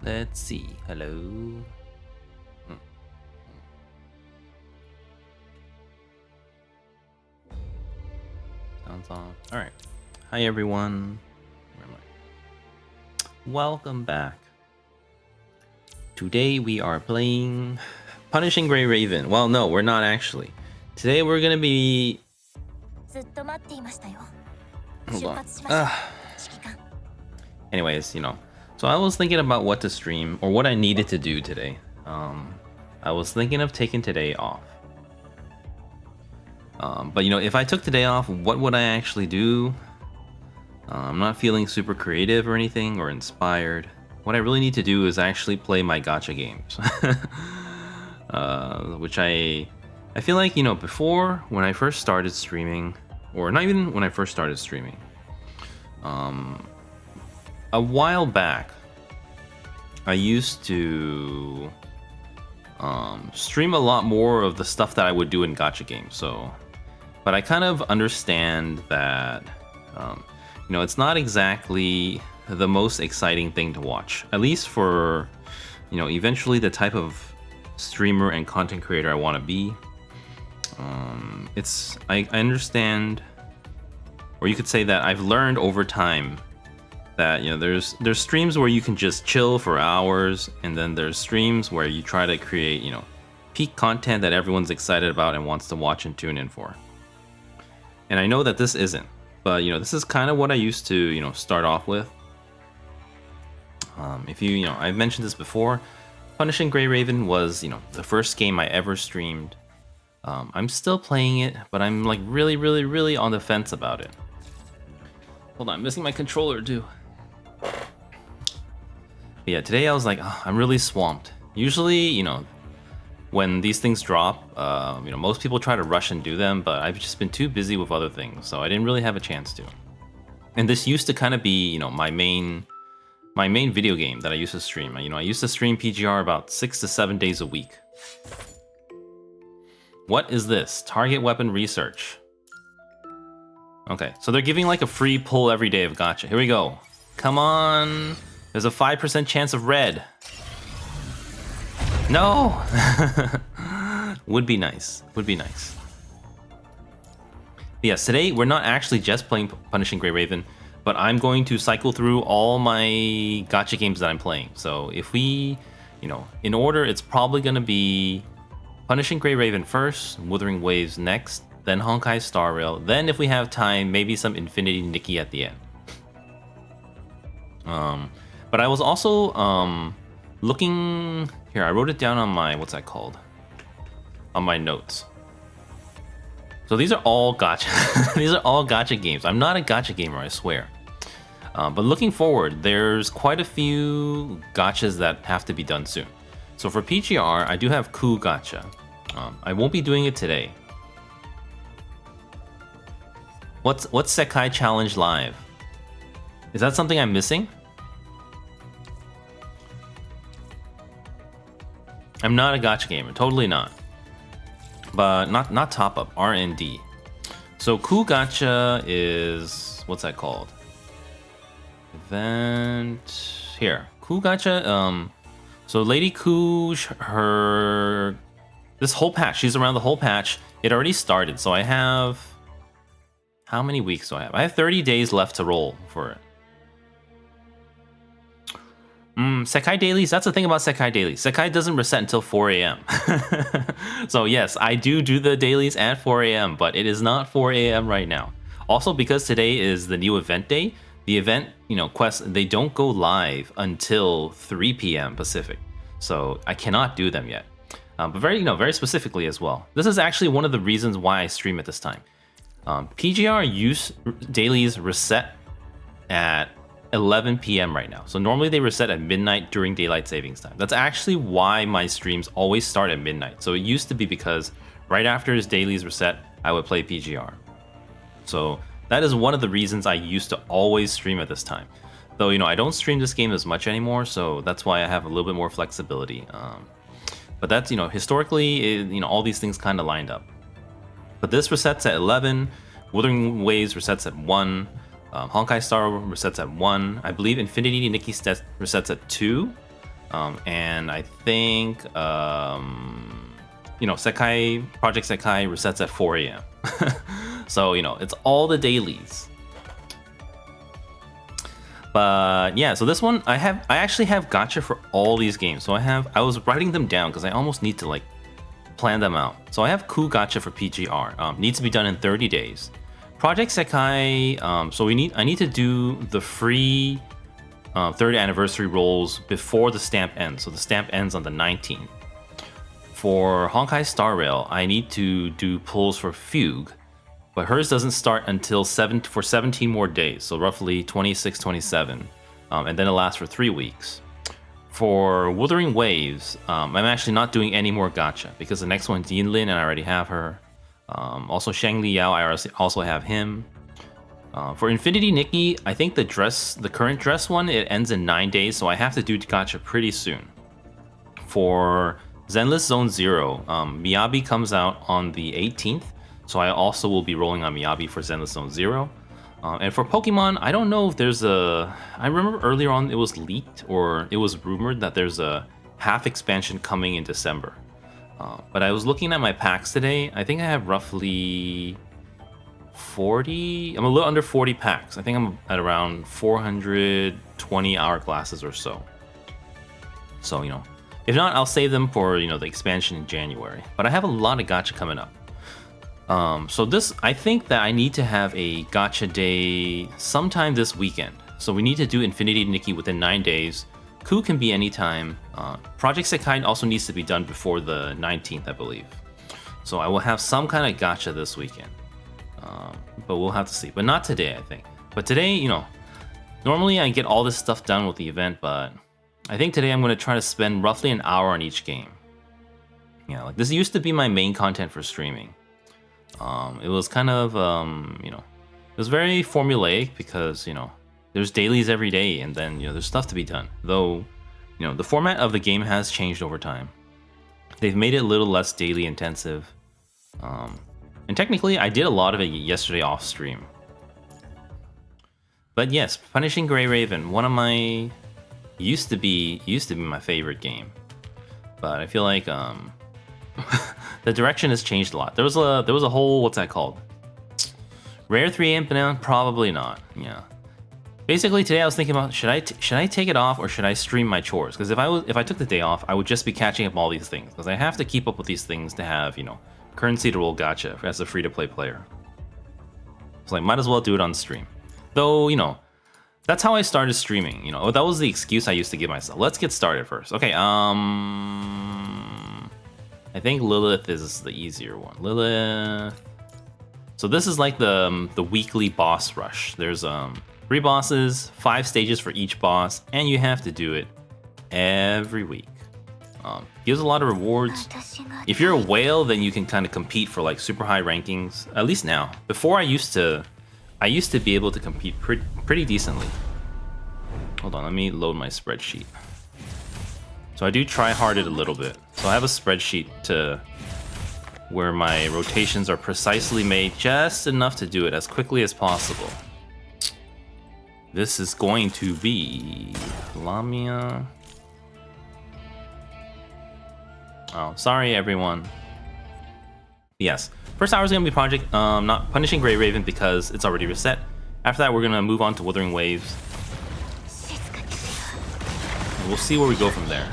Let's see. Hello. Sounds off. All right. Hi everyone. Where am I? Welcome back. Today we are playing Punishing Gray Raven. Well, no, we're not actually. Today we're gonna be. Hold on. Anyways, so I was thinking about what to stream or what I needed to do today. I was thinking of taking today off. But if I took today off, what would I actually do? I'm not feeling super creative or anything or inspired. What I really need to do is actually play my gacha games. Which I feel like, before when I first started streaming, or not even when I first started streaming, a while back, I used to stream a lot more of the stuff that I would do in gacha games. But I kind of understand that, it's not exactly the most exciting thing to watch, at least for, eventually the type of streamer and content creator I want to be. I understand, or you could say that I've learned over time that there's streams where you can just chill for hours, and then there's streams where you try to create peak content that everyone's excited about and wants to watch and tune in for. And I know that this isn't, but this is kind of what I used to start off with. I've mentioned this before, Punishing Gray Raven was the first game I ever streamed. I'm still playing it, but I'm like really on the fence about it. Hold on, I'm missing my controller too. But yeah, today I was like, I'm really swamped. Usually, when these things drop, most people try to rush and do them, but I've just been too busy with other things, so I didn't really have a chance to. And this used to kind of be, my main video game that I used to stream. I used to stream PGR about 6 to 7 days a week. What is this? Target weapon research. Okay, so they're giving like a free pull every day of gacha. Here we go. Come on. There's a 5% chance of red. No! Would be nice. Would be nice. But yes, today we're not actually just playing Punishing Gray Raven, but I'm going to cycle through all my gacha games that I'm playing. So if we, in order, it's probably going to be Punishing Gray Raven first, Wuthering Waves next, then Honkai Star Rail, then if we have time, maybe some Infinity Nikki at the end. But I was also looking here. I wrote it down on my on my notes. So these are all gacha. These are all gacha games. I'm not a gacha gamer, I swear. But looking forward, there's quite a few gachas that have to be done soon. So for PGR, I do have Coup Gacha. I won't be doing it today. What's Sekai Challenge Live? Is that something I'm missing? I'm not a gacha gamer, totally not. But not top up, R&D. So Coup Gacha is, what's that called? Event here. Coup Gacha, so Lady Coup, this whole patch, she's around the whole patch. It already started, so I have, how many weeks do I have? I have 30 days left to roll for it. Sekai Dailies, that's the thing about Sekai Dailies. Sekai doesn't reset until 4 a.m. So yes, I do the dailies at 4 a.m., but it is not 4 a.m. right now. Also, because today is the new event day, the event, quests, they don't go live until 3 p.m. Pacific. So I cannot do them yet. But very specifically as well. This is actually one of the reasons why I stream at this time. PGR dailies reset at 11 p.m. right now. So normally they reset at midnight during daylight savings time. That's actually why my streams always start at midnight. So it used to be because right after his dailies reset, I would play PGR. So that is one of the reasons I used to always stream at this time. Though, I don't stream this game as much anymore, so that's why I have a little bit more flexibility. But that's, historically, all these things kind of lined up. But this resets at 11, Wuthering Waves resets at 1, Honkai Star resets at 1. I believe Infinity Nikki resets at 2. And I think Project Sekai resets at 4 a.m. So it's all the dailies. But yeah, so this one I actually have gacha for all these games. So I was writing them down because I almost need to like plan them out. So I have Coup gacha for PGR. Needs to be done in 30 days. Project Sekai. So I need to do the free 3rd anniversary rolls before the stamp ends. So the stamp ends on the 19th. For Honkai Star Rail, I need to do pulls for Fugue, but hers doesn't start until 17 more days, so roughly 26, 27, and then it lasts for 3 weeks. For Wuthering Waves, I'm actually not doing any more gacha because the next one's Yinlin and I already have her. Also Shang Li Yao, I also have him. For Infinity Nikki, I think the current dress one, it ends in 9 days, so I have to do gacha pretty soon. For Zenless Zone Zero, Miyabi comes out on the 18th, so I also will be rolling on Miyabi for Zenless Zone Zero. And for Pokemon, I don't know if there's I remember earlier on it was leaked or it was rumored that there's a half expansion coming in December. But I was looking at my packs today. I think I have roughly 40. I'm a little under 40 packs. I think I'm at around 420 hourglasses or so. So, if not, I'll save them for, the expansion in January. But I have a lot of gacha coming up. So I think that I need to have a gacha day sometime this weekend. So we need to do Infinity Nikki within 9 days. Coup can be anytime. Project Sekai also needs to be done before the 19th, I believe. So I will have some kind of gacha this weekend. But we'll have to see. But not today, I think. But today, normally I get all this stuff done with the event, but I think today I'm going to try to spend roughly an hour on each game. Yeah, like this used to be my main content for streaming. It was kind of, it was very formulaic because, there's dailies every day and then, there's stuff to be done. Though, the format of the game has changed over time. They've made it a little less daily intensive. And technically, I did a lot of it yesterday off stream. But yes, Punishing Grey Raven, one of my used to be my favorite game. But I feel like the direction has changed a lot. There was a whole, what's that called? Rare 3 AM banana? Probably not. Yeah. Basically today I was thinking about should I take it off or should I stream my chores? Because if I took the day off, I would just be catching up all these things. Because I have to keep up with these things to have, currency to roll gacha as a free-to-play player. So I might as well do it on stream. Though, that's how I started streaming. That was the excuse I used to give myself. Let's get started first. Okay, I think Lilith is the easier one. Lilith. So this is like the weekly boss rush. There's 3 bosses, 5 stages for each boss, and you have to do it every week. Gives a lot of rewards. If you're a whale, then you can kind of compete for like super high rankings. At least now. Before I used to be able to compete pretty decently. Hold on, let me load my spreadsheet. So I do try hard it a little bit. So I have a spreadsheet where my rotations are precisely made just enough to do it as quickly as possible. This is going to be Lamia. Oh, sorry everyone. Yes, first hour is gonna be not Punishing Grey Raven because it's already reset. After that, we're gonna move on to Wuthering Waves. And we'll see where we go from there.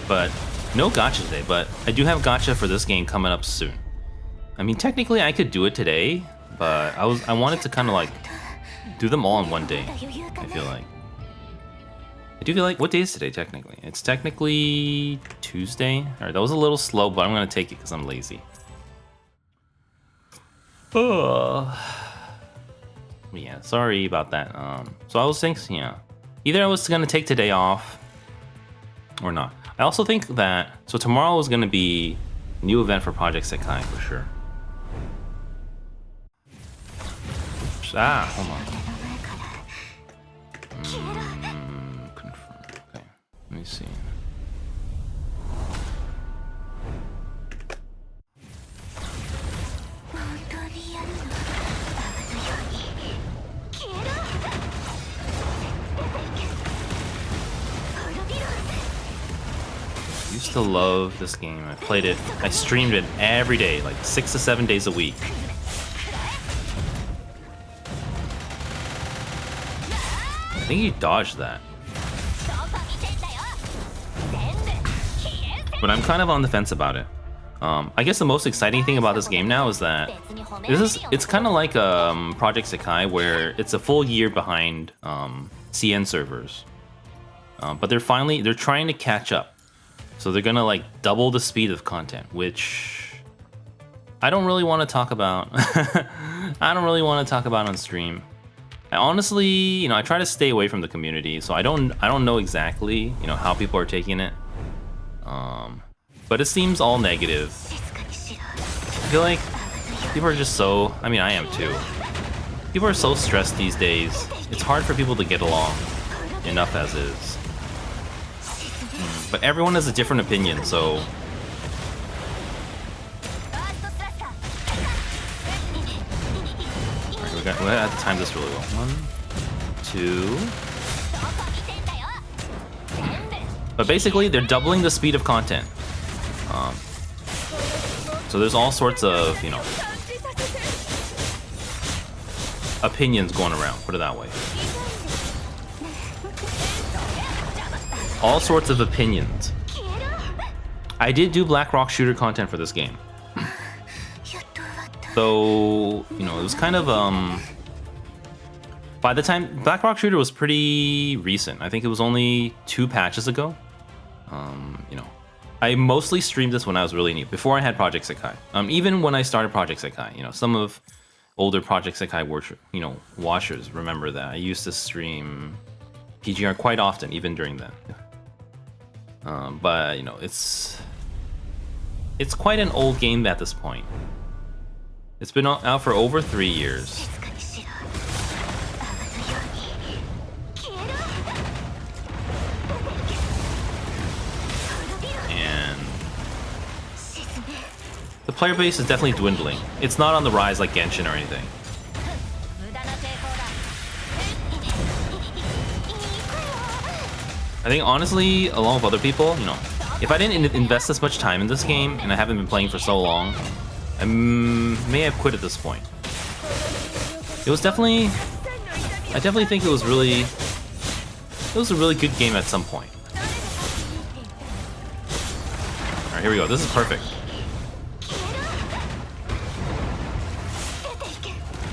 But no gacha today, but I do have gacha for this game coming up soon. I mean, technically I could do it today, but I wanted to kind of like do them all in one day. I do feel like, what day is today technically? It's technically Tuesday. All right, that was a little slow, but I'm gonna take it because I'm lazy. Oh. Yeah, sorry about that. So I was thinking, either I was gonna take today off or not. I also think that, so tomorrow is gonna be a new event for Project Sekai for sure. Hold on. Confirm. Okay, let me see. used to love this game. I played it. I streamed it every day, like 6 to 7 days a week. I think he dodged that. But I'm kind of on the fence about it. I guess the most exciting thing about this game now is that it's kind of like Project Sakai, where it's a full year behind CN servers. But they're trying to catch up. So they're gonna like double the speed of content, which I don't really want to talk about. I don't really want to talk about on stream. I honestly, I try to stay away from the community, so I don't know exactly, how people are taking it. But it seems all negative. I feel like people are just so, I am too. People are so stressed these days. It's hard for people to get along enough as is. But everyone has a different opinion, so... Alright, we have to time this really well. 1, 2... But basically, they're doubling the speed of content. So there's all sorts of, opinions going around, put it that way. All sorts of opinions. I did do Black Rock shooter content for this game. So, it was kind of, by the time, Black Rock shooter was pretty recent. I think it was only 2 patches ago. I mostly streamed this when I was really new, before I had Project Sakai. Even when I started Project Sakai, some of older Project Sakai watchers remember that I used to stream PGR quite often, even during that. But it's quite an old game at this point. It's been out for over 3 years. And the player base is definitely dwindling. It's not on the rise like Genshin or anything. I think honestly, along with other people, if I didn't invest this much time in this game and I haven't been playing for so long, I may have quit at this point. It was definitely, I definitely think it was a really good game at some point. All right, here we go. This is perfect.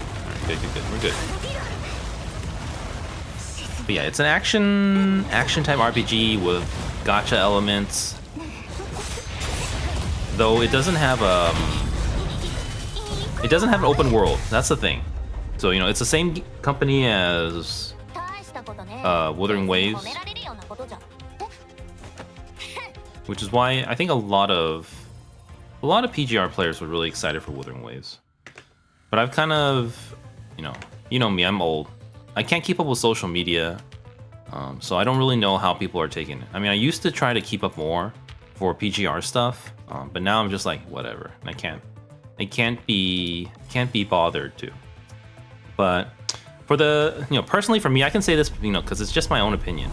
All right, good. We're good. But yeah, it's an action type RPG with gacha elements. Though it doesn't have an open world. That's the thing. So it's the same company as Wuthering Waves, which is why I think a lot of PGR players were really excited for Wuthering Waves. But I've kind of, you know me, I'm old. I can't keep up with social media, so I don't really know how people are taking it. I used to try to keep up more for PGR stuff, but now I'm just like, whatever. I can't be bothered to. But for the, personally for me, I can say this, because it's just my own opinion.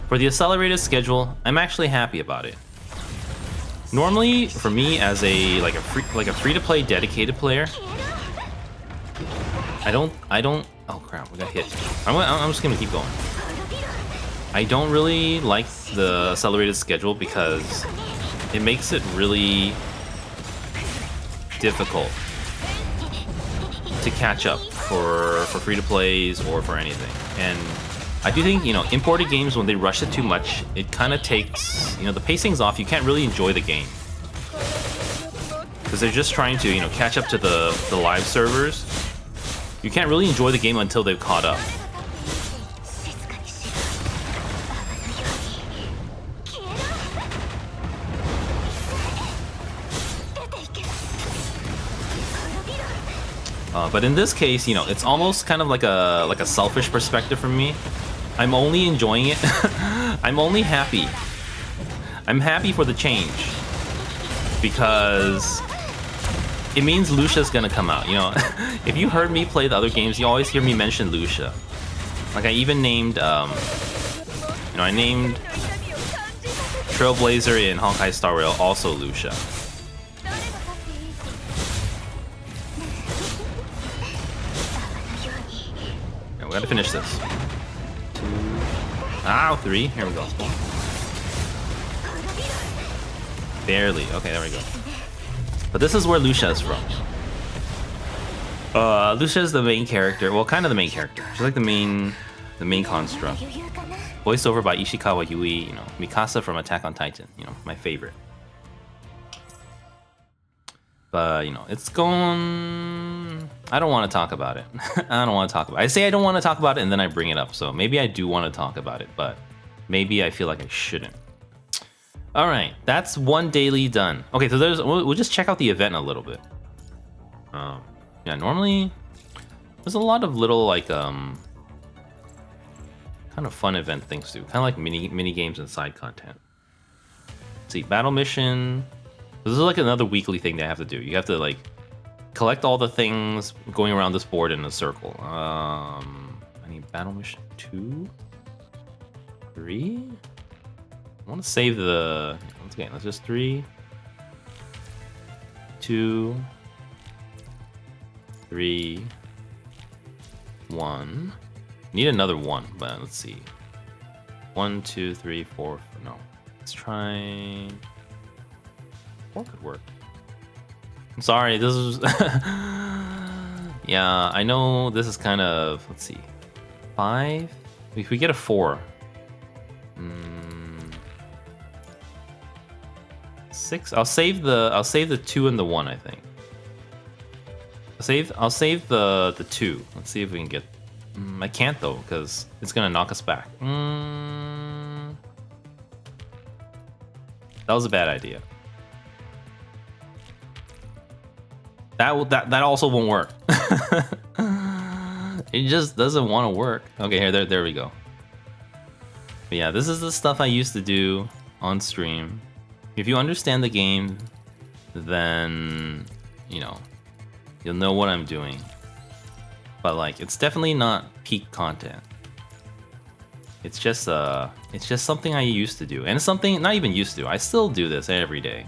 For the accelerated schedule, I'm actually happy about it. Normally, for me, as a free-to-play dedicated player, I don't. Oh crap, we got hit. I'm just gonna keep going. I don't really like the accelerated schedule because it makes it really difficult to catch up for free-to-plays or for anything. And I do think, imported games, when they rush it too much, it kind of takes, the pacing's off. You can't really enjoy the game. Because they're just trying to, catch up to the live servers. You can't really enjoy the game until they've caught up. But in this case, it's almost kind of like a selfish perspective from me. I'm only enjoying it. I'm only happy. I'm happy for the change because it means Lucia's gonna come out. If you heard me play the other games, you always hear me mention Lucia. Like I even named, I named Trailblazer in Honkai Star Rail, also Lucia. Yeah, we gotta finish this. 2. Ow, 3. Here we go. Barely. Okay, there we go. But this is where Lucia is from. Lucia is the main character. Well, kind of the main character. She's like the main construct. Voiced over by Ishikawa Yui, you know, Mikasa from Attack on Titan, you know, my favorite. But, you know, it's going... I don't want to talk about it. I don't want to talk about it. I say I don't want to talk about it, and then I bring it up. So maybe I do want to talk about it, but maybe I feel like I shouldn't. All right, that's one daily done. Okay, so we'll just check out the event a little bit. Yeah, normally there's a lot of little like kind of fun event things too, kind of like mini games and side content. Let's see, battle mission. This is like another weekly thing that I have to do. You have to like collect all the things going around this board in a circle. I need battle mission 2, 3. I want to save the. Okay, let's just 3, 2, 3, 1. Need another 1, but let's see. 1, 2, 3, 4. No, let's try. 4 could work. I'm sorry. This is. Yeah, I know this is kind of. Let's see. 5. If we get a 4. 6. I'll save the 2 and the 1. I think. I'll save the 2. Let's see if we can get. I can't though because it's gonna knock us back. That was a bad idea. That also won't work. It just doesn't want to work. Okay, here there we go. But yeah, this is the stuff I used to do on stream. If you understand the game, then you know you'll know what I'm doing. But like, it's definitely not peak content. It's just something I used to do, and it's something not even used to. I still do this every day.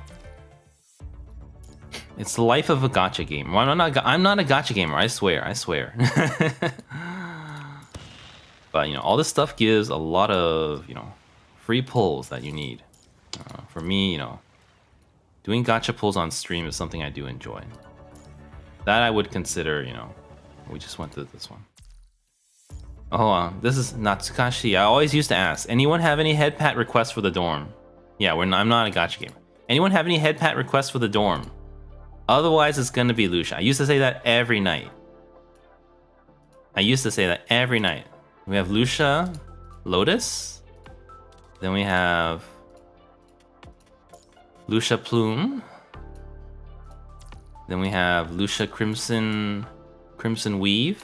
It's the life of a gacha gamer. Well, I'm not a gacha gamer. I swear. But you know, all this stuff gives a lot of free pulls that you need. For me, doing gacha pulls on stream is something I do enjoy. That I would consider, we just went through this one. Oh, this is Hazukashii. I always used to ask, anyone have any head pat requests for the dorm? Yeah, I'm not a gacha gamer. Anyone have any head pat requests for the dorm? Otherwise, it's gonna be Lucia. I used to say that every night. We have Lucia, Lotus. Then we have Lucia Plume. Then we have Lucia Crimson Weave.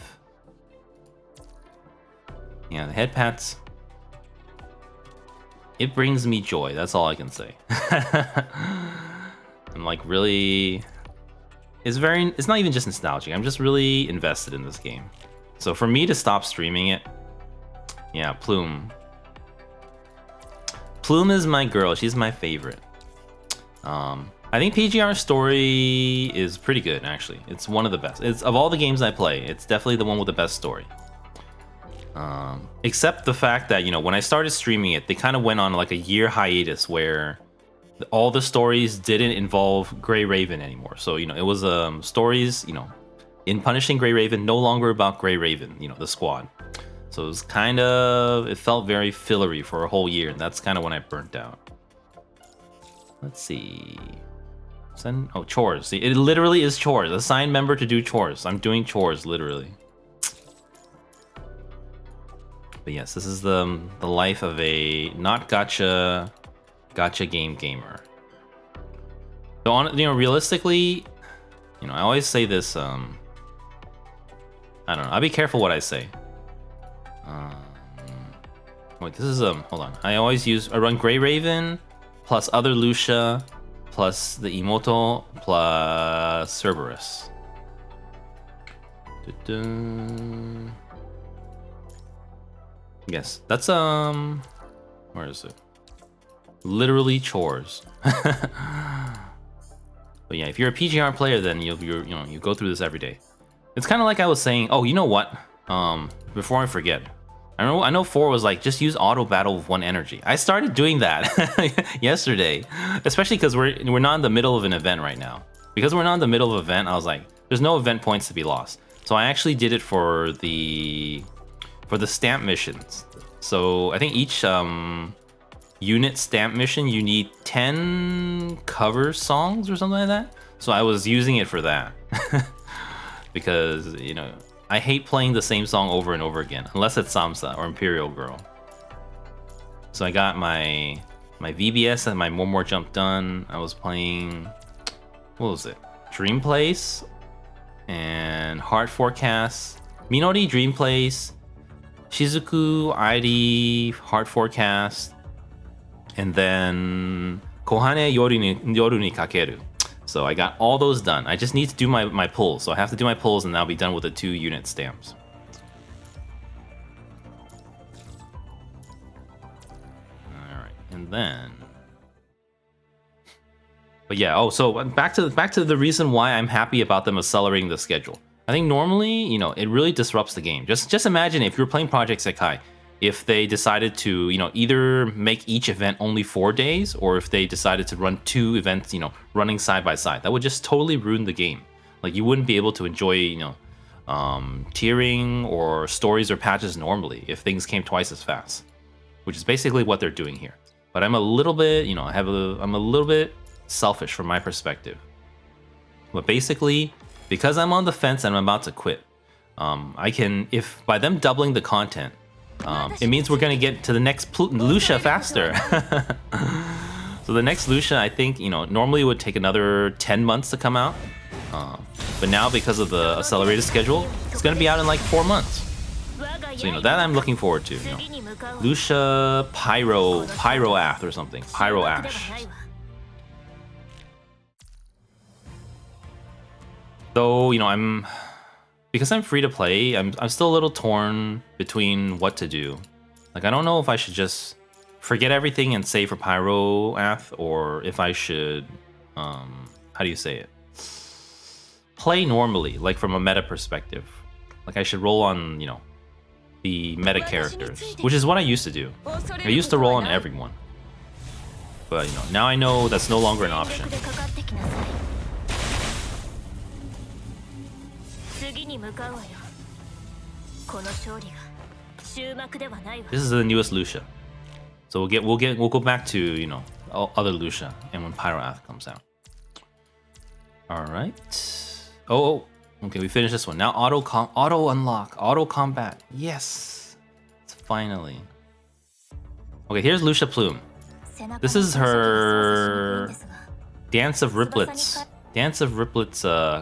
Yeah, the head pats. It brings me joy. That's all I can say. I'm like really. It's not even just nostalgic. I'm just really invested in this game. So for me to stop streaming it, yeah, Plume. Plume is my girl. She's my favorite. I think PGR story is pretty good, actually. It's one of the best. It's of all the games I play, it's definitely the one with the best story. Except the fact that, when I started streaming it, they kind of went on like a year hiatus where all the stories didn't involve Grey Raven anymore. So, it was stories, in Punishing Grey Raven, no longer about Grey Raven, the squad. So it was it felt very fillery for a whole year, and that's kind of when I burnt out. Let's see. Chores. See, it literally is chores. Assign member to do chores. I'm doing chores, literally. But yes, this is the life of a not gacha game gamer. So realistically, I always say this. I don't know. I'll be careful what I say. Wait, this is hold on. I run Grey Raven plus other Lucia plus the Imoto plus Cerberus. Yes, that's where is it? Literally chores. But yeah, if you're a PGR player, then you go through this every day. It's kind of like I was saying. Oh, you know what? Before I forget, I know 4 was like just use auto battle with 1 energy. I started doing that yesterday, especially because we're not in the middle of an event right now. Because we're not in the middle of an event, I was like, there's no event points to be lost. So I actually did it for the stamp missions. So I think each unit stamp mission you need 10 cover songs or something like that. So I was using it for that. Because, you know, I hate playing the same song over and over again, unless it's Samsa or Imperial Girl. So I got my VBS and my More Jump done. I was playing, what was it? Dream Place and Heart Forecast, Minori Dream Place, Shizuku ID Heart Forecast, and then Kohane Yoru ni Kakeru. So I got all those done. I just need to do my pulls. So I have to do my pulls and I'll be done with the 2 unit stamps. Alright, and then... But yeah, oh, so back to the reason why I'm happy about them accelerating the schedule. I think normally, you know, it really disrupts the game. Just imagine if you're playing Project Sekai, if they decided to, you know, either make each event only 4 days, or if they decided to run 2 events, you know, running side by side. That would just totally ruin the game. Like, you wouldn't be able to enjoy, you know, tiering or stories or patches normally if things came twice as fast, which is basically what they're doing here. But I'm a little bit, you know, I'm a little bit selfish from my perspective. But basically, because I'm on the fence and I'm about to quit, I can, if by them doubling the content, it means we're gonna get to the next Lucia faster. So the next Lucia, I think, you know, normally would take another 10 months to come out, but now because of the accelerated schedule, it's gonna be out in like 4 months. So, you know, that I'm looking forward to. You know, Lucia Pyroath or something, Pyro Ash. Though, you know, because I'm free to play, I'm still a little torn between what to do. Like, I don't know if I should just forget everything and save for Pyroath, or if I should, how do you say it? Play normally, like from a meta perspective. Like, I should roll on, you know, the meta characters, which is what I used to do. I used to roll on everyone. But, you know, now I know that's no longer an option. This is the newest Lucia, so we'll go back to, you know, other Lucia, and when Pyroath comes out. All right. Oh, okay, we finished this one. Now auto unlock, auto combat. Yes, it's finally. Okay, here's Lucia Plume. This is her Dance of Riplets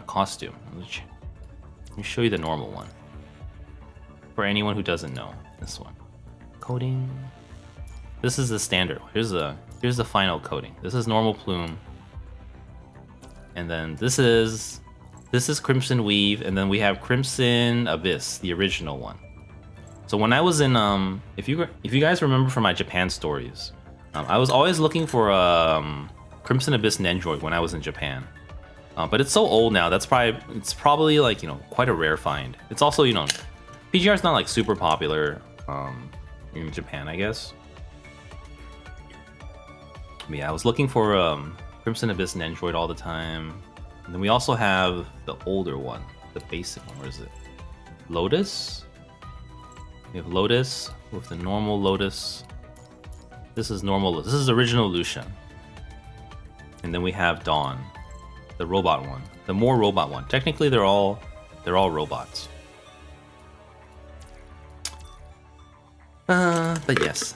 costume. Let me show you the normal one. For anyone who doesn't know, this one. Coding. This is the standard. Here's the final coding. This is normal Plume. And then this is Crimson Weave, and then we have Crimson Abyss, the original one. So when I was in if you guys remember from my Japan stories, I was always looking for Crimson Abyss Nendroid when I was in Japan. But it's so old now. It's probably like, you know, quite a rare find. It's also, you know, PGR is not like super popular in Japan, I guess. But yeah, I was looking for Crimson Abyss Nendroid all the time. And then we also have the older one, the basic one. Where is it? Lotus. We have Lotus with the normal Lotus. This is normal. This is original Lucia. And then we have Dawn, the robot one, the more robot one. Technically, they're all robots. But yes.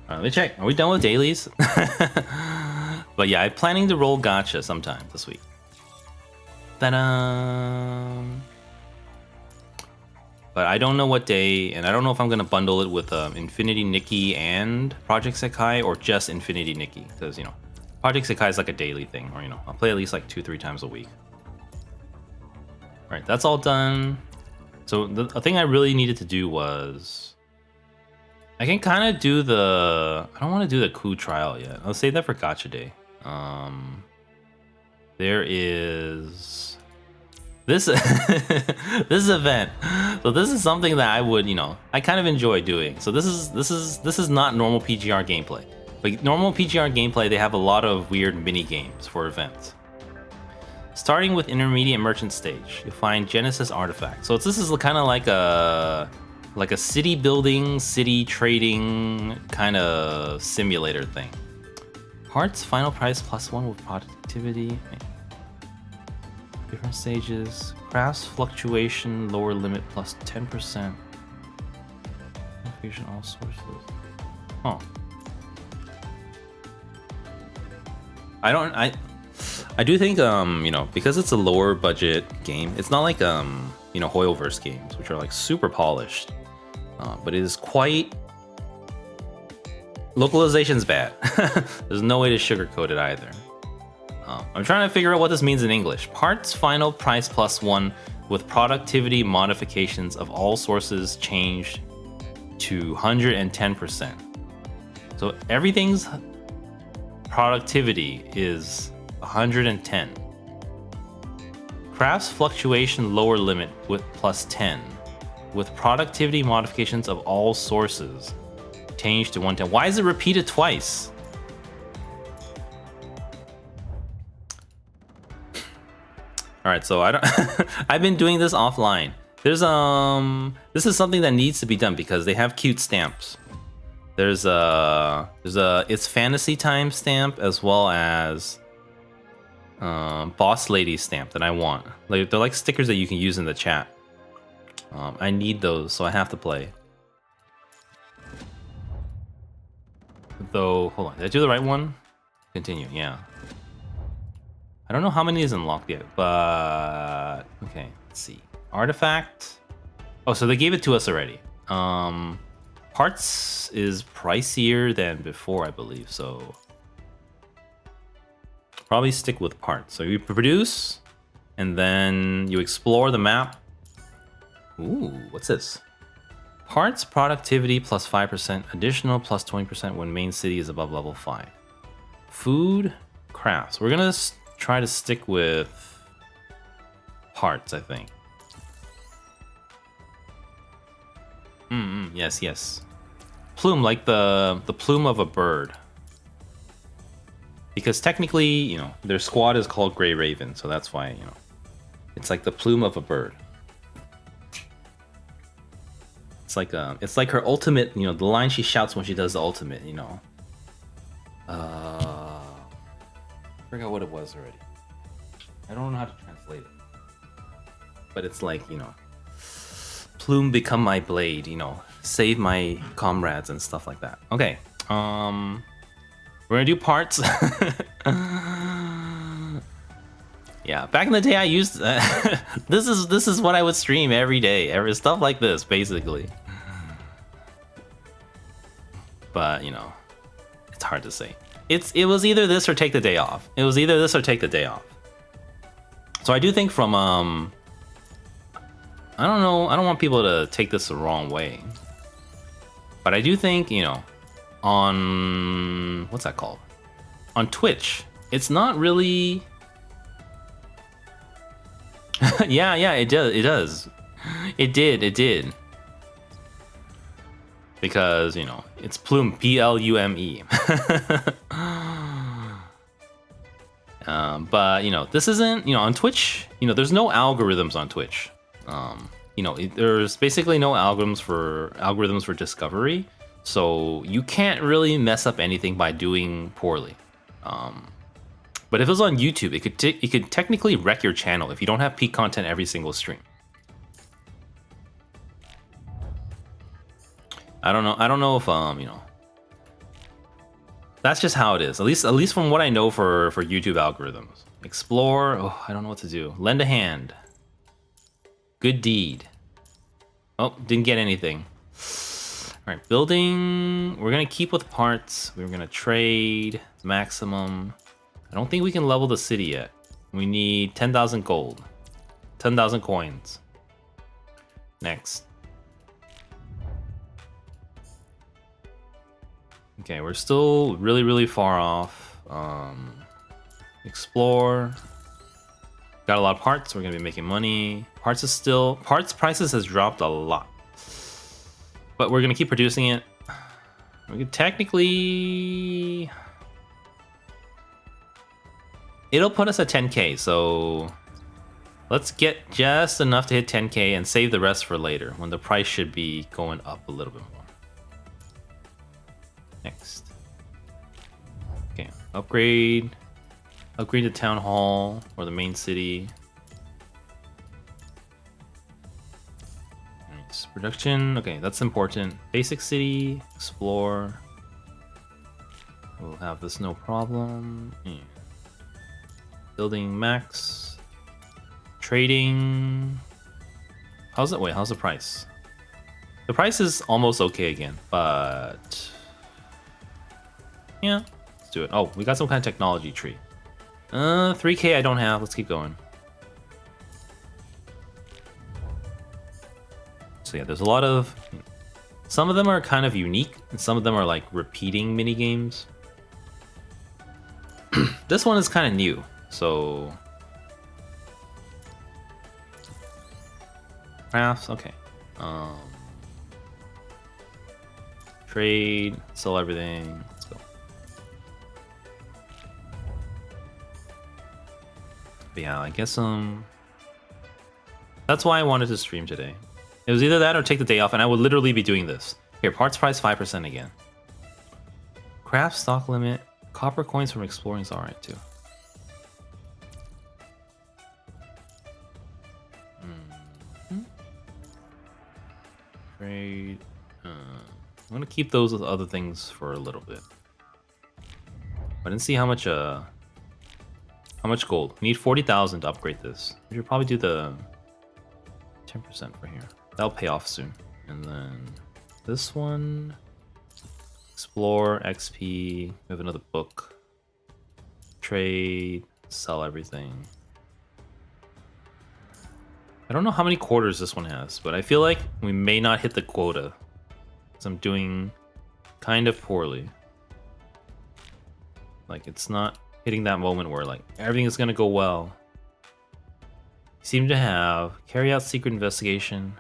Let me check. Are we done with dailies? But yeah, I'm planning to roll gacha sometime this week. Ta-da! But I don't know what day, and I don't know if I'm gonna bundle it with Infinity Nikki and Project Sekai, or just Infinity Nikki, because, you know, Project Sekai is like a daily thing, or, you know, I'll play at least like 2-3 times a week. All right, that's all done. So the thing I really needed to do was I can kind of do the... I don't want to do the coup trial yet. I'll save that for gacha day. There is... This this event. So this is something that I would, I kind of enjoy doing. So this is not normal PGR gameplay. Like normal PGR gameplay, they have a lot of weird mini games for events. Starting with intermediate merchant stage, you'll find Genesis artifacts. So this is kind of like a city building, city trading kind of simulator thing. Parts final price +1 with productivity. Different stages. Crafts fluctuation lower limit +10%. Confusion all sources. Oh. I do think because it's a lower budget game, it's not like Hoyoverse games, which are like super polished. But it is quite... Localization's bad. There's no way to sugarcoat it either. I'm trying to figure out what this means in English. Parts final price +1 with productivity modifications of all sources changed to 110%. So everything's productivity is 110. Crafts fluctuation lower limit with +10. With productivity modifications of all sources changed to 110. Why is it repeated twice? All right, so I don't. I've been doing this offline. There's this is something that needs to be done because they have cute stamps. There's a it's fantasy time stamp as well as boss lady stamp that I want. Like they're like stickers that you can use in the chat. I need those, so I have to play. Though, hold on, did I do the right one? Continue, yeah. I don't know how many is unlocked yet, but okay, let's see. Artifact. Oh, so they gave it to us already. Parts is pricier than before, I believe, so probably stick with parts. So you produce, and then you explore the map. Ooh, what's this? Parts productivity +5%, additional +20% when main city is above level 5. Food, crafts. We're gonna try to stick with parts, I think. Yes. Plume, like the plume of a bird. Because technically, their squad is called Grey Raven, so that's why, it's like the plume of a bird. It's like her ultimate, the line she shouts when she does the ultimate, I forgot what it was already. I don't know how to translate it. But it's like, plume become my blade, save my comrades and stuff like that. Okay. We're gonna do parts. Yeah, back in the day I used this is what I would stream every day, stuff like this basically. But, it's hard to say. It was either this or take the day off. So I do think from I don't know, I don't want people to take this the wrong way. But I do think, on what's that called? On Twitch, it's not really yeah, it does. It did. Because, it's Plume, Plume. But, this isn't, on Twitch, there's no algorithms on Twitch. There's basically no algorithms for discovery. So you can't really mess up anything by doing poorly. But if it was on YouTube, it could technically wreck your channel if you don't have peak content every single stream. I don't know if that's just how it is. At least from what I know for YouTube algorithms. Explore. Oh, I don't know what to do. Lend a hand. Good deed. Oh, didn't get anything. All right, building. We're gonna keep with parts. We're gonna trade maximum. I don't think we can level the city yet. We need 10,000 gold. 10,000 coins. Next. Okay, we're still really far off. Explore. Got a lot of parts. We're gonna be making money. Parts prices has dropped a lot, but we're gonna keep producing it. We could technically, it'll put us at 10k. So let's get just enough to hit 10k and save the rest for later when the price should be going up a little bit more. Next. Okay, upgrade the town hall or the main city. Nice. Production, okay, that's important. Basic city, explore. We'll have this no problem. Yeah. Building max. Trading. How's it? Wait, how's the price? The price is almost okay again, but yeah, let's do it. Oh, we got some kind of technology tree. 3k I don't have. Let's keep going. So yeah, there's a lot of... Some of them are kind of unique, and some of them are like repeating mini games. This one is kind of new, so... Crafts, okay. Trade, sell everything. Let's go. But yeah, I guess that's why I wanted to stream today. It was either that or take the day off, and I would literally be doing this. Here, parts price 5% again. Craft stock limit. Copper coins from exploring is alright too. Trade. I'm gonna keep those with other things for a little bit. I didn't see how much gold. We need 40,000 to upgrade this. We should probably do the 10% for here. That'll pay off soon. And then this one, explore, XP. We have another book. Trade, sell everything. I don't know how many quarters this one has, but I feel like we may not hit the quota. So I'm doing kind of poorly. Like, it's not hitting that moment where like everything is gonna go well. You seem to have carry out secret investigation.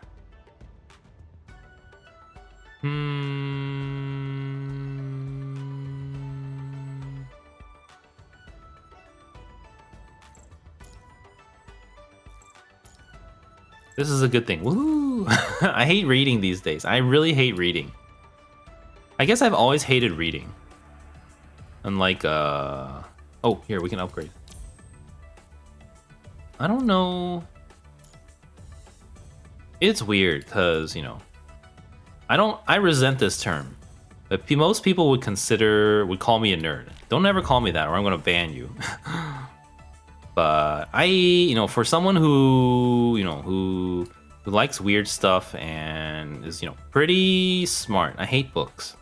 This is a good thing. Woo! I hate reading these days. I really hate reading. I guess I've always hated reading. Unlike, oh, here, we can upgrade. I don't know. It's weird, because, you know, I resent this term. But most people would call me a nerd. Don't ever call me that, or I'm gonna ban you. But you know, for someone who, you know, who likes weird stuff and is, you know, pretty smart. I hate books.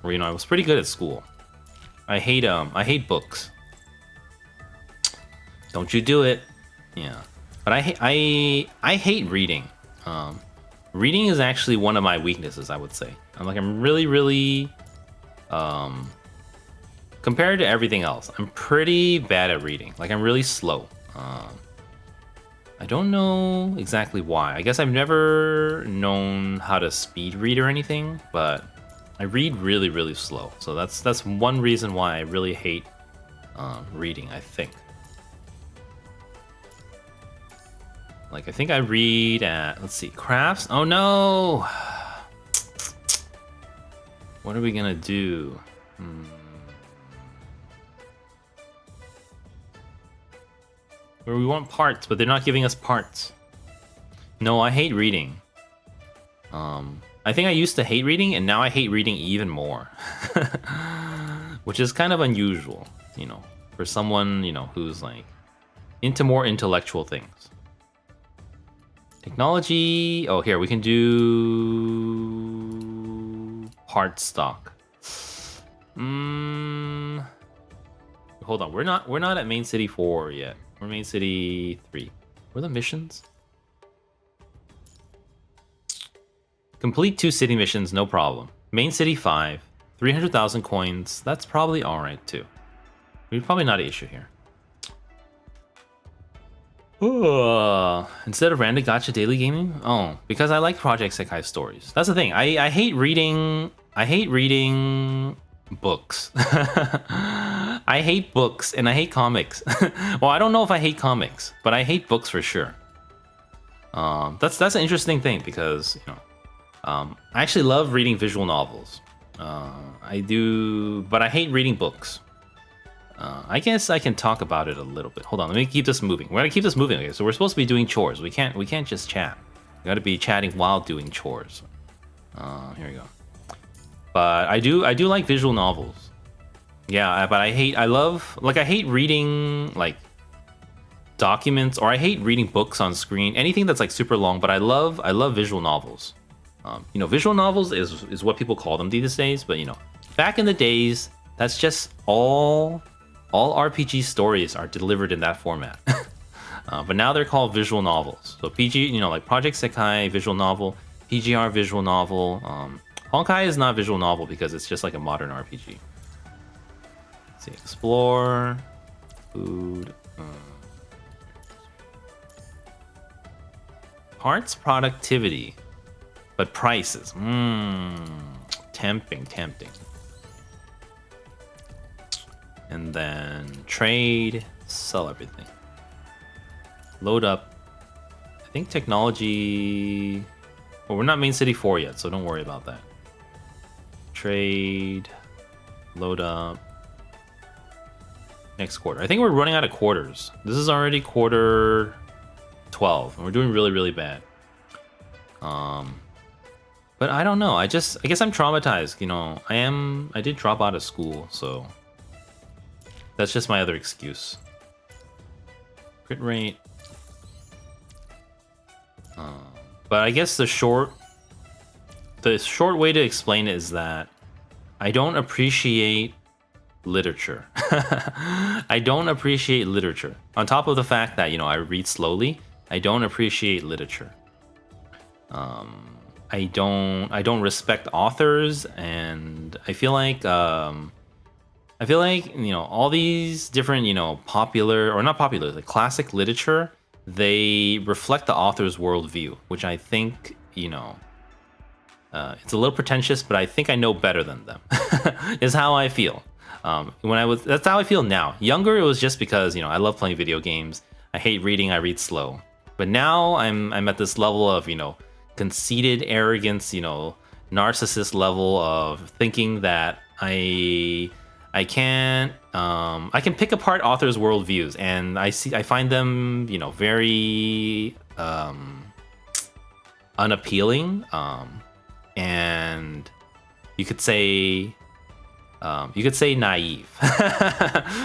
Or, you know, I was pretty good at school. I hate books. Don't you do it. Yeah. But I hate reading. Reading is actually one of my weaknesses, I would say. I'm really compared to everything else, I'm pretty bad at reading. Like, I'm really slow. I don't know exactly why. I guess I've never known how to speed read or anything, but I read really slow. So that's one reason why I really hate reading, I think. Like, I think I read at, let's see, crafts? Oh no! What are we gonna do? Where we want parts, but they're not giving us parts. No, I hate reading. I think I used to hate reading, and now I hate reading even more. Which is kind of unusual, you know, for someone, you know, who's like into more intellectual things. Technology. Oh, here we can do part stock. Hold on, we're not at main city 4 yet. We're main city 3. Where are the missions? Complete 2 city missions, no problem. Main city 5. 300,000 coins. That's probably all right too. We're probably not an issue here. Instead of random gacha daily gaming? Oh, because I like Project Sekai stories. That's the thing. I hate reading. I hate reading books. I hate books and I hate comics. Well, I don't know if I hate comics, but I hate books for sure. That's an interesting thing because I actually love reading visual novels. I do, but I hate reading books. I guess I can talk about it a little bit. Hold on, let me keep this moving. We're gonna keep this moving. Okay, so we're supposed to be doing chores. We can't just chat. We gotta be chatting while doing chores. Here we go. But I do like visual novels. Yeah, but I hate reading like documents, or I hate reading books on screen. Anything that's like super long. But I love visual novels. Visual novels is what people call them these days. But back in the days, that's just all RPG stories are delivered in that format. But now they're called visual novels. So PG, like Project Sekai visual novel, PGR visual novel. Honkai is not visual novel because it's just like a modern RPG. Let's see, explore, food, parts productivity, but prices. Tempting. And then trade, sell everything. Load up. I think technology. Well, we're not main city 4 yet, so don't worry about that. Trade, load up. Next quarter. I think we're running out of quarters. This is already quarter 12, and we're doing really, really bad. But I don't know. I guess I'm traumatized. I did drop out of school, so that's just my other excuse. Crit rate. But I guess the short way to explain it is that I don't appreciate literature. I don't appreciate literature. On top of the fact that, I read slowly, I don't appreciate literature. I don't respect authors, and I feel like all these different, popular or not popular, the classic literature, they reflect the author's worldview, which I think, it's a little pretentious, but I think I know better than them. Is how I feel. That's how I feel now. Younger, it was just because, I love playing video games. I hate reading. I read slow. But now I'm at this level of, conceited arrogance, narcissist level of thinking that I can pick apart authors' worldviews, and I find them, very unappealing, and you could say naive.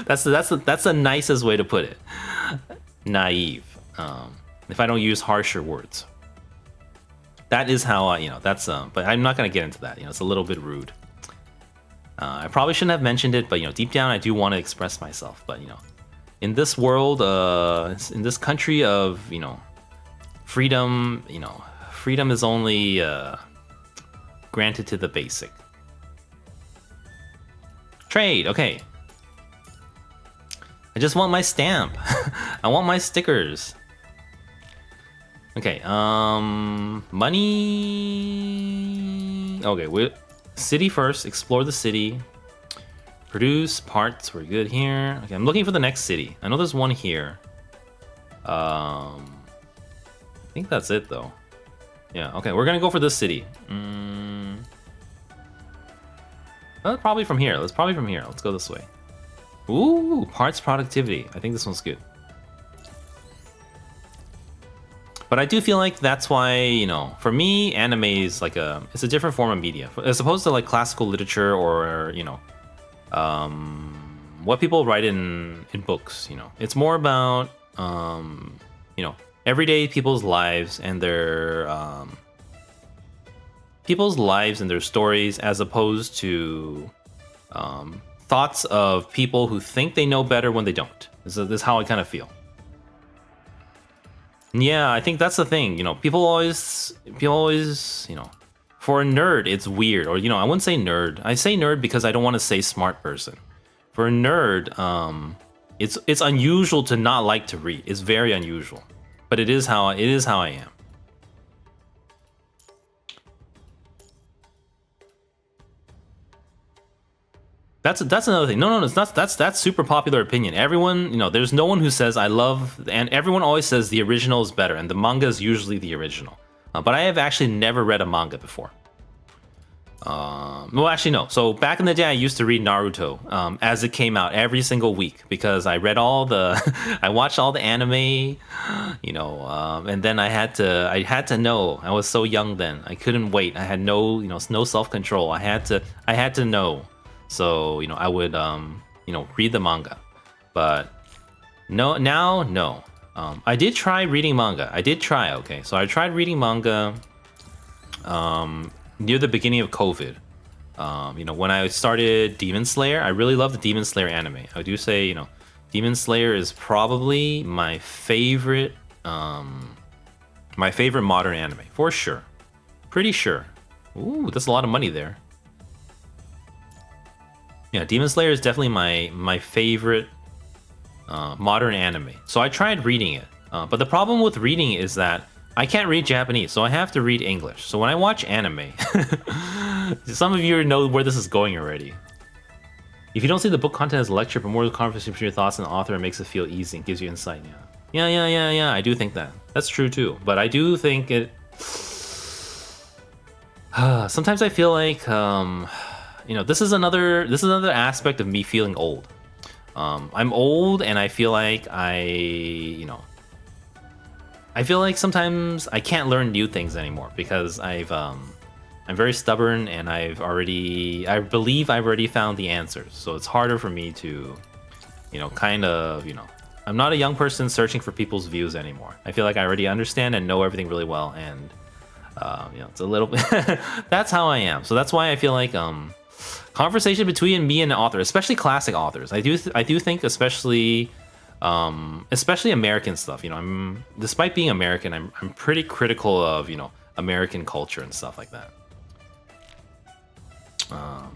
That's the nicest way to put it. Naive. If I don't use harsher words. That is how but I'm not gonna get into that. It's a little bit rude. I probably shouldn't have mentioned it, but deep down I do want to express myself. But in this world, in this country of freedom, freedom is only granted to the basic. Trade, okay. I just want my stamp. I want my stickers. Okay, money. Okay, city first. Explore the city. Produce parts. We're good here. Okay, I'm looking for the next city. I know there's one here. I think that's it though. Yeah. Okay, we're gonna go for this city. Probably from here. Let's go this way. Ooh, parts productivity. I think this one's good. But I do feel like that's why, for me, anime is like it's a different form of media. As opposed to like classical literature or, what people write in books, It's more about, everyday people's lives and their stories, as opposed to thoughts of people who think they know better when they don't. This is how I kind of feel. Yeah, I think that's the thing. People always, For a nerd, it's weird. Or, I wouldn't say nerd. I say nerd because I don't want to say smart person. For a nerd, it's unusual to not like to read. It's very unusual. But it is how I am. That's another thing. No, it's not. That's super popular opinion. Everyone, there's no one who says I love, and everyone always says the original is better, and the manga is usually the original. But I have actually never read a manga before. Well, actually, no. So back in the day, I used to read Naruto as it came out every single week because I read I watched all the anime, and then I had to know. I was so young then. I couldn't wait. I had no self-control. I had to know. So, I would, read the manga. But no. I did try reading manga. Okay. So I tried reading manga near the beginning of COVID. When I started Demon Slayer, I really love the Demon Slayer anime. I do say, Demon Slayer is probably my favorite modern anime, for sure. Pretty sure. Ooh, that's a lot of money there. Yeah, Demon Slayer is definitely my favorite modern anime. So I tried reading it, but the problem with reading it is that I can't read Japanese, so I have to read English. So when I watch anime, some of you know where this is going already. If you don't see the book content as a lecture, but more of the conversation between your thoughts and the author, it makes it feel easy and gives you insight. Yeah. I do think that. That's true too. But I do think it. Sometimes I feel like. This is another aspect of me feeling old. I'm old, and I feel like I feel like sometimes I can't learn new things anymore because I'm very stubborn, and I believe I've already found the answers. So it's harder for me to, I'm not a young person searching for people's views anymore. I feel like I already understand and know everything really well, and it's a little bit. That's how I am. So that's why I feel like conversation between me and the author, especially classic authors. I do think especially American stuff. Despite being American, I'm pretty critical of American culture and stuff like that.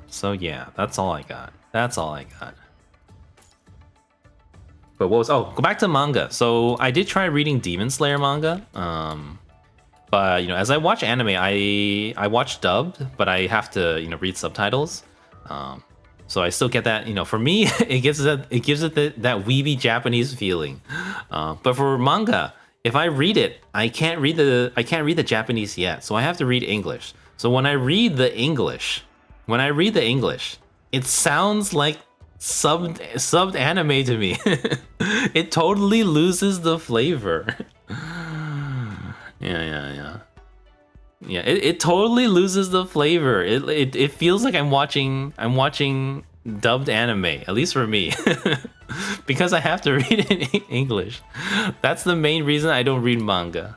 So yeah, that's all I got. But go back to manga. So I did try reading Demon Slayer manga. But as I watch anime, I watch dubbed, but I have to read subtitles. So I still get that. For me, it gives it that weeby Japanese feeling. But for manga, if I read it, I can't read the Japanese yet, so I have to read English. So when I read the English, it sounds like subbed anime to me. It totally loses the flavor. Yeah, it totally loses the flavor. It feels like I'm watching dubbed anime, at least for me. Because I have to read it in English. That's the main reason I don't read manga.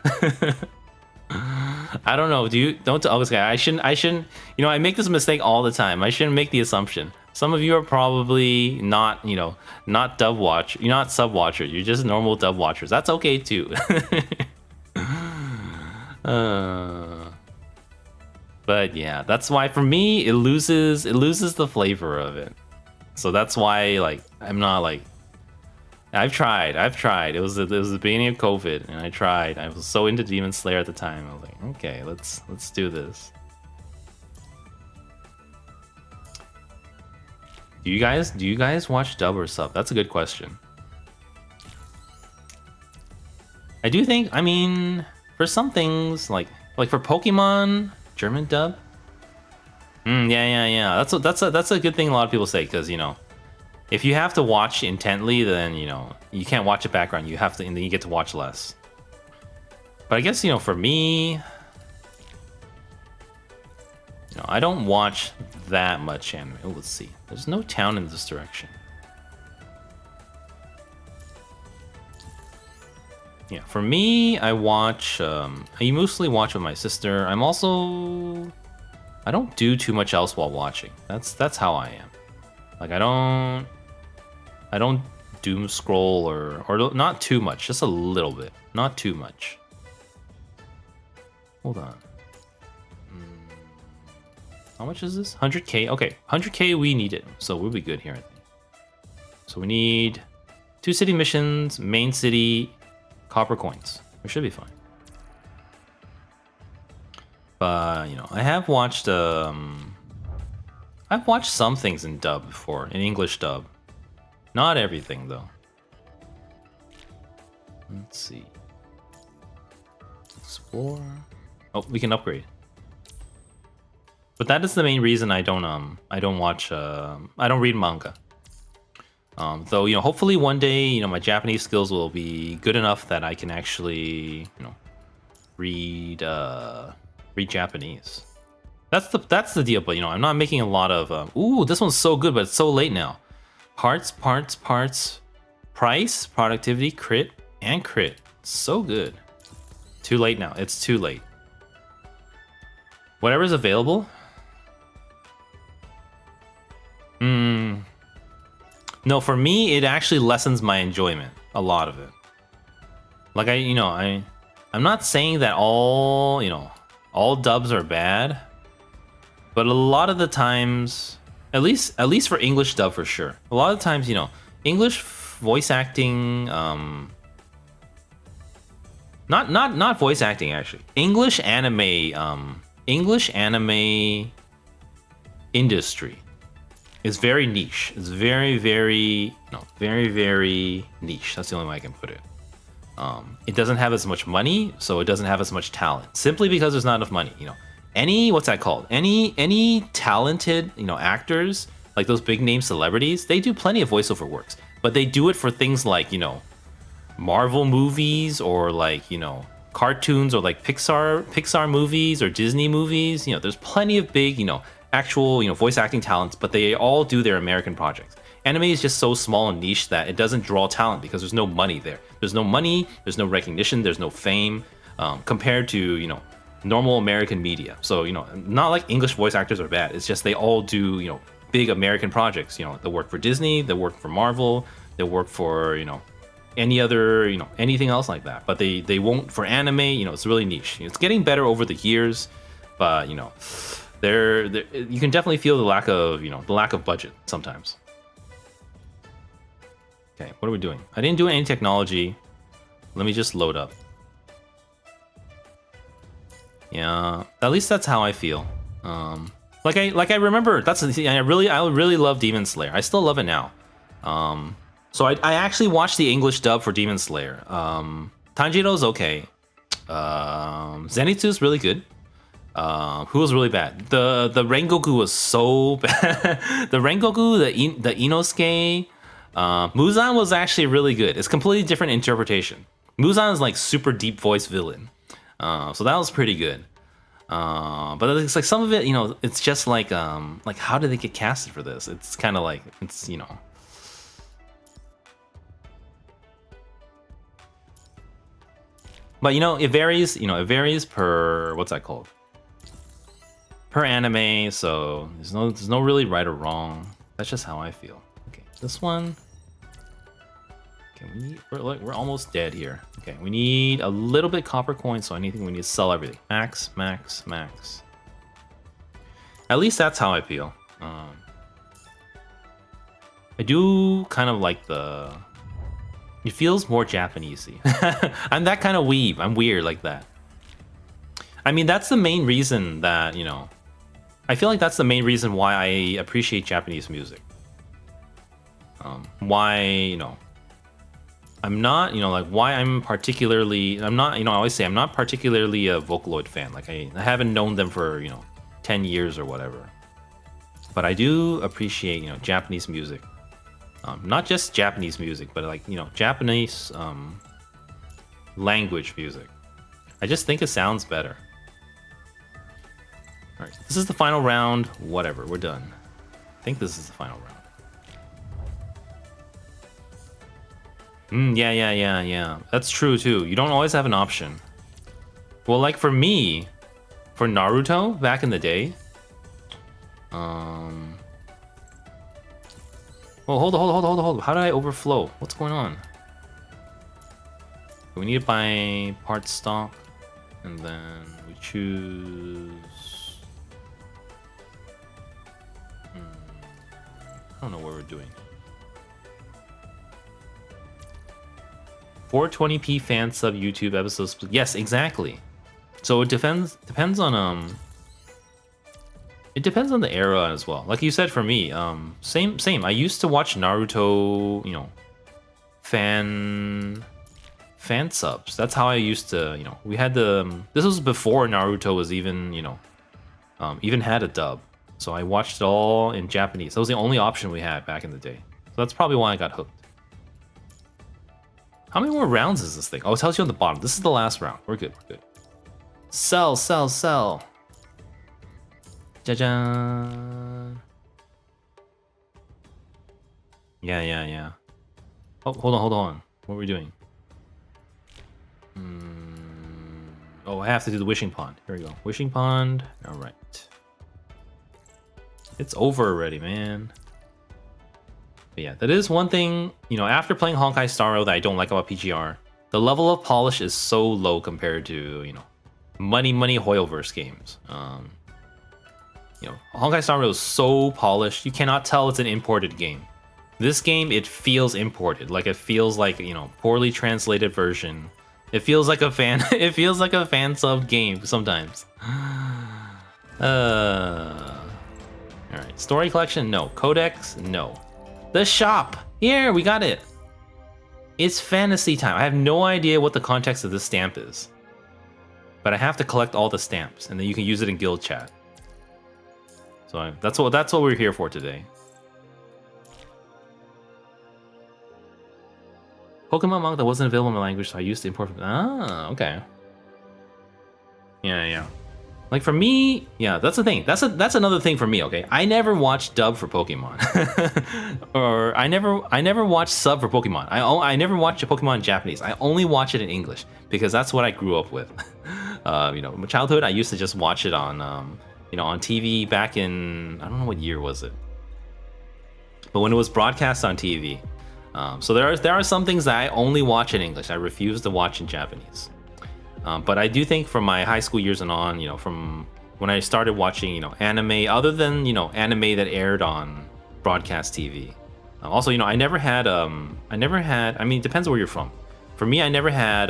I don't know. I shouldn't I make this mistake all the time. I shouldn't make the assumption. Some of you are probably not dub watch. You're not sub watchers. You're just normal dub watchers. That's okay too. But yeah, that's why for me it loses the flavor of it. So that's why I'm not I've tried. It was the beginning of COVID, and I tried. I was so into Demon Slayer at the time. I was like, okay, let's do this. Do you guys watch dub or sub? That's a good question. I do think, for some things like for Pokemon, German dub. Yeah. That's a good thing a lot of people say, because if you have to watch intently, then you can't watch it background. You have to, and then you get to watch less. But I guess for me, I don't watch that much anime. Oh, let's see. There's no town in this direction. Yeah, for me, I mostly watch with my sister. I don't do too much else while watching. That's how I am. I don't doom scroll or not too much, just a little bit, not too much. Hold on. How much is this? 100k. Okay, 100k. We need it, so we'll be good here, I think. So we need 2 city missions, main city, copper coins. We should be fine. But you know, I have watched I've watched some things in dub before, in English dub. Not everything though. Let's see. Explore. Oh, we can upgrade. But that is the main reason I don't watch I don't read manga. Though, you know, hopefully one day, you know, my Japanese skills will be good enough that I can actually, you know, read Japanese. That's the deal, but you know, I'm not making a lot of ooh, this one's so good, but it's so late now. Parts, price, productivity, crit, and crit. So good. Too late now. It's too late. Whatever's available. No, for me, it actually lessens my enjoyment. A lot of it. Like I'm not saying that all dubs are bad, but a lot of the times, at least for English dub for sure, a lot of times, you know, English voice acting, not voice acting actually, English anime industry is very niche. It's very niche. That's the only way I can put it. It doesn't have as much money, so it doesn't have as much talent. Simply because there's not enough money. You know, any talented, you know, actors, like those big name celebrities, they do plenty of voiceover works, but they do it for things like, you know, Marvel movies or like, you know, cartoons or like Pixar movies or Disney movies. You know, there's plenty of big, you know, actual, you know, voice acting talents, but they all do their American projects. Anime is just so small and niche that it doesn't draw talent because there's no money there. There's no money, there's no recognition, there's no fame, compared to, you know, normal American media. So, you know, not like English voice actors are bad. It's just they all do, you know, big American projects. You know, they work for Disney, they work for Marvel, they work for, you know, any other, you know, anything else like that. But they won't for anime. You know, it's really niche. It's getting better over the years, but you know, there you can definitely feel the lack of budget sometimes. Okay, what are we doing? I didn't do any technology. Let me just load up. Yeah, at least that's how I feel. Like I remember, I really love Demon Slayer. I still love it now. So I actually watched the English dub for Demon Slayer. Tanjiro's okay. Zenitsu's really good. Who was really bad? The Rengoku was so bad. The Rengoku, the Inosuke, Muzan was actually really good. It's completely different interpretation. Muzan is like super deep voice villain. So that was pretty good. But it's like some of it, you know, it's just like how did they get casted for this? It's kind of like, it's, you know. But you know, it varies. You know, it varies per what's that called? Per anime. So there's no really right or wrong. That's just how I feel. Okay, this one. Okay, we're almost dead here. Okay, we need a little bit copper coin. So anything we need to sell everything. Max. At least that's how I feel. I do kind of like the. It feels more Japanesey. I'm that kind of weeb. I'm weird like that. I mean, that's the main reason that, you know, I feel like that's the main reason why I appreciate Japanese music. Why, you know, I'm not, you know, like why I'm not, you know, I always say I'm not particularly a Vocaloid fan. Like I haven't known them for, you know, 10 years or whatever. But I do appreciate, you know, Japanese music. Not just Japanese music, but like, you know, Japanese language music. I just think it sounds better. All right, this is the final round. Whatever, we're done. I think this is the final round. Yeah. That's true too. You don't always have an option. Well, like for me, for Naruto back in the day, well, hold on. How did I overflow? What's going on? We need to buy part stock, and then we choose. I don't know what we're doing. 420p fan sub YouTube episodes. Yes, exactly. So it depends on it depends on the era as well. Like you said, for me, same. I used to watch Naruto, you know, fan subs. That's how I used to, you know. We had this was before Naruto was even, you know, even had a dub. So I watched it all in Japanese. That was the only option we had back in the day. So that's probably why I got hooked. How many more rounds is this thing? Oh, it tells you on the bottom. This is the last round. We're good. We're good. Sell, sell, sell. Ja-ja. Yeah. Oh, hold on. What are we doing? Oh, I have to do the wishing pond. Here we go. Wishing pond. All right. It's over already, man. But yeah, that is one thing, you know, after playing Honkai Star Rail that I don't like about PGR. The level of polish is so low compared to, you know, money Hoyoverse games. You know, Honkai Star Rail is so polished, you cannot tell it's an imported game. This game, it feels imported. Like, it feels like, you know, poorly translated version. It feels like a fan it feels like a fan sub game sometimes. Alright, story collection, no. Codex, no. The shop! Here, we got it! It's fantasy time. I have no idea what the context of this stamp is. But I have to collect all the stamps, and then you can use it in guild chat. So that's what we're here for today. Pokemon manga that wasn't available in my language, so I used to import from... Ah, okay. Yeah. Like for me, yeah, that's the thing. That's another thing for me, okay? I never watched dub for Pokemon. Or I never watched sub for Pokemon. I never watched a Pokemon in Japanese. I only watch it in English because that's what I grew up with. You know, my childhood, I used to just watch it on you know, on TV back in, I don't know what year was it. But when it was broadcast on TV. So there are some things that I only watch in English. I refuse to watch in Japanese. But I do think from my high school years and on, you know, from when I started watching, you know, anime, other than, you know, anime that aired on broadcast TV. Also, you know, I never had, I mean, it depends where you're from. For me, I never had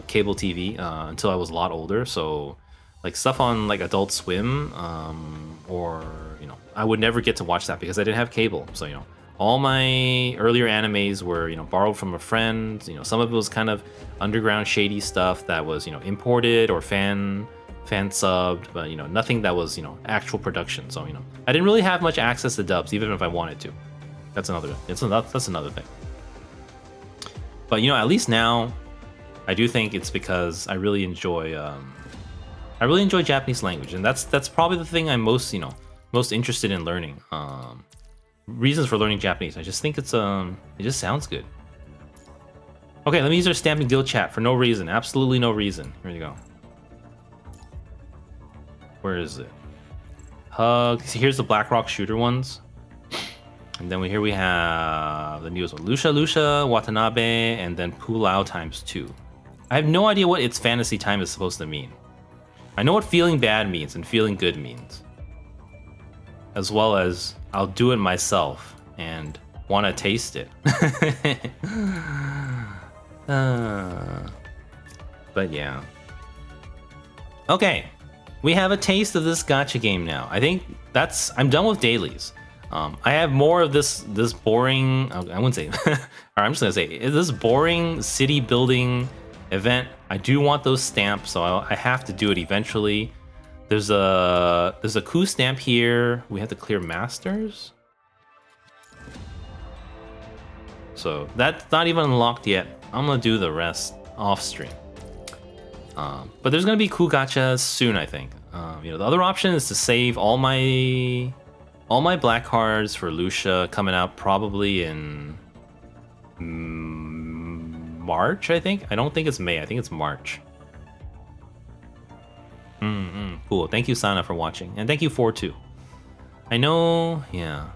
cable TV until I was a lot older. So like stuff on like Adult Swim or, you know, I would never get to watch that because I didn't have cable. So, you know, all my earlier animes were, you know, borrowed from a friend. You know, some of it was kind of underground shady stuff that was, you know, imported or fan subbed, but, you know, nothing that was, you know, actual production. So, you know, I didn't really have much access to dubs, even if I wanted to. That's another thing. But, you know, at least now, I do think it's because I really enjoy Japanese language, and that's probably the thing I'm most interested in learning. Reasons for learning Japanese. I just think it just sounds good. Okay, let me use our stamp in guild chat for no reason. Absolutely no reason. Here we go. Where is it? Hug. See, here's the Blackrock shooter ones. And then here we have the newest one. Lucia, Watanabe, and then Pulao ×2. I have no idea what its fantasy time is supposed to mean. I know what feeling bad means and feeling good means. As well as I'll do it myself and want to taste it. But yeah. Okay, we have a taste of this gacha game now. I think I'm done with dailies. I have more of this boring, I wouldn't say, or I'm just gonna say, this boring city building event. I do want those stamps, so I have to do it eventually. There's a coup stamp here. We have to clear masters. So that's not even unlocked yet. I'm gonna do the rest off stream. But there's gonna be coup gachas soon, I think. You know, the other option is to save all my black cards for Lucia coming out probably in March, I think. I don't think it's May. I think it's March. Cool. Thank you, Sana, for watching. And thank you, 4-2. I know, yeah.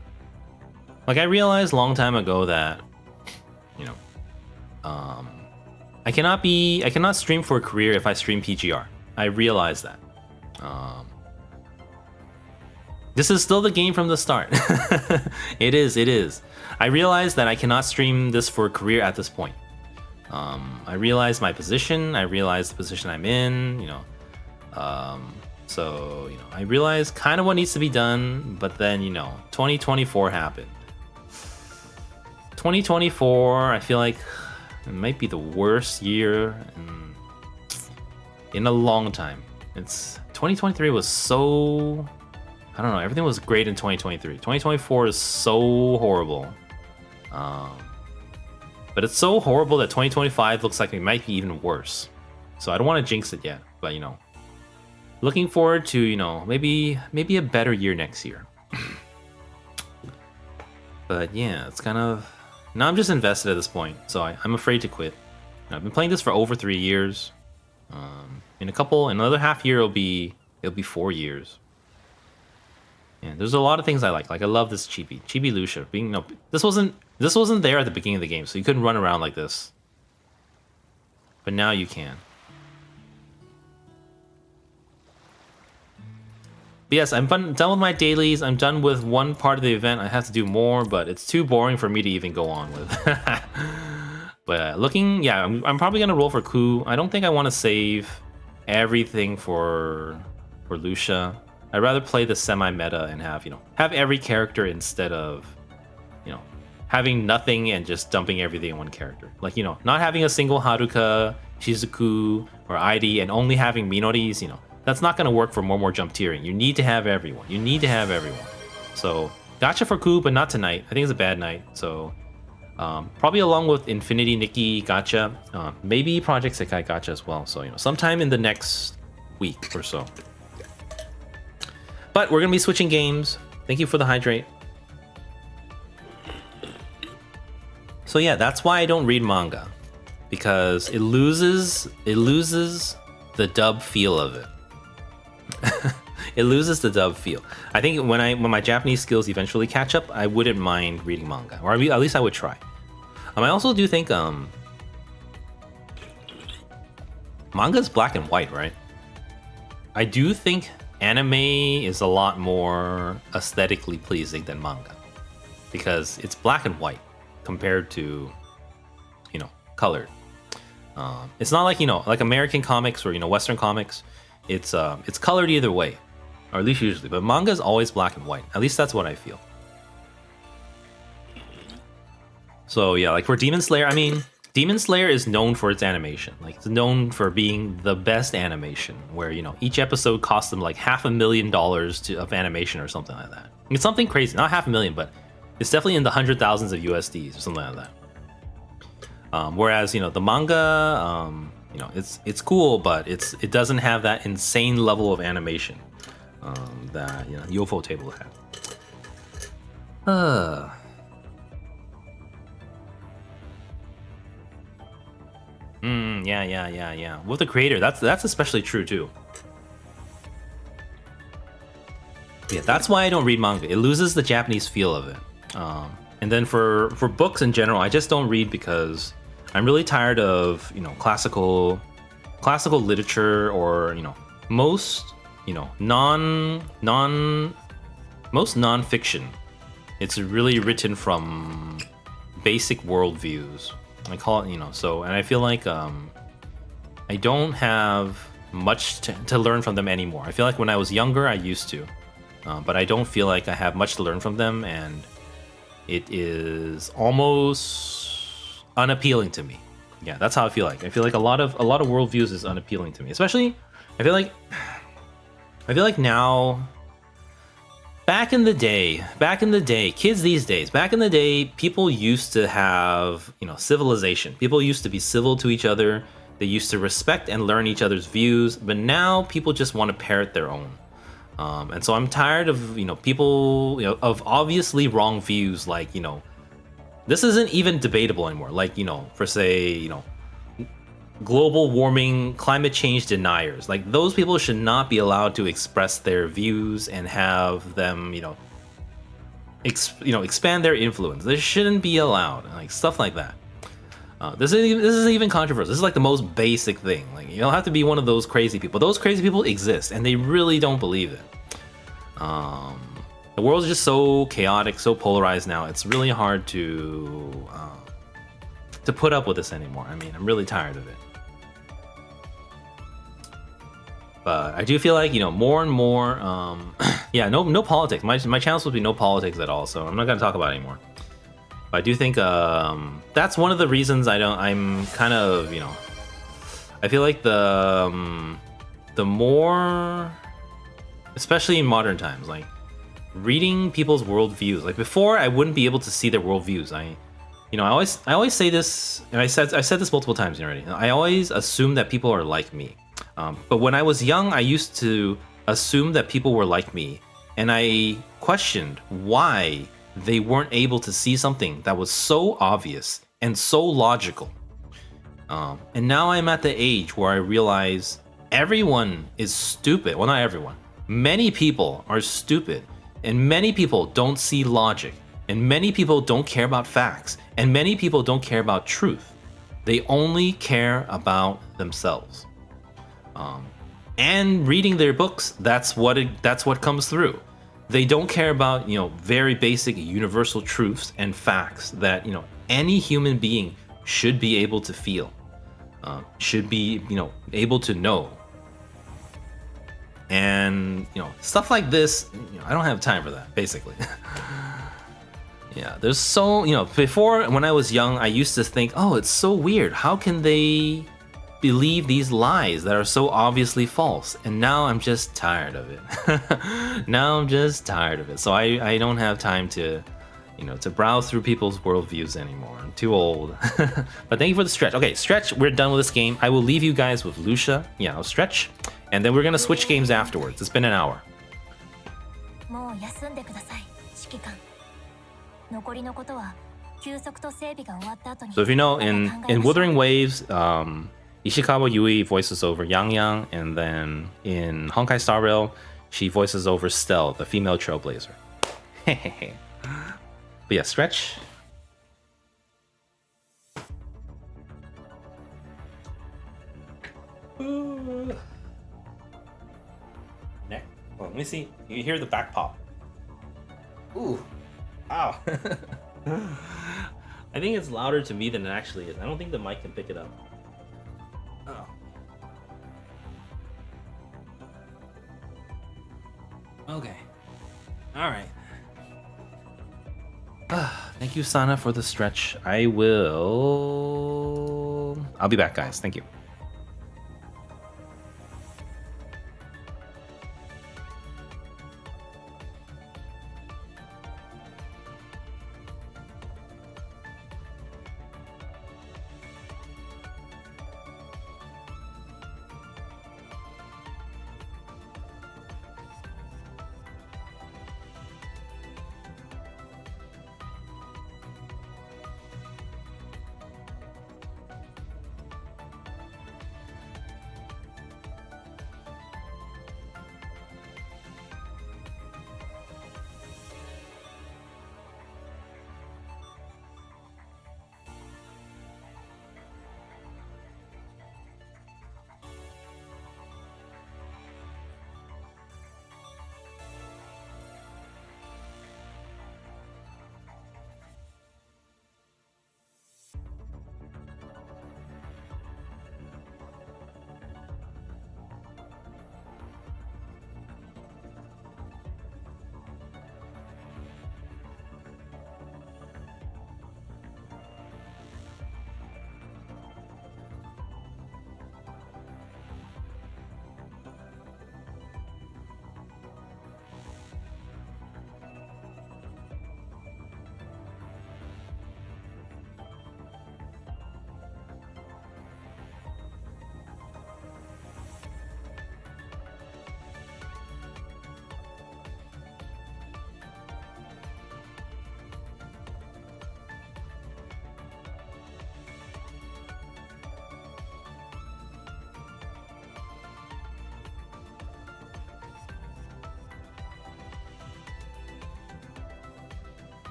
Like, I realized a long time ago that, you know, I cannot stream for a career if I stream PGR. I realized that. This is still the game from the start. It is. I realized that I cannot stream this for a career at this point. I realized my position. I realized the position I'm in. So I realized kind of what needs to be done. But then 2024 happened. 2024, I feel like it might be the worst year in a long time. 2023 was so, I don't know, everything was great in 2023. 2024 is so horrible. But it's so horrible that 2025 looks like it might be even worse. So I don't want to jinx it yet, but looking forward to maybe a better year next year. But yeah, it's kind of, now I'm just invested at this point, so I'm afraid to quit. I've been playing this for over 3 years. In another half year, it'll be 4 years. And there's a lot of things I like. Like I love this Chibi Lucia. This wasn't there at the beginning of the game, so you couldn't run around like this. But now you can. But yes, I'm done with my dailies. I'm done with one part of the event. I have to do more, but it's too boring for me to even go on with. But I'm probably gonna roll for Ku. I don't think I want to save everything for Lucia. I'd rather play the semi-meta and have every character instead of having nothing and just dumping everything in one character. Like not having a single Haruka, Shizuku, or ID and only having Minori's. That's not gonna work for more jump tiering. You need to have everyone. So gacha for Ku, but not tonight. I think it's a bad night. So probably along with Infinity Nikki gacha, maybe Project Sekai gacha as well. So sometime in the next week or so. But we're gonna be switching games. Thank you for the hydrate. So yeah, that's why I don't read manga, because it loses the dub feel of it. It loses the dub feel. I think when my Japanese skills eventually catch up, I wouldn't mind reading manga, or at least I would try. I also do think manga is black and white, right? I do think anime is a lot more aesthetically pleasing than manga, because it's black and white compared to colored. It's not like like American comics or Western comics. It's colored either way, or at least usually. But manga is always black and white. At least that's what I feel. So yeah, like for Demon Slayer, I mean, Demon Slayer is known for its animation. Like it's known for being the best animation, where each episode costs them like $500,000 of animation or something like that. It's something crazy, not $500,000, but it's definitely in the hundred thousands of USDs or something like that. Whereas the manga, it's cool, but it doesn't have that insane level of animation that UFO Table had. Yeah. With the creator, that's especially true too. Yeah, that's why I don't read manga. It loses the Japanese feel of it. And then for books in general, I just don't read because I'm really tired of classical literature, or most non-fiction. It's really written from basic worldviews. I call it so, and I feel like I don't have much to learn from them anymore. I feel like when I was younger, I used to, but I don't feel like I have much to learn from them, and it is almost unappealing to me. Yeah, that's how I feel like. I feel like a lot of worldviews is unappealing to me. Especially, I feel like now, back in the day, kids these days, back in the day, people used to have, civilization. People used to be civil to each other. They used to respect and learn each other's views. But now people just want to parrot their own. And so I'm tired of, people, of obviously wrong views, like, this isn't even debatable anymore. Like, for say, global warming, climate change deniers. Like, those people should not be allowed to express their views and have them, expand their influence. They shouldn't be allowed, like stuff like that. This isn't even controversial. This is like the most basic thing. Like, you don't have to be one of those crazy people. Those crazy people exist, and they really don't believe it. The world is just so chaotic, so polarized now. It's really hard to put up with this anymore. I mean, I'm really tired of it. But I do feel like, you know, more and more, yeah, no politics. My channel is supposed to be no politics at all, so I'm not gonna talk about it anymore. But I do think that's one of the reasons I'm kind of, you know, I feel like the more, especially in modern times, like reading people's worldviews. Like before, I wouldn't be able to see their worldviews. I always say this, and I said this multiple times already. I always assume that people are like me. But when I was young, I used to assume that people were like me, and I questioned why they weren't able to see something that was so obvious and so logical. And now I'm at the age where I realize everyone is stupid. Well, not everyone. Many people are stupid, and many people don't see logic, and many people don't care about facts, and many people don't care about truth. They only care about themselves. And reading their books, that's what comes through. They don't care about, you know, very basic universal truths and facts that, you know, any human being should be able to feel, should be, you know, able to know. And, you know, stuff like this, you know, I don't have time for that, basically. Yeah, there's so, you know, before when I was young, I used to think, oh, it's so weird. How can they believe these lies that are so obviously false? And now I'm just tired of it. Now I'm just tired of it. So I don't have time to, you know, to browse through people's worldviews anymore. I'm too old. But thank you for the stretch. Okay, stretch, we're done with this game. I will leave you guys with Lucia. Yeah, I'll stretch. And then we're gonna switch games afterwards. It's been an hour. So if you know, in Wuthering Waves, Ishikawa Yui voices over Yang Yang, and then in Honkai Star Rail, she voices over Stell, the female trailblazer. But yeah, stretch. Neck. Oh, let me see. You hear the back pop. Ooh. Ow. I think it's louder to me than it actually is. I don't think the mic can pick it up. Oh. Okay. Alright. Thank you, Sana, for the stretch. I'll be back, guys. Thank you.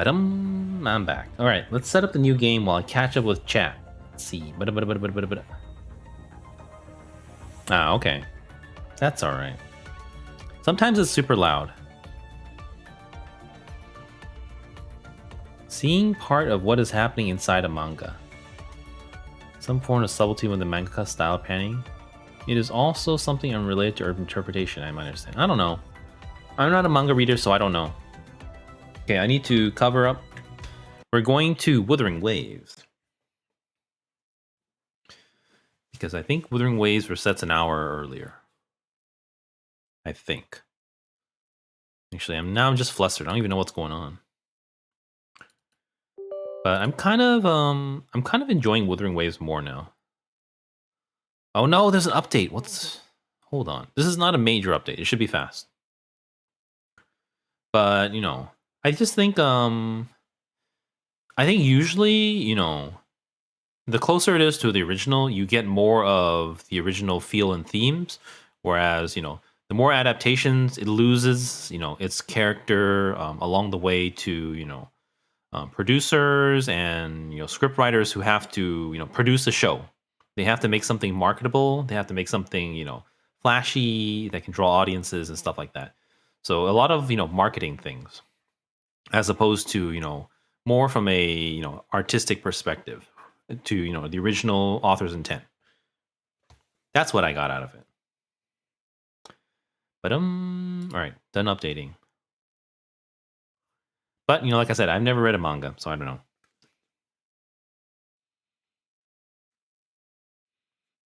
But I'm back. All right, let's set up the new game while I catch up with chat. Let's see. Ah, okay. That's all right. Sometimes it's super loud. Seeing part of what is happening inside a manga. Some form of subtlety with the mangaka style panning. It is also something unrelated to urban interpretation, I might understand. I don't know. I'm not a manga reader, so I don't know. Okay, I need to cover up. We're going to Wuthering Waves. Because I think Wuthering Waves resets an hour earlier. I think. Actually, I'm just flustered. I don't even know what's going on. But I'm kind of enjoying Wuthering Waves more now. Oh no, there's an update. Hold on. This is not a major update. It should be fast. But, you know, I just think usually, you know, the closer it is to the original, you get more of the original feel and themes, whereas, you know, the more adaptations, it loses, you know, its character along the way to, you know, producers and, you know, script writers who have to, you know, produce a show. They have to make something marketable. They have to make something, you know, flashy that can draw audiences and stuff like that. So a lot of, you know, marketing things, as opposed to, you know, more from a, you know, artistic perspective to, you know, the original author's intent. That's what I got out of it. But all right, done updating. But, you know, like I said, I've never read a manga, so I don't know.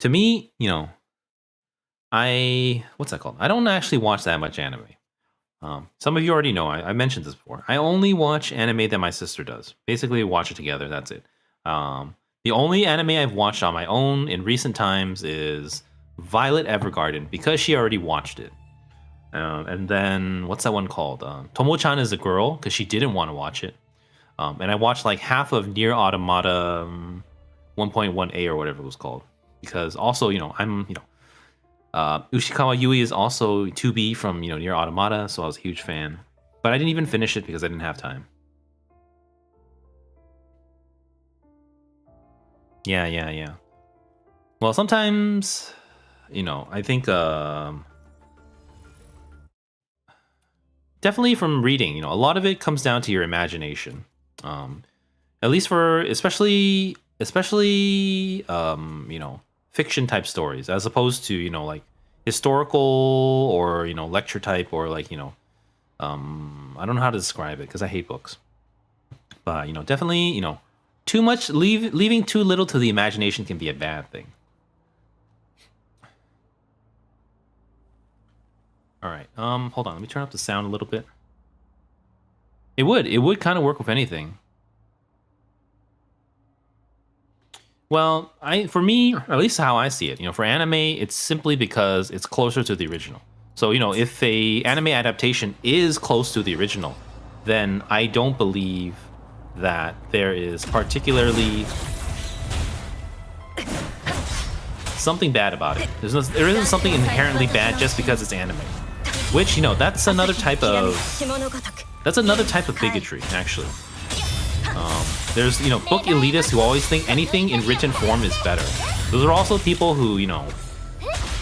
To me, you know, what's that called? I don't actually watch that much anime. Some of you already know, I mentioned this before. I only watch anime that my sister does. Basically, we watch it together, that's it. The only anime I've watched on my own in recent times is Violet Evergarden, because she already watched it. And then, what's that one called? Tomo-chan is a girl, because she didn't want to watch it. And I watched like half of Nier Automata 1.1a or whatever it was called. Because also, you know, I'm, you know, Ushikawa Yui is also 2B from, you know, Nier Automata, so I was a huge fan. But I didn't even finish it because I didn't have time. Yeah. Well, sometimes, you know, I think definitely from reading, you know, a lot of it comes down to your imagination. At least for especially you know, fiction type stories, as opposed to, you know, like historical or, you know, lecture type, or like, you know, I don't know how to describe it because I hate books. But, you know, definitely, you know, too much leaving too little to the imagination can be a bad thing. All right. Hold on. Let me turn up the sound a little bit. It would kind of work with anything. Well, for me, at least how I see it, you know, for anime, it's simply because it's closer to the original. So, you know, if a anime adaptation is close to the original, then I don't believe that there is particularly something bad about it. There isn't something inherently bad just because it's anime. Which, you know, that's another type of bigotry, actually. There's, you know, book elitists who always think anything in written form is better. Those are also people who, you know,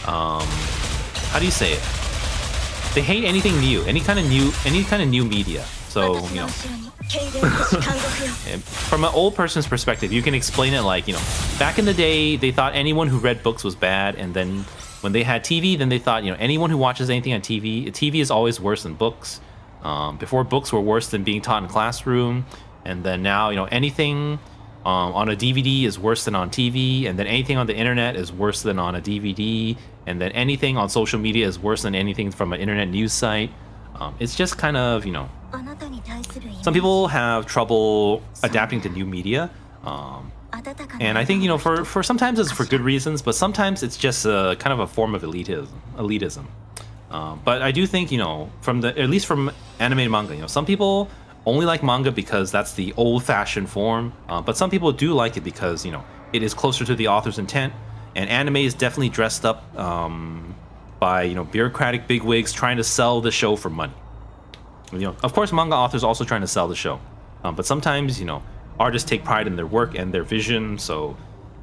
how do you say it? They hate anything new, any kind of new media. So, you know, from an old person's perspective, you can explain it like, you know, back in the day, they thought anyone who read books was bad, and then when they had TV, then they thought, you know, anyone who watches anything on TV is always worse than books. Before, books were worse than being taught in a classroom. And then now, you know, anything on a DVD is worse than on TV, and then anything on the internet is worse than on a DVD, and then anything on social media is worse than anything from an internet news site. It's just kind of, you know, some people have trouble adapting to new media, and I think, you know, for sometimes it's for good reasons, but sometimes it's just kind of a form of elitism. But I do think, you know, at least from anime and manga, you know, some people only like manga because that's the old-fashioned form, but some people do like it because, you know, it is closer to the author's intent, and anime is definitely dressed up by, you know, bureaucratic bigwigs trying to sell the show for money. You know, of course, manga authors also trying to sell the show, But sometimes, you know, artists take pride in their work and their vision, so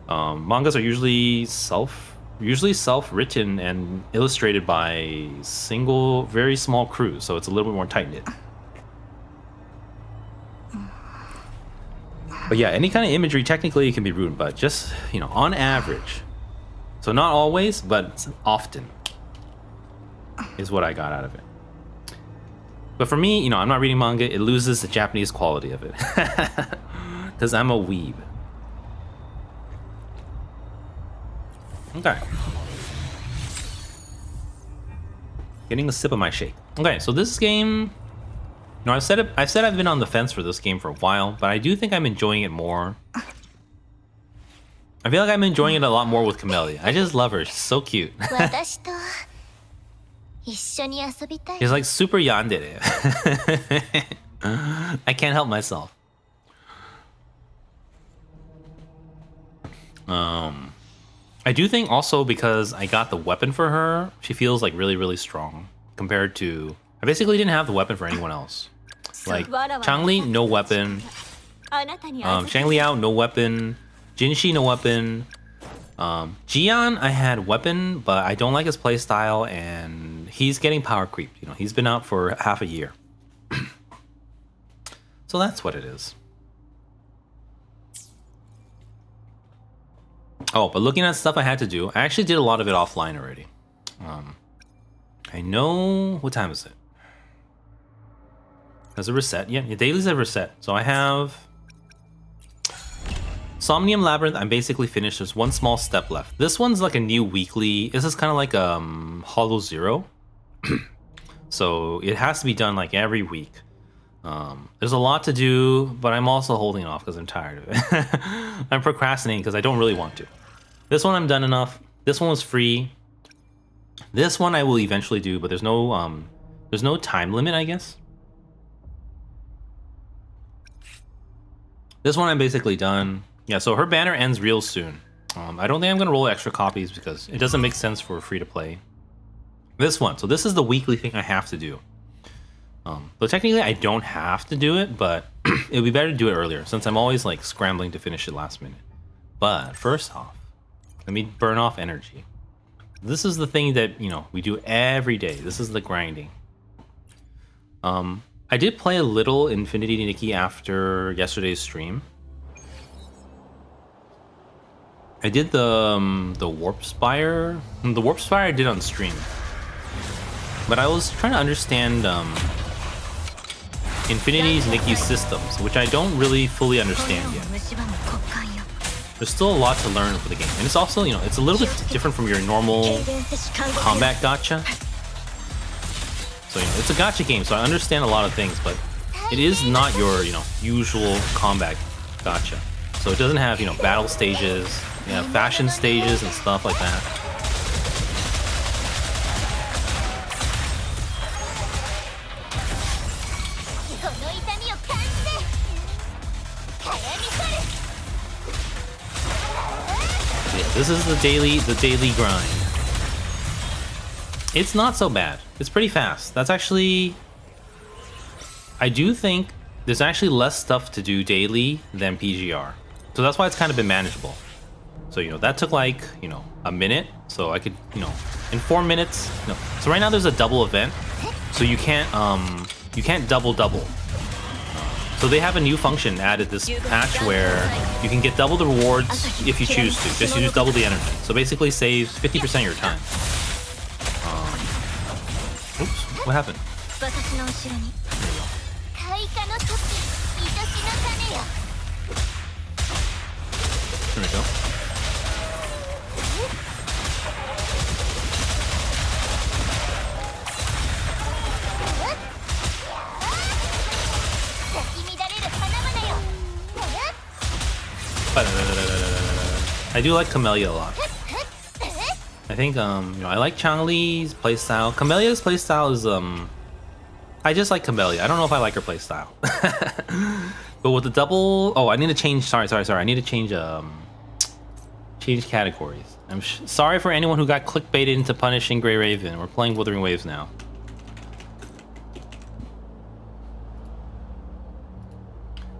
mangas are usually self-written and illustrated by single, very small crews, so it's a little bit more tight-knit. But yeah, any kind of imagery technically can be ruined, but just, you know, on average. So not always, but often is what I got out of it. But for me, you know, I'm not reading manga, it loses the Japanese quality of it. Because I'm a weeb. Okay. Getting a sip of my shake. Okay, so this game, you know, I've said I've been on the fence for this game for a while, but I do think I'm enjoying it more. I feel like I'm enjoying it a lot more with Camellia. I just love her. She's so cute. She's like super yandere. I can't help myself. I do think also because I got the weapon for her, she feels like really, really strong compared to... I basically didn't have the weapon for anyone else. Like, Changli, no weapon. Shangliao, no weapon. Jinshi, no weapon. Jian, I had weapon, but I don't like his playstyle, and he's getting power creep. You know, he's been out for half a year. So that's what it is. Oh, but looking at stuff I had to do, I actually did a lot of it offline already. I know... What time is it? Has it reset? Yeah, dailies have reset. So I have... Somnium Labyrinth, I'm basically finished. There's one small step left. This one's like a new weekly. This is kind of like Hollow Zero. So it has to be done like every week. There's a lot to do, but I'm also holding off because I'm tired of it. I'm procrastinating because I don't really want to. This one I'm done enough. This one was free. This one I will eventually do, but there's no time limit, I guess. This one I'm basically done. Yeah, so her banner ends real soon. I don't think I'm gonna roll extra copies because it doesn't make sense for free to play. This one, so this is the weekly thing I have to do. But technically I don't have to do it, but it would be better to do it earlier since I'm always like scrambling to finish it last minute. But first off, let me burn off energy. This is the thing that, you know, we do every day. This is the grinding. I did play a little Infinity Nikki after yesterday's stream. I did the Warp Spire. The Warp Spire I did on stream. But I was trying to understand Infinity's Nikki's systems, which I don't really fully understand yet. There's still a lot to learn for the game. And it's also, you know, it's a little bit different from your normal combat gacha. So, you know, it's a gacha game, so I understand a lot of things, but it is not your, you know, usual combat gacha. So it doesn't have, you know, battle stages, you have fashion stages and stuff like that. Yeah, this is the daily grind. It's not so bad. It's pretty fast. That's actually... I do think there's actually less stuff to do daily than PGR. So that's why it's kind of been manageable. So, you know, that took like, you know, a minute. So I could, you know, in 4 minutes, no. So right now there's a double event. So you can't double. So they have a new function added this patch where you can get double the rewards if you choose to. Just use double the energy. So basically saves 50% of your time. Oops, what happened? There you go. There we go. I do like Camellia a lot. I think, you know, I like Changli's playstyle. Camellia's playstyle is, I just like Camellia. I don't know if I like her playstyle. But with the double... Oh, I need to change... Sorry. I need to change, change categories. I'm sorry for anyone who got clickbaited into punishing Grey Raven. We're playing Wuthering Waves now.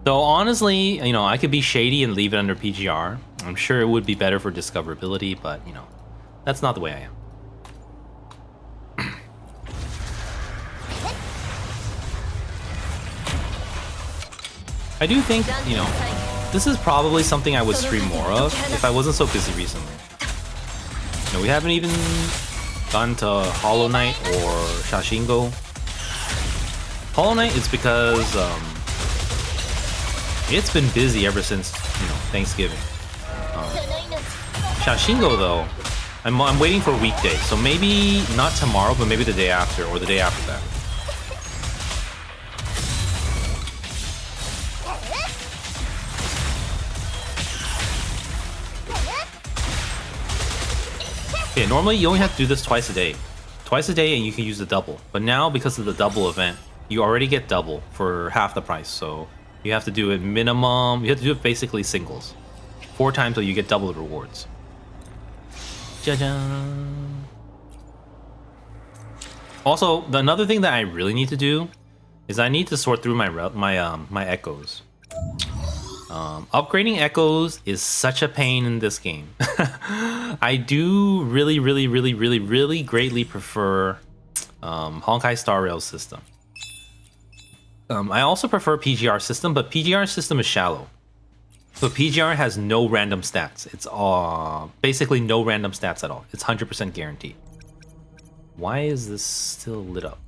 So honestly, you know, I could be shady and leave it under PGR. I'm sure it would be better for discoverability, but you know, that's not the way I am. I do think, you know, this is probably something I would stream more of if I wasn't so busy recently. You know, we haven't even gone to Hollow Knight or Shashingo. Hollow Knight is because it's been busy ever since, you know, Thanksgiving. Shashingo though, I'm waiting for a weekday, so maybe not tomorrow, but maybe the day after or the day after that. Okay, normally you only have to do this twice a day. Twice a day and you can use the double. But now, because of the double event, you already get double for half the price. So you have to do it minimum, you have to do it basically singles. 4 times till you get double the rewards. Ja-ja. Also, another thing that I really need to do is I need to sort through my echoes. Upgrading echoes is such a pain in this game. I do really greatly prefer Honkai Star Rail system. I also prefer PGR system, but PGR system is shallow. So PGR has no random stats. It's basically no random stats at all. It's 100% guaranteed. Why is this still lit up?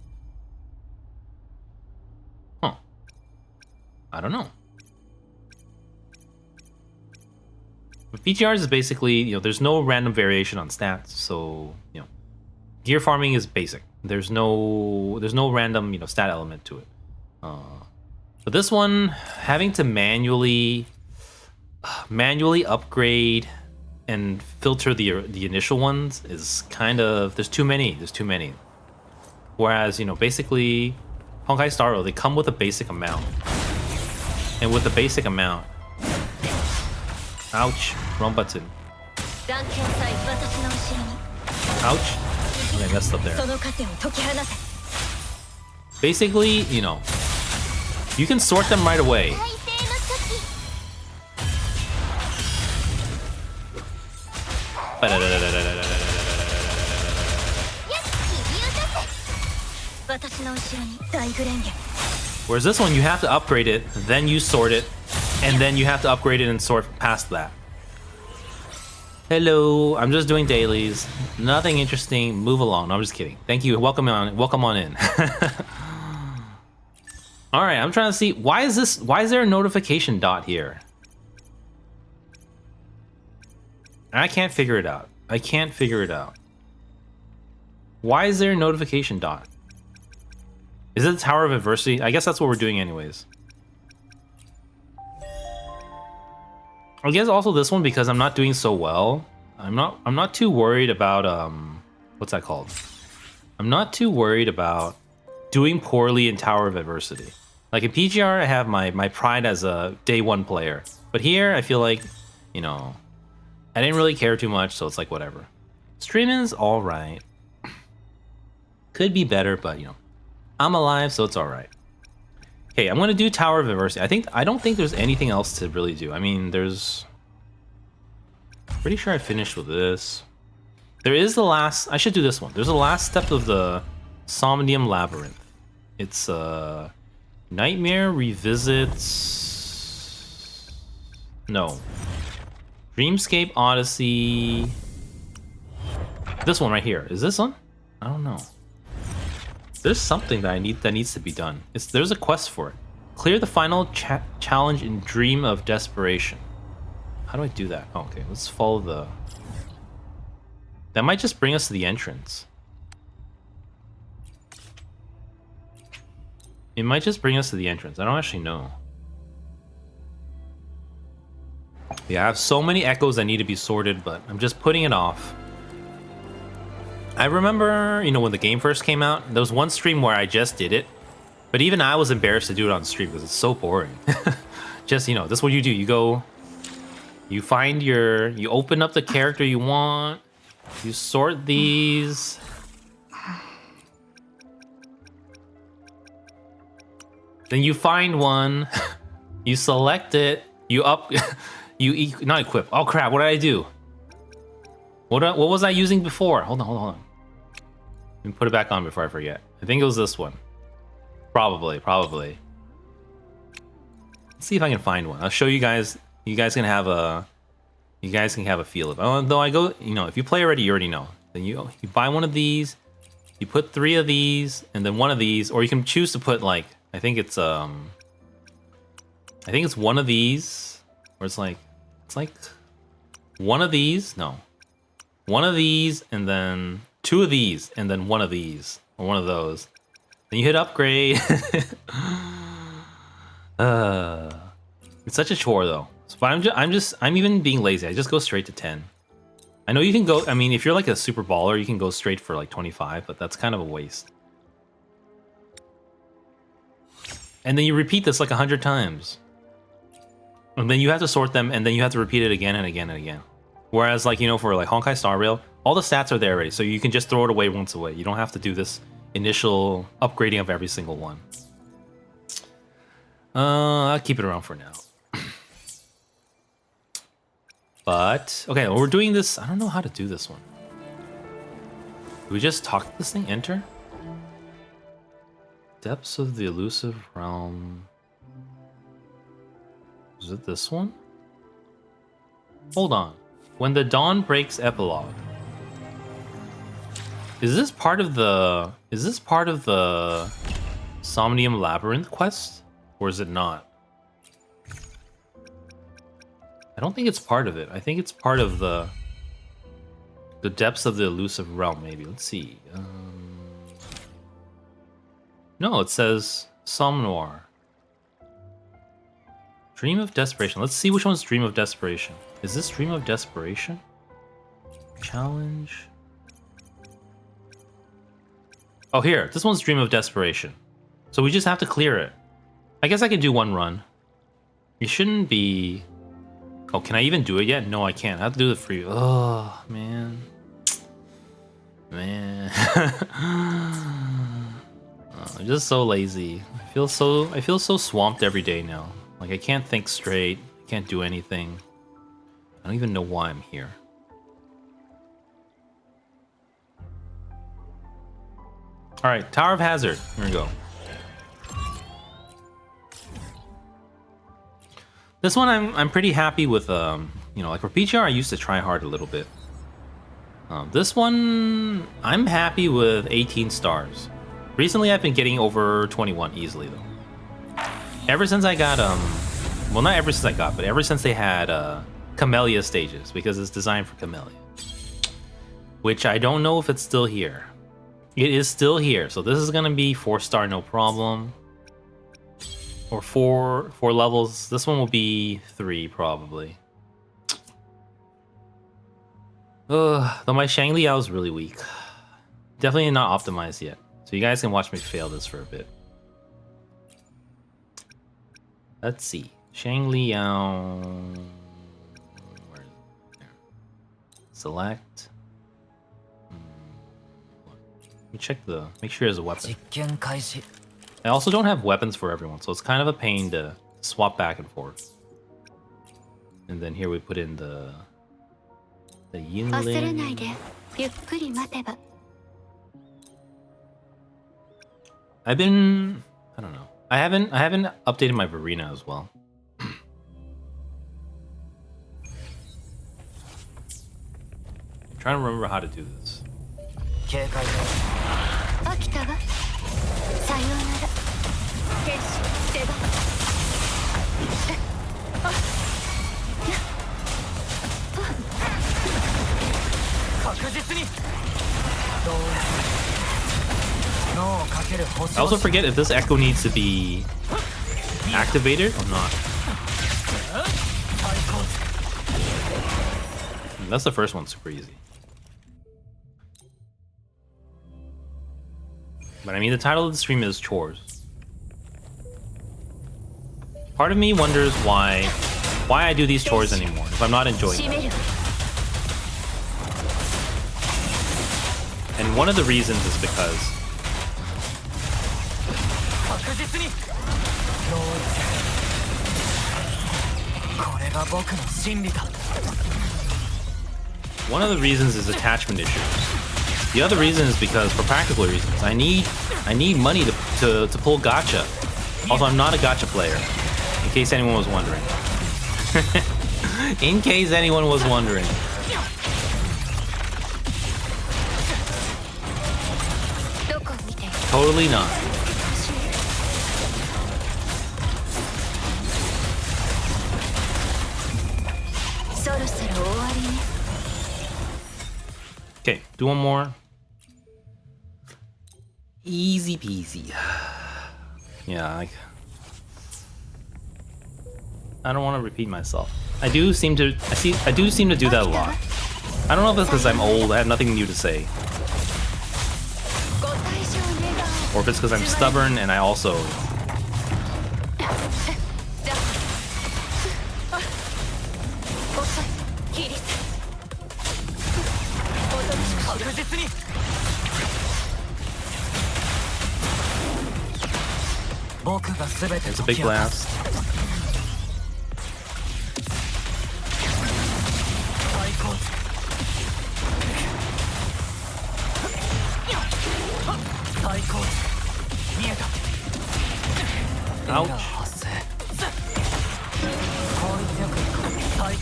Huh. I don't know. But PGRs is basically, you know, there's no random variation on stats, so, you know, gear farming is basic. There's no random, you know, stat element to it. But this one, having to manually upgrade and filter the initial ones is kind of, there's too many. Whereas, you know, basically Honkai Star Rail, they come with a basic amount, and with the basic amount, ouch, wrong button. Ouch. I messed up there. Basically, you know, you can sort them right away. Whereas this one, you have to upgrade it, then you sort it, and then you have to upgrade it and sort past that. Hello, I'm just doing dailies. Nothing interesting. Move along. No, I'm just kidding. Thank you. Welcome on in. All right, I'm trying to see why is there a notification dot here? I can't figure it out. Why is there a notification dot? Is it the Tower of Adversity? I guess that's what we're doing anyways. I guess also this one, because I'm not doing so well. I'm not too worried about what's that called? I'm not too worried about doing poorly in Tower of Adversity. Like in PGR, I have my pride as a day 1 player. But here, I feel like, you know, I didn't really care too much, so it's like whatever. Streaming's alright. Could be better, but you know, I'm alive, so it's alright. Okay, I'm gonna do Tower of Adversity. I don't think there's anything else to really do. I mean, there's... Pretty sure I finished with this. There is the last... I should do this one. There's the last step of the Somnium Labyrinth. It's Nightmare Revisits... No. Dreamscape Odyssey... This one right here. Is this one? I don't know. There's something that needs to be done. There's a quest for it. Clear the final challenge in Dream of Desperation. How do I do that? Oh, okay, let's follow the... That might just bring us to the entrance. It might just bring us to the entrance. I don't actually know. Yeah, I have so many echoes that need to be sorted, but I'm just putting it off. I remember, you know, when the game first came out, there was one stream where I just did it. But even I was embarrassed to do it on stream because it's so boring. Just, you know, this is what you do. You go, you find you open up the character you want, you sort these. Then you find one, You select it. You up. Not equip. Oh crap! What did I do? What was I using before? Hold on. Let me put it back on before I forget. I think it was this one. Probably. Let's see if I can find one. I'll show you guys. You guys can have a feel of it. Oh, though I go, if you play already, you already know. Then you buy one of these, you put 3 of these, and then 1 of these, or you can choose to put like I think it's one of these, or it's like 1 of these, no, 1 of these, and then 2 of these, and then 1 of these, or 1 of those. Then you hit upgrade. It's such a chore though. But I'm even being lazy. I just go straight to 10. I know you can go. I mean, if you're like a super baller, you can go straight for like 25, but that's kind of a waste. And then you repeat this like 100 times. And then you have to sort them, and then you have to repeat it again and again and again. Whereas, like, for like Honkai Star Rail, all the stats are there already, so you can just throw it away once away. You don't have to do this initial upgrading of every single one. I'll keep it around for now. But, okay, well, we're doing this. I don't know how to do this one. Do we just talk this thing? Enter? Depths of the Elusive Realm. Is it this one? Hold on. When the Dawn Breaks epilogue. Is this part of the Somnium Labyrinth quest? Or is it not? I don't think it's part of it. I think it's part of the Depths of the Elusive Realm, maybe. Let's see. No, it says Somnoir. Dream of Desperation. Let's see which one's Dream of Desperation. Is this Dream of Desperation? Challenge. Oh, here. This one's Dream of Desperation. So we just have to clear it. I guess I could do 1 run. You shouldn't be... Oh, can I even do it yet? No, I can't. I have to do the free... Oh, man. I'm just so lazy. I feel so swamped every day now. Like, I can't think straight. I can't do anything. I don't even know why I'm here. Alright, Tower of Hazard. Here we go. This one I'm pretty happy with, like for PGR I used to try hard a little bit. This one, I'm happy with 18 stars. Recently I've been getting over 21 easily though. Ever since I got, well not ever since I got, but ever since they had Camellia stages, because it's designed for Camellia. Which I don't know if it's still here. It is still here, so this is gonna be 4-star no problem. Or four levels. This one will be 3 probably. Though my Shangliao is really weak. Definitely not optimized yet. So you guys can watch me fail this for a bit. Let's see. Shangliao. Where is it? There. Select. Let me check the. Make sure there's a weapon. I also don't have weapons for everyone, so it's kind of a pain to swap back and forth. And then here we put in the Yinling. I don't know. I haven't updated my Verena as well. I'm trying to remember how to do this. I also forget if this echo needs to be activated or not. That's the first one, super easy. But I mean, the title of the stream is Chores. Part of me wonders why I do these chores anymore, if I'm not enjoying them. And one of the reasons is because One of the reasons is attachment issues. The other reason is because, for practical reasons, I need money to pull gacha. Also, I'm not a gacha player, in case anyone was wondering. In case anyone was wondering. Totally not. Okay, do one more. Easy peasy. Yeah, I don't want to repeat myself. I do seem to do that a lot. I don't know if it's because I'm old, I have nothing new to say. Or if it's because I'm stubborn and I also... It's a big blast. Ouch.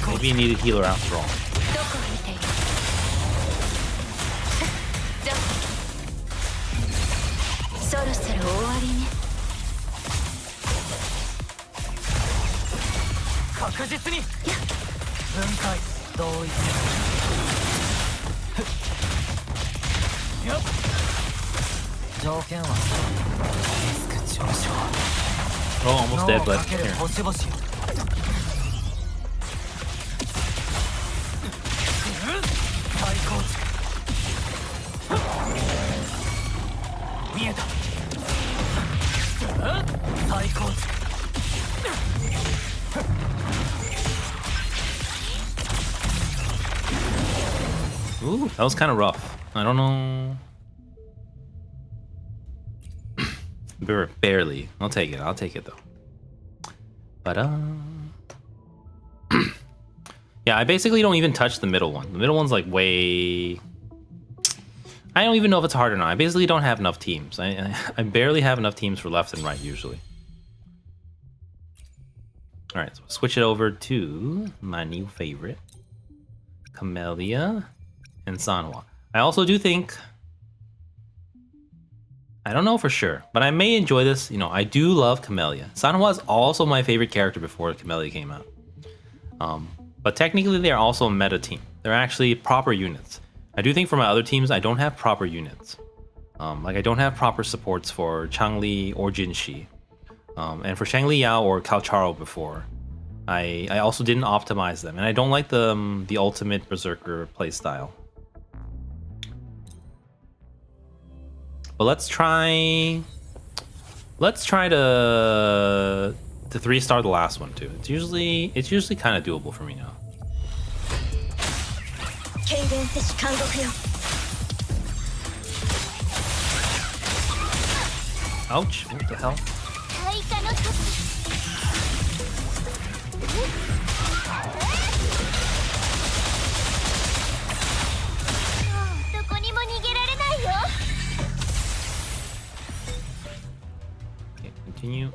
Maybe you need a healer after all. Oh, almost dead, but here. Ooh, that was kind of rough. I don't know. Barely. I'll take it. I'll take it though. But yeah, I basically don't even touch the middle one. The middle one's like way... I don't even know if it's hard or not. I basically don't have enough teams. I barely have enough teams for left and right usually. All right, so switch it over to my new favorite, Camellia and Sanhua. I also do think, I don't know for sure, but I may enjoy this. You know, I do love Camellia. Sanhua is also my favorite character before Camellia came out. But technically, they're also a meta team. They're actually proper units. I do think for my other teams, I don't have proper units. Like I don't have proper supports for Changli or Jinshi. And for Shangli Yao or Cao Charo before, I also didn't optimize them, and I don't like the ultimate berserker playstyle. But let's try to 3-star the last one too. It's usually kind of doable for me now. Ouch! What the hell? Okay, continue.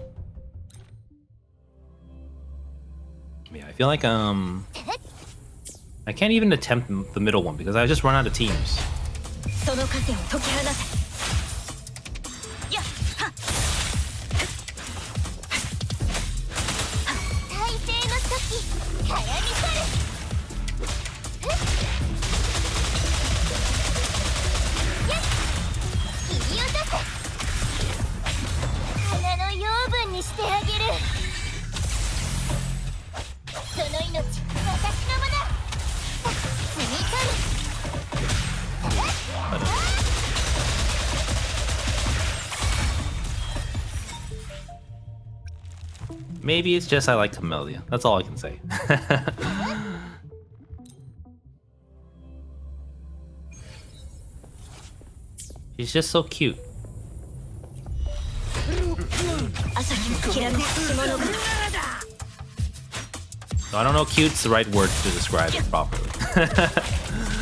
Yeah, I feel like I can't even attempt the middle one because I just run out of teams. Maybe it's just I like Camellia. That's all I can say. She's just so cute. So I don't know cute's the right word to describe it properly.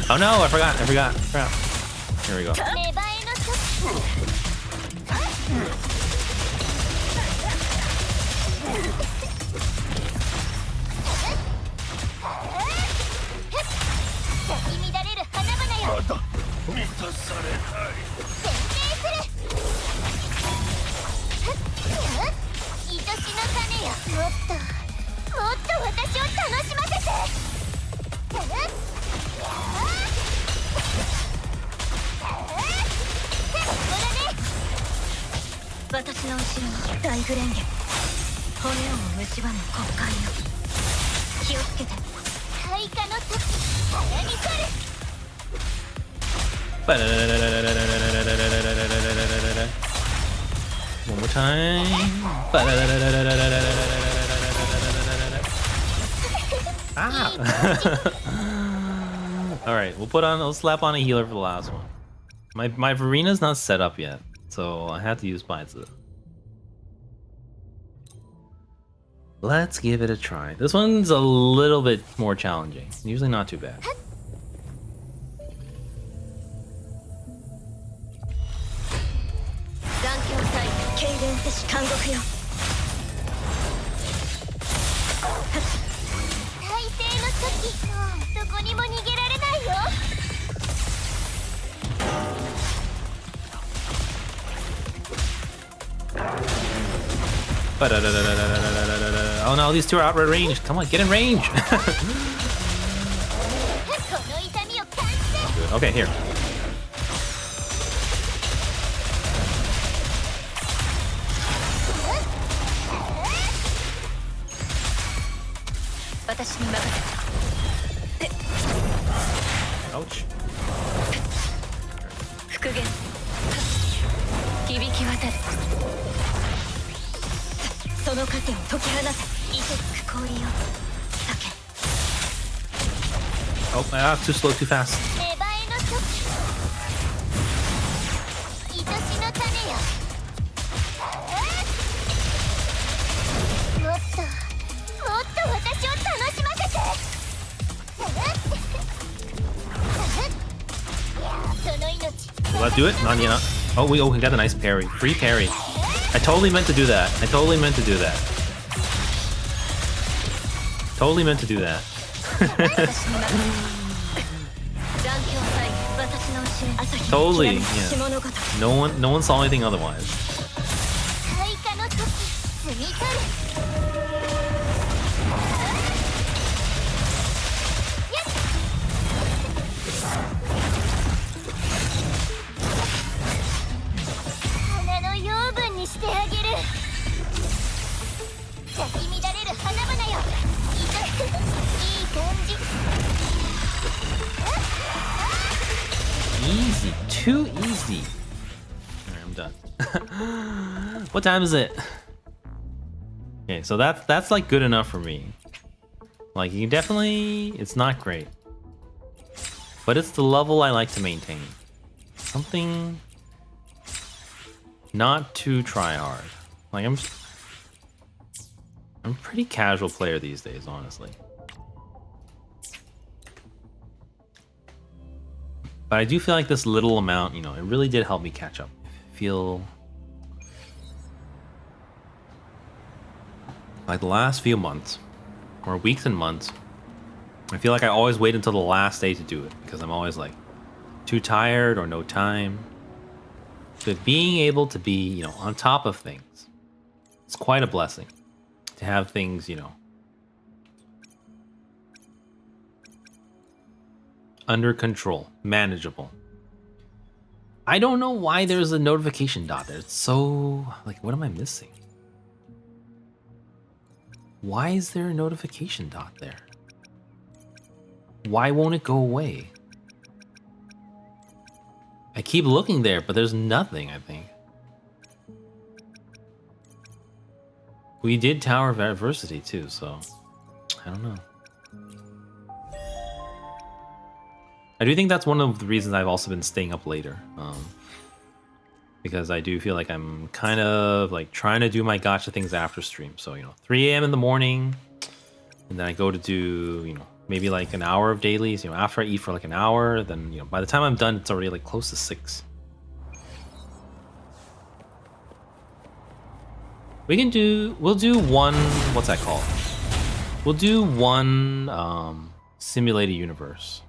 Oh no, I forgot. Here we go. One more time. Ah. All right, we'll slap on a healer for the last one. My Varina's not set up yet, so I had to use Baizi. Let's give it a try. This one's a little bit more challenging. Usually not too bad. Oh no, these two are out of range. Come on, get in range. Okay, here. Ouch. Oh, too slow, too fast. Will that do it? Not yet. Oh, we got a nice parry. Free parry. I totally meant to do that. Totally meant to do that. Totally, yeah. No one saw anything otherwise. Easy, too easy. Alright, I'm done. What time is it? Okay, so that's like good enough for me. Like, you definitely, it's not great, but it's the level I like to maintain. Something not too try hard. Like, I'm a pretty casual player these days, honestly. But I do feel like this little amount, you know, it really did help me catch up. Feel like the last few months, or weeks and months, I feel like I always wait until the last day to do it because I'm always like too tired or no time. But being able to be, you know, on top of things, it's quite a blessing to have things, you know, under control, manageable. I don't know why there's a notification dot there. It's so, like, what am I missing? Why is there a notification dot there? Why won't it go away? I keep looking there, but there's nothing, I think. We did Tower of Adversity too, so I don't know. I do think that's one of the reasons I've also been staying up later. Because I do feel like I'm kind of like trying to do my gacha things after stream. So, you know, 3 a.m. in the morning and then I go to do, maybe like an hour of dailies. After I eat for like an hour, then by the time I'm done, it's already like close to 6. We'll do one, what's that called? We'll do one simulated universe.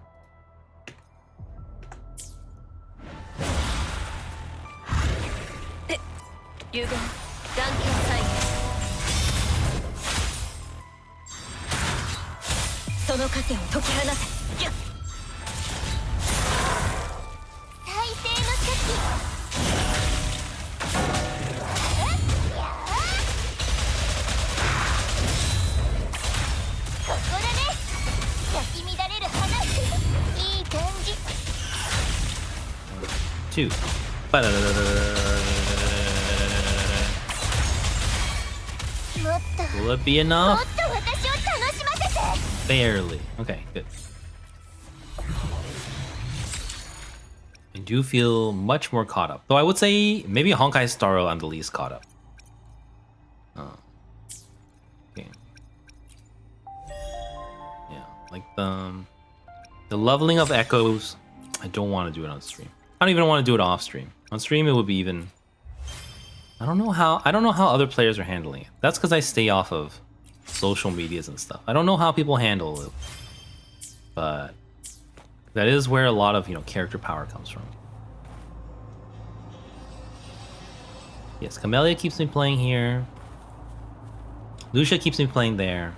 Two. Will it be enough? Barely. Okay, good. I do feel much more caught up. Though I would say maybe Honkai Star Rail I'm the least caught up. Okay. Yeah, like the leveling of echoes, I don't want to do it on stream. I don't even want to do it off stream. On stream it would be even, I don't know how other players are handling it. That's because I stay off of social medias and stuff. I don't know how people handle it. But that is where a lot of, character power comes from. Yes, Camellia keeps me playing here. Lucia keeps me playing there.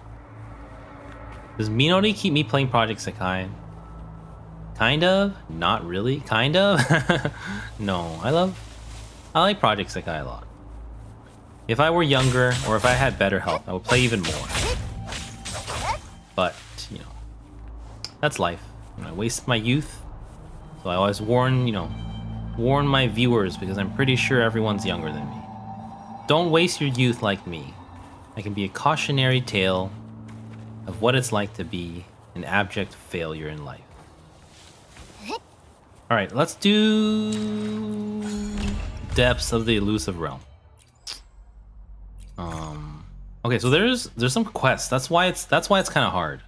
Does Minori keep me playing Project Sekai? Kind of, not really, kind of. No, I like Project Sekai a lot. If I were younger or if I had better health, I would play even more. But, that's life. I wasted my youth. So I always warn my viewers because I'm pretty sure everyone's younger than me. Don't waste your youth like me. I can be a cautionary tale of what it's like to be an abject failure in life. Alright, let's do Depths of the Elusive Realm. Okay, so there's some quests. That's why it's kind of hard.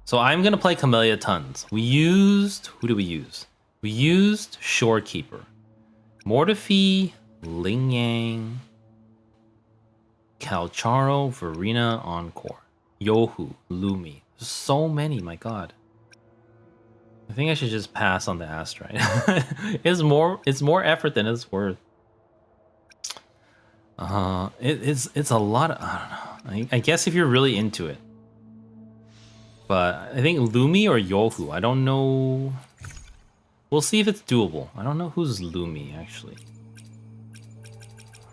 So I'm gonna play Camellia tons. Who did we use? We used Shorekeeper, Mortefi, Ling Yang, Calcharo, Verena, Encore, Yohu, Lumi. There's so many, my god. I think I should just pass on the Astrite. It's more effort than it's worth. It's a lot of, I don't know. I guess if you're really into it. But I think Lumi or Yohu, I don't know. We'll see if it's doable. I don't know who's Lumi, actually.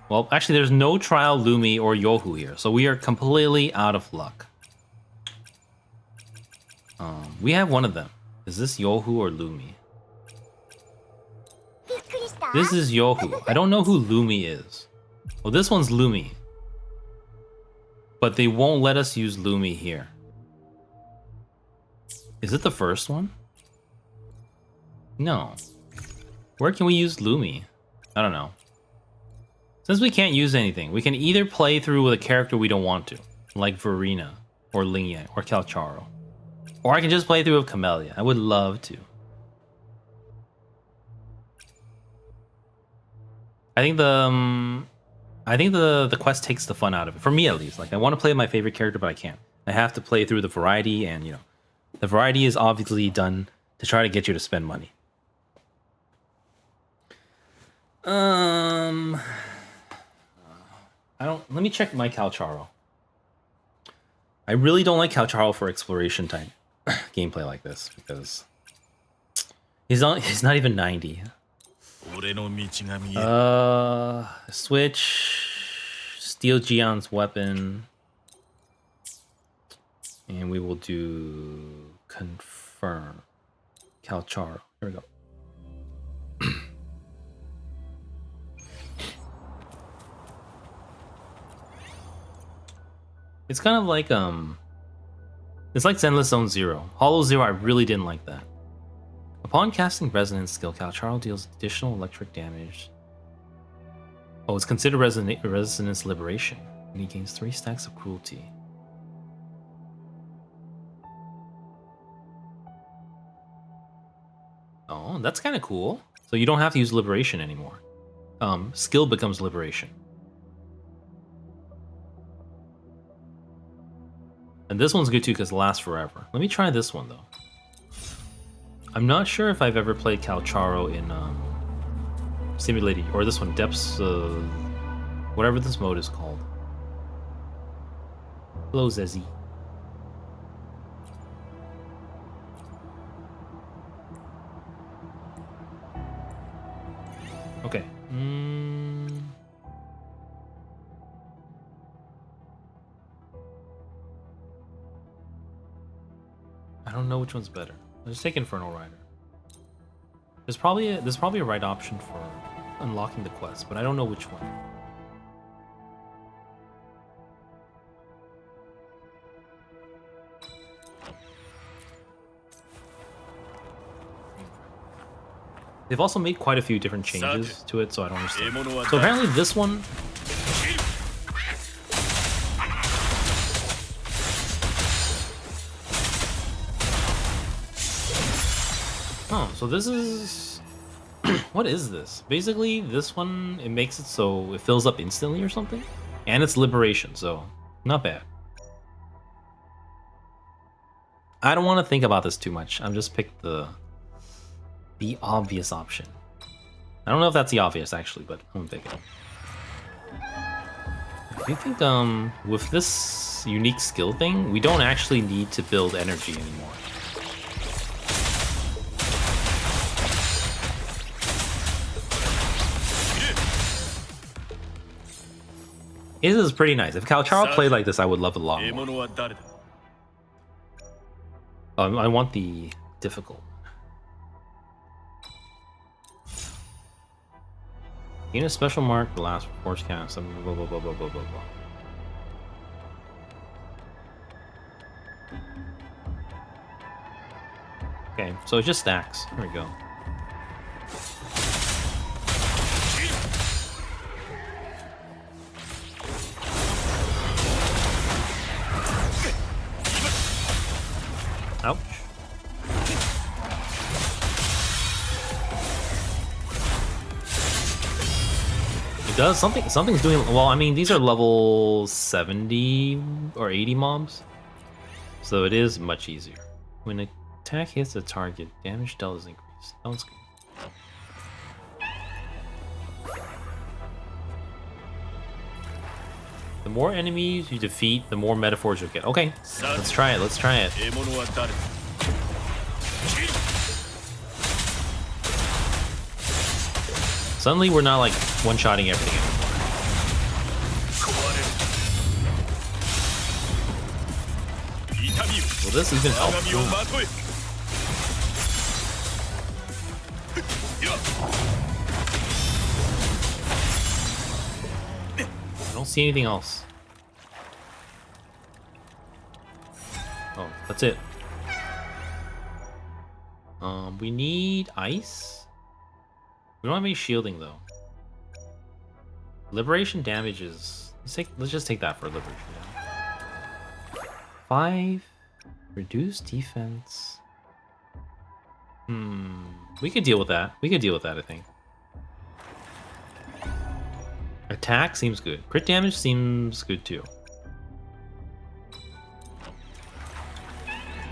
Well, actually, there's no trial Lumi or Yohu here, so we are completely out of luck. We have one of them. Is this Yohu or Lumi? This is Yohu. I don't know who Lumi is. Well, this one's Lumi. But they won't let us use Lumi here. Is it the first one? No. Where can we use Lumi? I don't know. Since we can't use anything, we can either play through with a character we don't want to, like Verena, or Ling Yang, or Calcharo. Or I can just play through with Camellia. I would love to. I think the quest takes the fun out of it. For me, at least. Like, I want to play my favorite character, but I can't. I have to play through the variety, and, the variety is obviously done to try to get you to spend money. Let me check my Calcharo. I really don't like Calcharo for exploration type gameplay like this because he's not even 90. Switch, steal Gion's weapon, and we will do confirm Calcharo. Here we go. It's kind of like it's like Zenless Zone Zero. Hollow Zero, I really didn't like that. Upon casting Resonance skill, Calcharo deals additional electric damage. Oh, it's considered Resonance Liberation, and he gains 3 stacks of cruelty. Oh, that's kind of cool. So you don't have to use liberation anymore. Skill becomes liberation. And this one's good too because it lasts forever. Let me try this one though. I'm not sure if I've ever played Calcharo in Simulated, or this one, Depths, whatever this mode is called. Hello, Zezzy. Okay. I don't know which one's better. Let's take Infernal Rider. There's probably a right option for unlocking the quest, but I don't know which one. They've also made quite a few different changes to it, so I don't understand. So apparently this one... Oh, so this is... What is this? Basically, this one, it makes it so it fills up instantly or something? And it's liberation, so not bad. I don't want to think about this too much. I'm just picked the obvious option. I don't know if that's the obvious actually, but I'm thinking. Do you think with this unique skill thing, we don't actually need to build energy anymore? This is pretty nice. If Calcharo played like this, I would love it a lot more. I want the difficult. Gain a special mark, the last force cast, blah blah blah blah blah blah blah. Okay, so it just stacks. There we go. Ouch. It does something. Something's doing well. I mean, these are level 70 or 80 mobs, so it is much easier. When an attack hits a target, damage dealt is increased. Sounds good. The more enemies you defeat, the more metaphors you'll get. Okay, let's try it. Let's try it. Suddenly, we're not like one-shotting everything anymore. Will this even help? I don't see anything else. Oh, that's it. We need ice. We don't have any shielding though. Liberation damages. Let's just take that for liberation. Yeah. 5 reduced defense. We could deal with that. We could deal with that, I think. Attack seems good. Crit damage seems good too.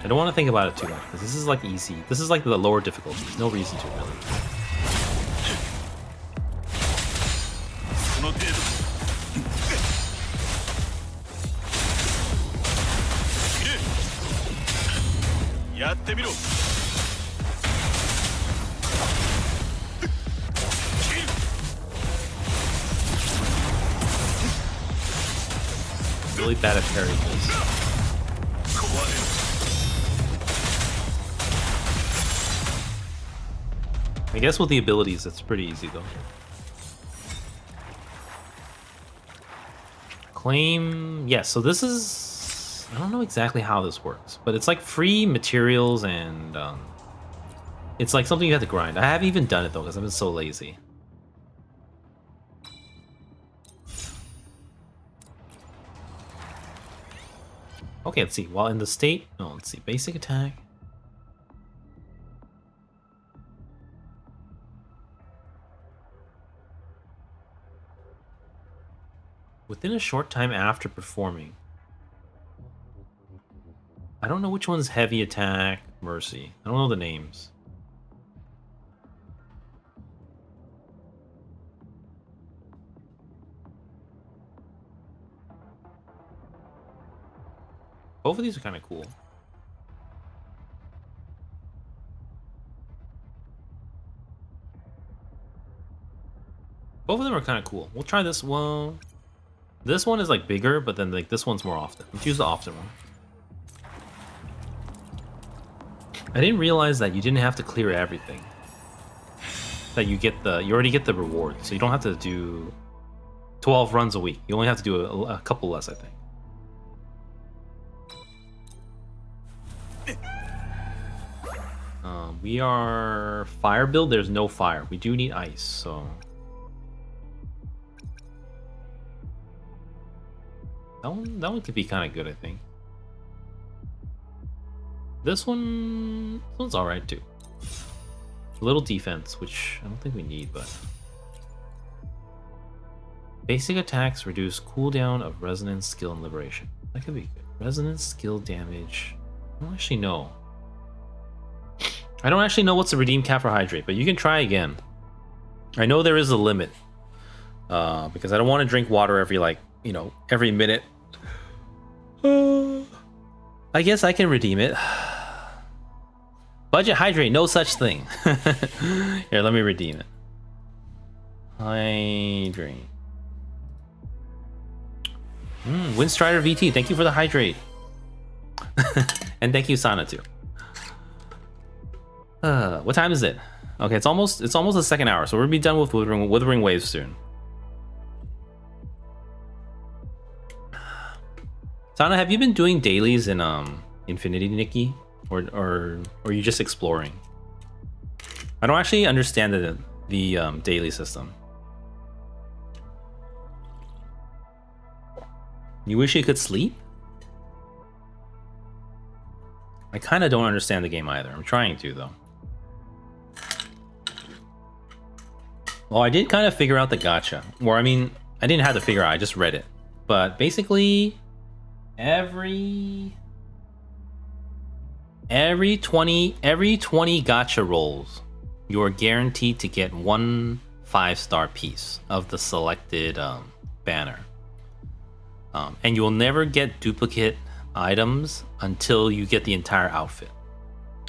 I don't want to think about it too much because this is like easy. This is like the lower difficulty. No reason to really. Really bad at parrying this. I guess with the abilities, it's pretty easy though. Claim, yes. So this is, I don't know exactly how this works, but it's like free materials and it's like something you have to grind. I haven't even done it though because I've been so lazy. Okay, let's see. While in the state, let's see. Basic attack. Within a short time after performing. I don't know which one's heavy attack, mercy. I don't know the names. Both of these are kind of cool. Both of them are kind of cool. We'll try this one. This one is like bigger, but then like this one's more often. Let's use the often one. I didn't realize that you didn't have to clear everything. That you already get the reward, so you don't have to do 12 runs a week. You only have to do a couple less, I think. We are fire build. There's no fire. We do need ice, so that one could be kind of good, I think. This one's all right too. A little defense, which I don't think we need, but basic attacks reduce cooldown of resonance, skill, and liberation. That could be good. Resonance, skill, damage. I don't actually know. I don't actually know what's the redeem cap for hydrate, but you can try again. I know there is a limit because I don't want to drink water every every minute. I guess I can redeem it. Budget hydrate, no such thing. Here, let me redeem it. Hydrate. Windstrider VT, thank you for the hydrate. And thank you, Sana, too. What time is it? Okay, it's almost the second hour, so we're gonna be done with Wuthering Waves soon. Sana, have you been doing dailies in Infinity, Nikki, or are you just exploring? I don't actually understand the daily system. You wish you could sleep? I kind of don't understand the game either. I'm trying to, though. Well, I did kind of figure out the gacha. Or, I mean, I didn't have to figure out, I just read it. But basically, every 20 gacha rolls, you're guaranteed to get one 5-star piece of the selected banner. And you'll never get duplicate items until you get the entire outfit.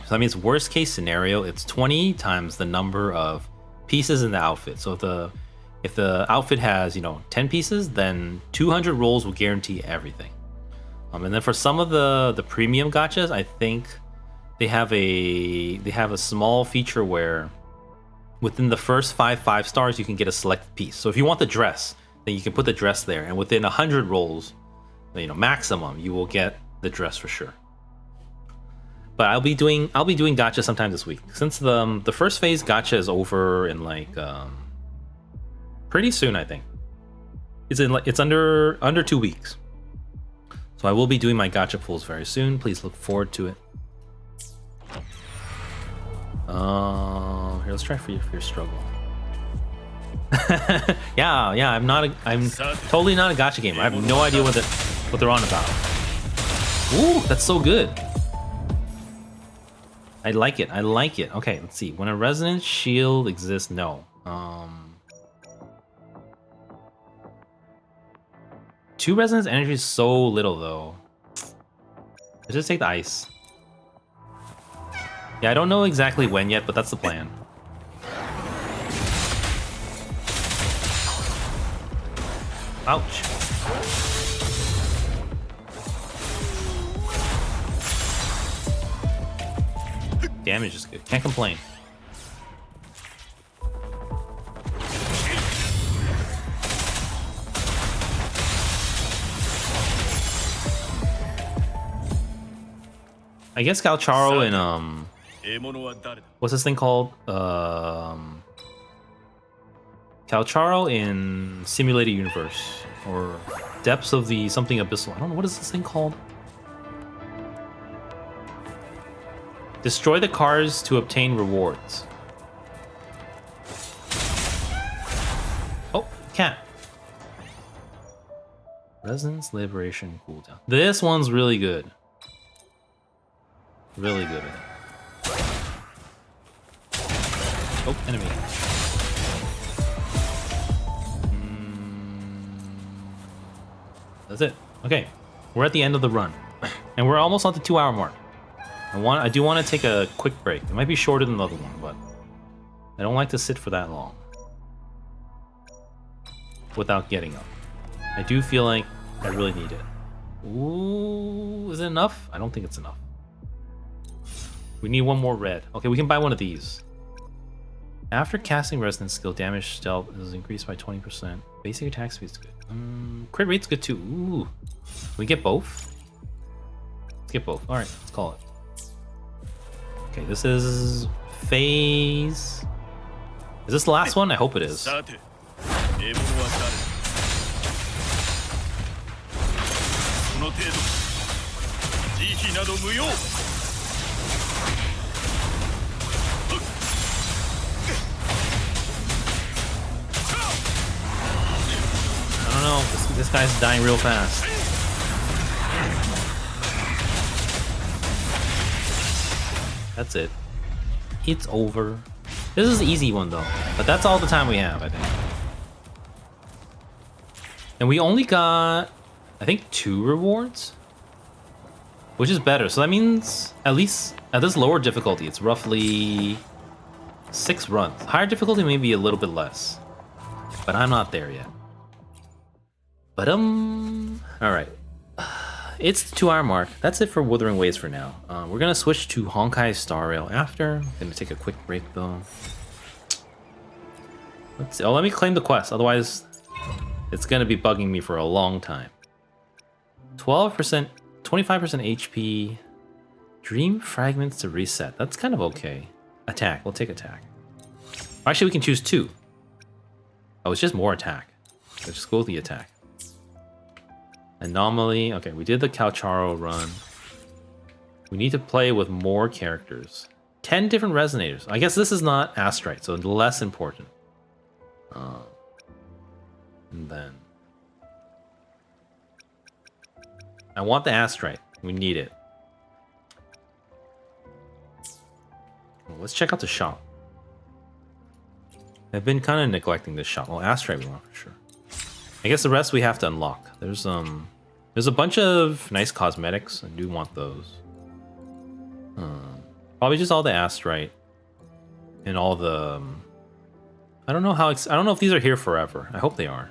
So that means worst case scenario, it's 20 times the number of pieces in the outfit. So if the outfit has 10 pieces, then 200 rolls will guarantee everything. And then for some of the premium gachas, I think they have a small feature where within the first 5 stars you can get a selected piece. So if you want the dress, then you can put the dress there, and within 100 rolls, maximum, you will get the dress for sure. But I'll be doing gacha sometime this week, since the first phase gacha is over in pretty soon. I think it's under 2 weeks. So I will be doing my gacha pulls very soon. Please look forward to it. Here, let's try Fear Struggle. yeah, I'm totally not a gacha gamer. I have no idea what they're on about. Ooh, that's so good. I like it. Okay, let's see. When a resonance shield exists, no. 2 resonance energy is so little though. Let's just take the ice. Yeah, I don't know exactly when yet, but that's the plan. Ouch. Damage is good. Can't complain. I guess Calcharo and what's this thing called? Calcharo in Simulated Universe, or Depths of the something abyssal. I don't know, what is this thing called? Destroy the cars to obtain rewards. Oh, can't. Resonance Liberation cooldown. This one's really good. Really good. Oh, enemy. That's it. Okay, we're at the end of the run, and we're almost on the 2-hour mark. I do want to take a quick break. It might be shorter than the other one, but I don't like to sit for that long without getting up. I do feel like I really need it. Ooh, is it enough? I don't think it's enough. We need one more red. Okay, we can buy one of these. After casting resonance skill, damage stealth is increased by 20%. Basic attack speed is good. Crit rate's good too. Ooh. Can we get both? Let's get both. Alright, let's call it. Okay, this is phase. Is this the last one? I hope it is. I don't know. This guy's dying real fast. That's it. It's over. This is an easy one though, but that's all the time we have, I think. And we only got, I think, 2 rewards, which is better. So that means at least at this lower difficulty, it's roughly 6 runs. Higher difficulty may be a little bit less, but I'm not there yet. But all right. It's the 2-hour mark. That's it for Wuthering Waves for now. We're gonna switch to Honkai Star Rail after. I'm gonna take a quick break though. Let's see. Oh, let me claim the quest. Otherwise, it's gonna be bugging me for a long time. 12%, 25% HP. Dream fragments to reset. That's kind of okay. Attack. We'll take attack. Actually, we can choose 2. Oh, it's just more attack. Let's just go with the attack. Anomaly. Okay, we did the Calcharo run. We need to play with more characters. 10 different resonators. I guess this is not Astrite, so less important. And then I want the Astrite. We need it. Well, let's check out the shop. I've been kind of neglecting this shop. Well, Astrite we want for sure. I guess the rest we have to unlock. There's a bunch of nice cosmetics. I do want those. Probably just all the Astrite and all the. I don't know if these are here forever. I hope they are.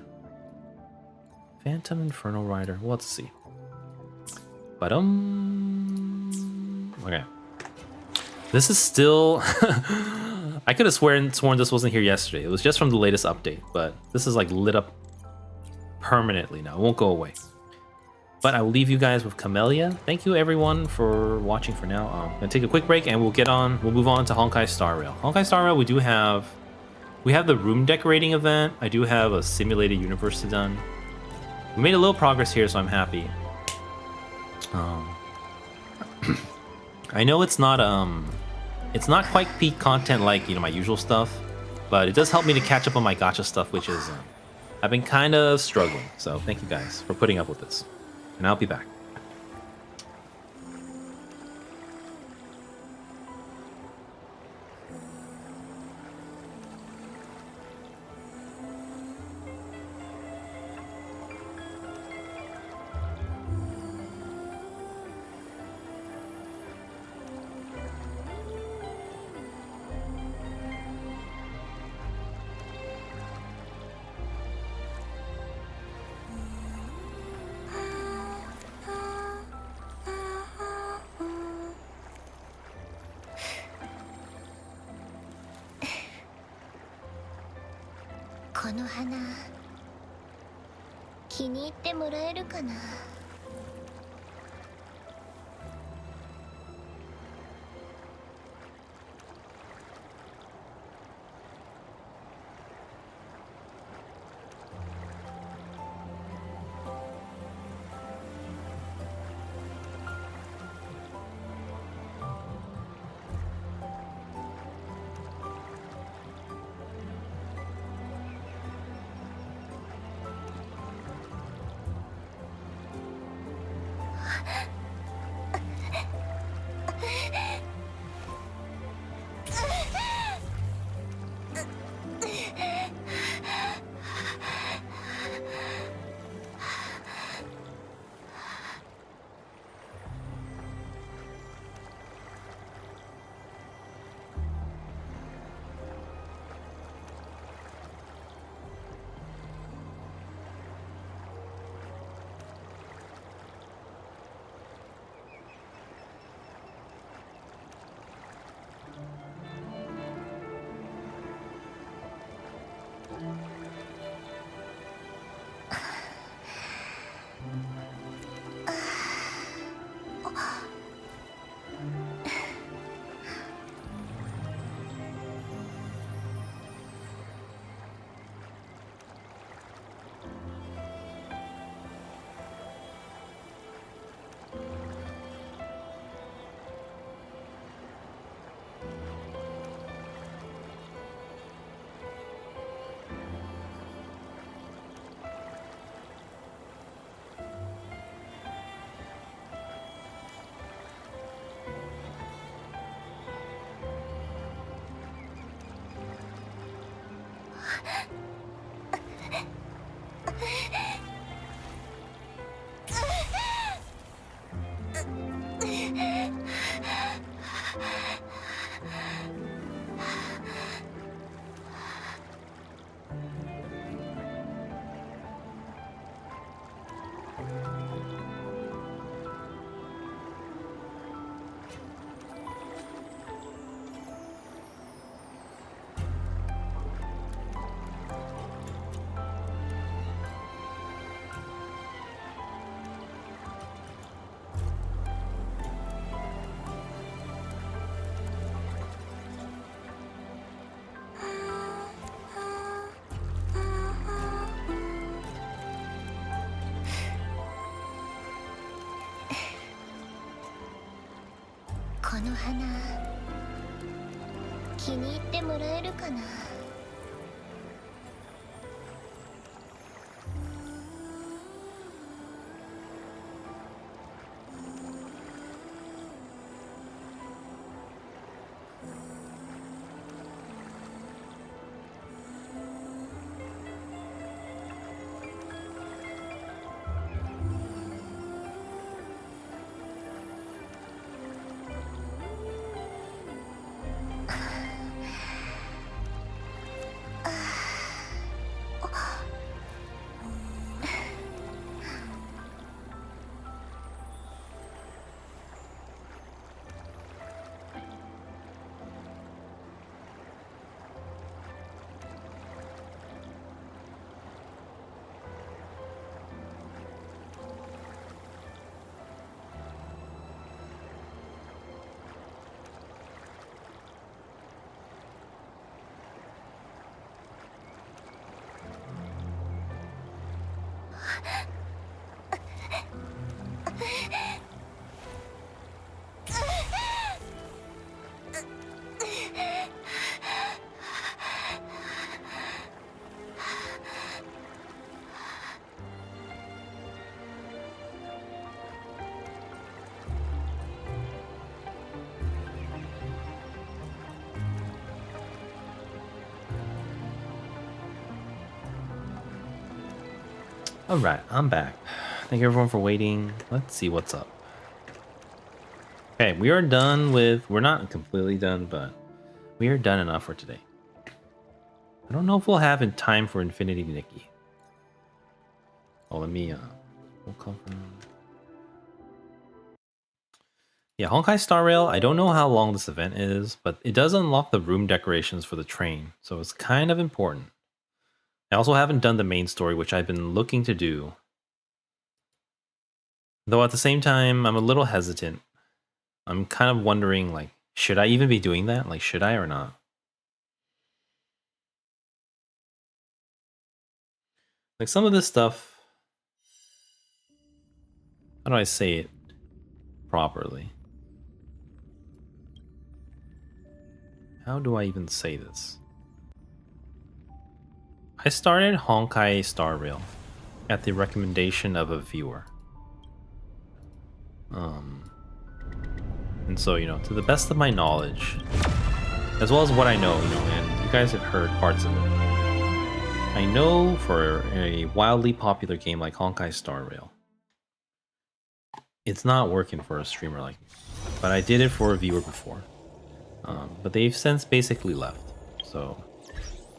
Phantom Infernal Rider. Well, let's see. But okay. This is still. I could have sworn this wasn't here yesterday. It was just from the latest update, but this is like lit up permanently now. It won't go away. But I will leave you guys with Camellia. Thank you everyone for watching for now. I'm gonna take a quick break and we'll move on to Honkai Star Rail. Honkai Star Rail, we have the room decorating event. I do have a simulated universe to done. We made a little progress here, so I'm happy. I know it's not quite peak content like my usual stuff, but it does help me to catch up on my gacha stuff, which is I've been kind of struggling. So thank you guys for putting up with this, and I'll be back. この花気に入ってもらえるかな。Alright, I'm back. Thank you everyone for waiting. Let's see what's up. Okay, we are done with... We're not completely done, but we are done enough for today. I don't know if we'll have in time for Infinity Nikki. Oh, let me... we'll come from... Yeah, Honkai Star Rail, I don't know how long this event is, but it does unlock the room decorations for the train, so it's kind of important. I also haven't done the main story, which I've been looking to do. Though at the same time, I'm a little hesitant. I'm kind of wondering, like, should I even be doing that? Like, should I or not? Like, some of this stuff... How do I say it properly? How do I even say this? I started Honkai Star Rail at the recommendation of a viewer. And so, you know, to the best of my knowledge, as well as what I know, you know, and you guys have heard parts of it, I know for a wildly popular game like Honkai Star Rail, it's not working for a streamer like me. But I did it for a viewer before. But they've since basically left. So,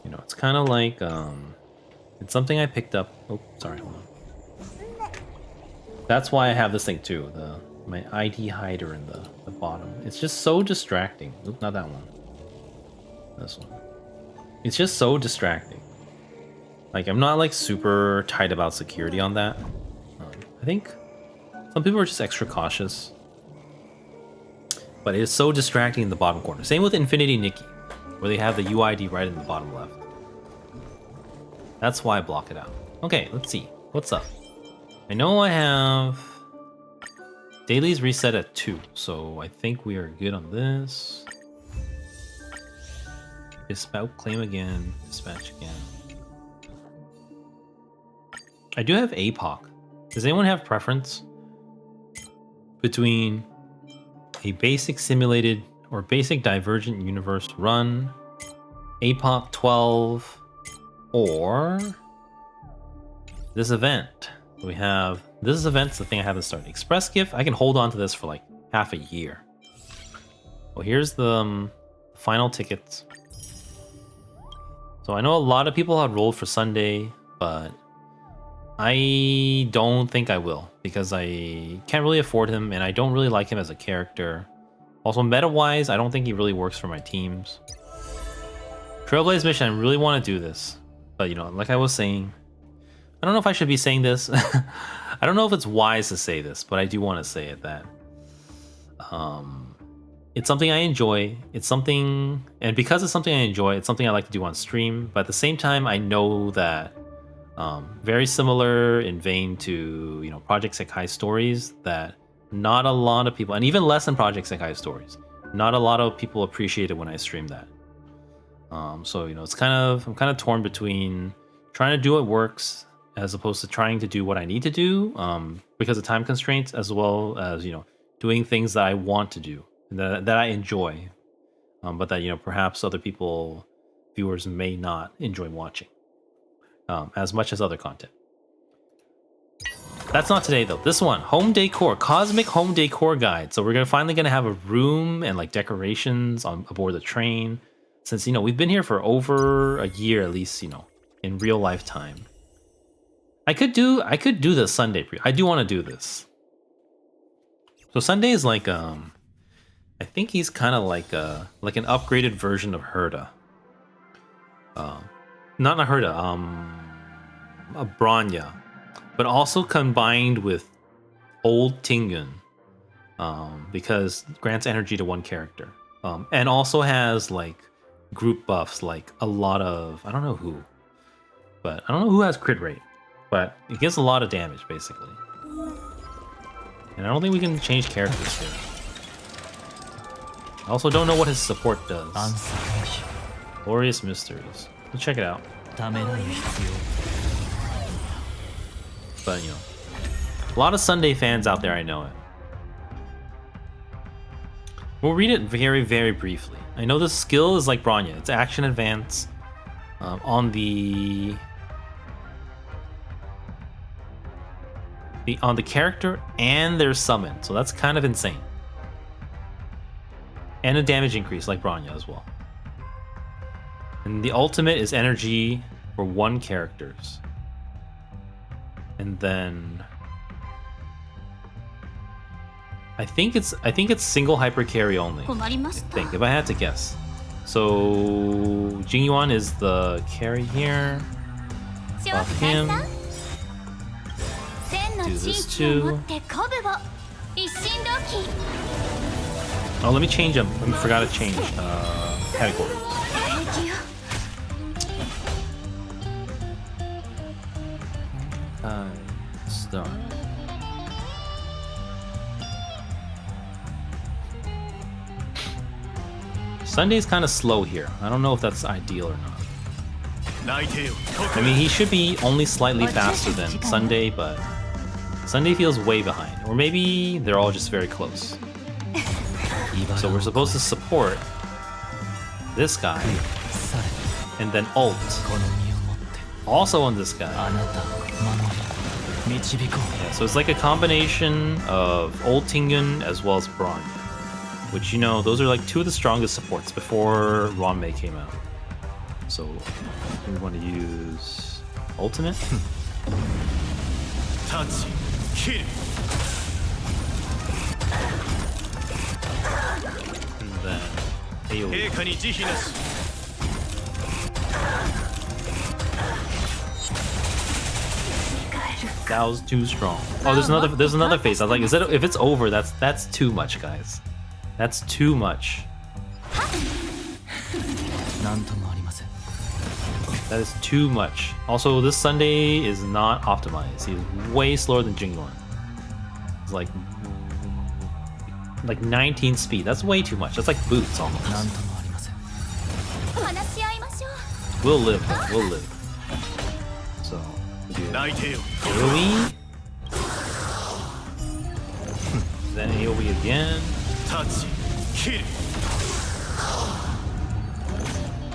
you know, it's kind of like, it's something I picked up. Oh, sorry, hold on. That's why I have this thing too, my ID hider in the bottom. It's just so distracting. Oop, not that one. This one. It's just so distracting. Like, I'm not like super tight about security on that. I think some people are just extra cautious. But it's so distracting in the bottom corner. Same with Infinity Nikki, where they have the UID right in the bottom left. That's why I block it out. Okay, let's see. What's up? I know I have dailies reset at 2, so I think we are good on this. Dispatch, claim again, dispatch again. I do have APOC. Does anyone have preference between a basic simulated or basic divergent universe run, APOC 12, or this event? We have this event's the thing I haven't started. Express gift, I can hold on to this for like half a year. Well, here's the final tickets. So I know a lot of people have rolled for Sunday, but I don't think I will because I can't really afford him and I don't really like him as a character. Also, meta-wise, I don't think he really works for my teams. Trailblaze mission, I really want to do this. But, you know, like I was saying, I don't know if I should be saying this. I don't know if it's wise to say this, but I do want to say it that it's something I enjoy. It's something, and because it's something I enjoy, it's something I like to do on stream. But at the same time, I know that very similar in vein to, you know, Project Sekai stories, that not a lot of people, and even less than Project Sekai stories, not a lot of people appreciate it when I stream that. So, you know, it's I'm kind of torn between trying to do what works as opposed to trying to do what I need to do because of time constraints, as well as, you know, doing things that I want to do, that I enjoy, but that, you know, perhaps other people, viewers, may not enjoy watching as much as other content. That's not today though. This one, home decor, cosmic home decor guide. So we're finally gonna have a room and like decorations on aboard the train, since, you know, we've been here for over a year at least, you know, in real life time. I could do the Sunday pre. I do want to do this. So Sunday is like I think he's kind of like an upgraded version of Herda. Not a Herda, a Bronya, but also combined with old Tingun, because grants energy to one character, and also has like group buffs, like a lot of, I don't know who has crit rate, but it gives a lot of damage basically. And I don't think we can change characters here. I also don't know what his support does. Glorious Mysteries. Let's check it out. But, you know, a lot of Sunday fans out there, I know it. We'll read it very, very briefly. I know the skill is like Bronya. It's action advance on the character and their summon. So that's kind of insane. And a damage increase like Bronya as well. And the ultimate is energy for one characters. And then I think it's single hyper carry only. I think, if I had to guess. So Jingyuan is the carry here. Buff him. Do this too. Oh, let me change them. I forgot to change categories. Start. Sunday's kind of slow here. I don't know if that's ideal or not. I mean, he should be only slightly faster than Sunday, but Sunday feels way behind. Or maybe they're all just very close. So we're supposed to support this guy and then ult also on this guy. Yeah, so it's like a combination of old Tingun as well as Braun, which, you know, those are like two of the strongest supports before Ranmei came out. So we want to use ultimate. Touch, kill. And then AoE. That was too strong. Oh, there's another phase. I was like, is that if it's over? That's too much, guys. That's too much. That is too much. Also, this Sunday is not optimized. He's way slower than Jingyuan. It's like 19 speed. That's way too much. That's like boots almost. We'll live, though. We'll live. So, we do AoE. Then AoE again. Touch, kill.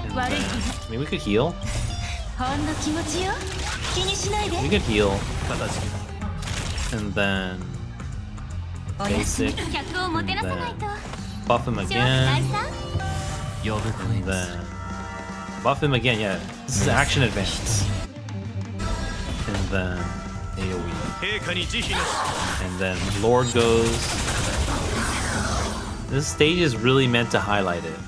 And then, I mean, we could heal. We could heal. And then basic. And then buff him again. And then buff him again, yeah. This is action advance. And then AoE. And then Lord goes. This stage is really meant to highlight it.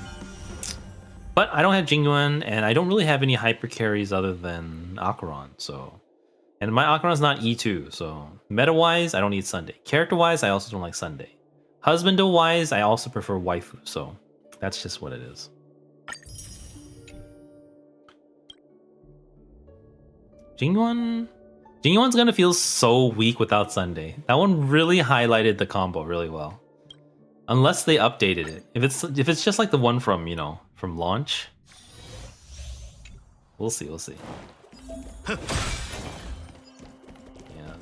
But I don't have Jingyuan, and I don't really have any hyper carries other than Acheron, so. And my Acheron's not E2, so. Meta-wise, I don't need Sunday. Character-wise, I also don't like Sunday. Husband-wise, I also prefer Waifu, so. That's just what it is. Jingyuan's gonna feel so weak without Sunday. That one really highlighted the combo really well. Unless they updated it. If it's just like the one from, you know, from launch. We'll see. Yeah,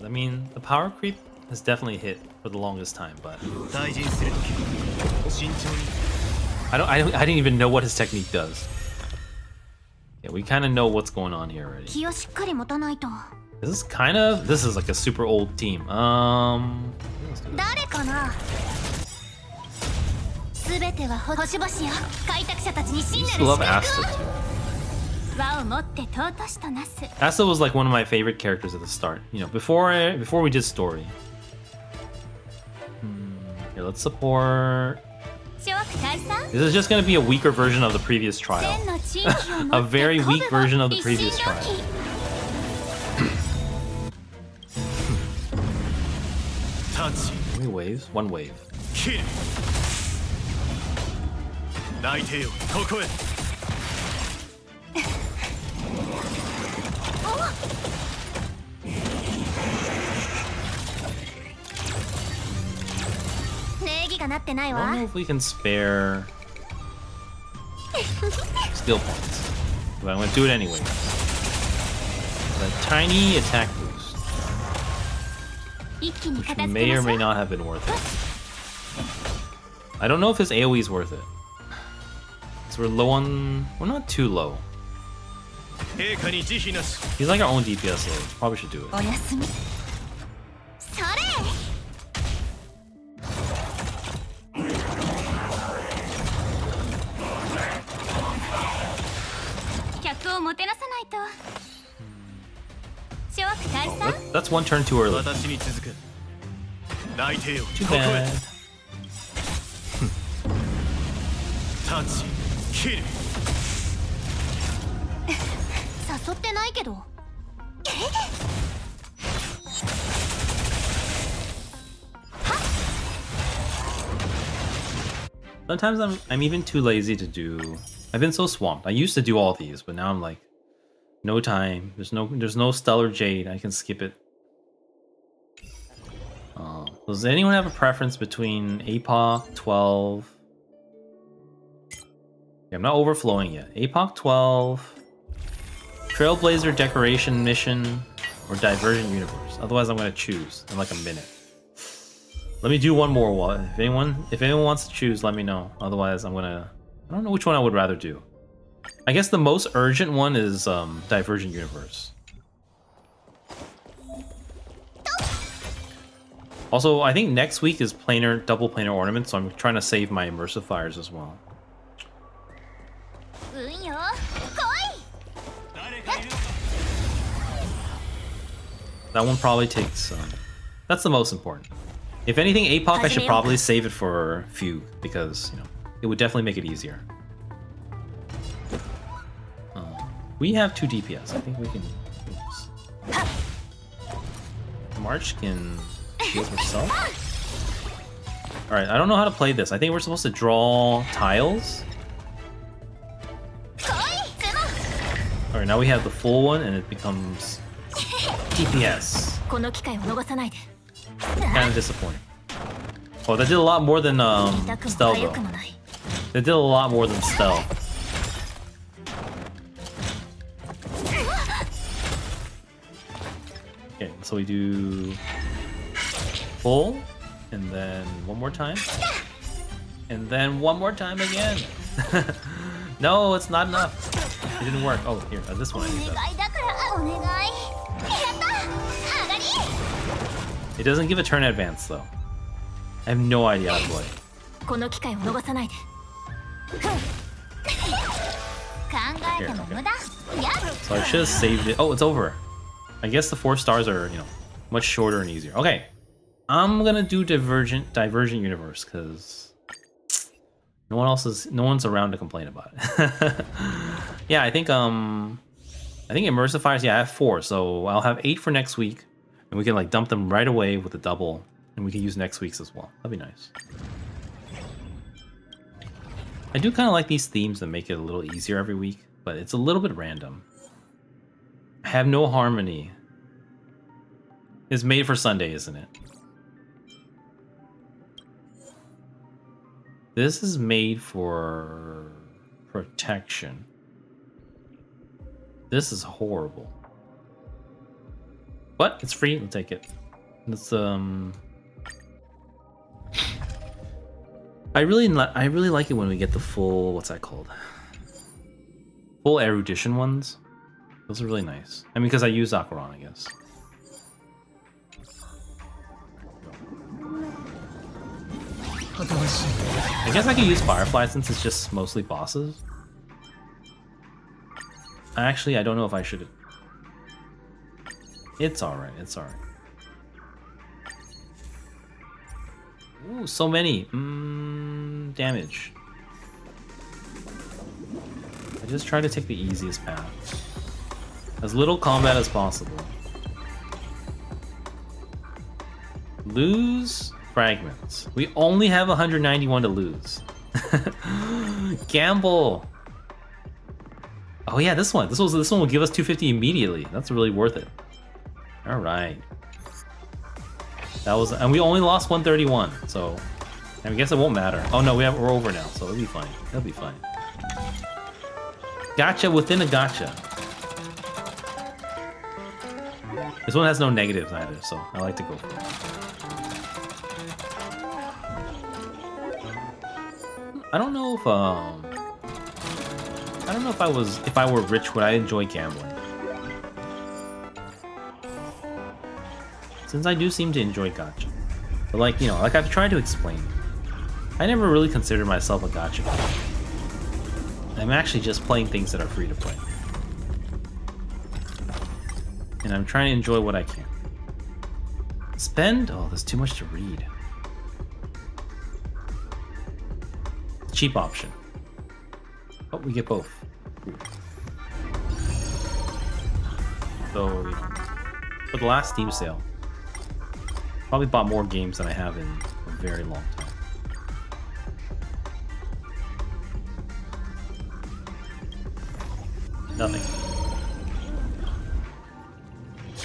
I mean, the power creep has definitely hit for the longest time, but I didn't even know what his technique does. Yeah, we kind of know what's going on here already. This is like a super old team. Let's do this. I used to love Asta too. Asta was like one of my favorite characters at the start. You know, before we did story. Here, let's support. This is just gonna be a weaker version of the previous trial. A very weak version of the previous trial. How many waves? One wave. I don't know if we can spare skill points, but I'm gonna do it anyway. A tiny attack boost, which may or may not have been worth it. I don't know if his AoE is worth it. So we're low on. We're not too low. He's like our own DPS, so probably should do it. Oh, that's one turn too early. Too bad. Sometimes I'm even too lazy to do. I've been so swamped. I used to do all these, but now I'm like, no time. There's no Stellar Jade. I can skip it. Does anyone have a preference between APOC 12? Yeah, I'm not overflowing yet. APOC 12, Trailblazer Decoration Mission, or Divergent Universe. Otherwise, I'm gonna choose in like a minute. Let me do one more. If anyone wants to choose, let me know. Otherwise, I don't know which one I would rather do. I guess the most urgent one is Divergent Universe. Also, I think next week is double planar ornament, so I'm trying to save my immersive fires as well. That one probably takes. That's the most important. If anything, APOC, I should probably save it for Fugue because it would definitely make it easier. We have 2 DPS. I think we can. Oops. March can heal herself. All right, I don't know how to play this. I think we're supposed to draw tiles. All right, now we have the full one, and it becomes DPS. Kind of disappointing. Oh, that did a lot more than Stealth, though. They did a lot more than Stealth. Okay, so we do full, and then one more time, and then one more time again. No, it's not enough. It didn't work. Oh, here, this one I need that. It doesn't give a turn advance though. I have no idea how to play. Here, okay. So I should have saved it. Oh, it's over. I guess the 4 stars are, much shorter and easier. Okay. I'm gonna do Divergent Universe because no one's around to complain about it. Yeah, I think Immersive Fires, yeah, I have 4, so I'll have 8 for next week. And we can like dump them right away with a double, and we can use next week's as well. That'd be nice. I do kind of like these themes that make it a little easier every week, but it's a little bit random. I have no harmony. It's made for Sunday, isn't it? This is made for protection. This is horrible. But it's free. We'll take it. It's I really like it when we get the full. What's that called? Full erudition ones. Those are really nice. I mean, because I use Acheron, I guess. I guess I could use Firefly since it's just mostly bosses. Actually, I don't know if I should. It's alright, it's alright. Ooh, so many. Damage. I just try to take the easiest path. As little combat as possible. Lose fragments. We only have 191 to lose. Gamble. Oh yeah, this one. This one will give us 250 immediately. That's really worth it. All right. That was, and we only lost 131, so I guess it won't matter. Oh no, we're over now, so it'll be fine. It'll be fine. Gacha within a gacha. This one has no negatives either, so I like to go for it. I don't know if I were rich, would I enjoy gambling? Since I do seem to enjoy gacha. But like I've tried to explain, I never really considered myself a gacha player. I'm actually just playing things that are free to play. And I'm trying to enjoy what I can. Spend? Oh, there's too much to read. Cheap option. Oh, we get both. Ooh. So, for the last Steam sale, probably bought more games than I have in a very long time. Nothing.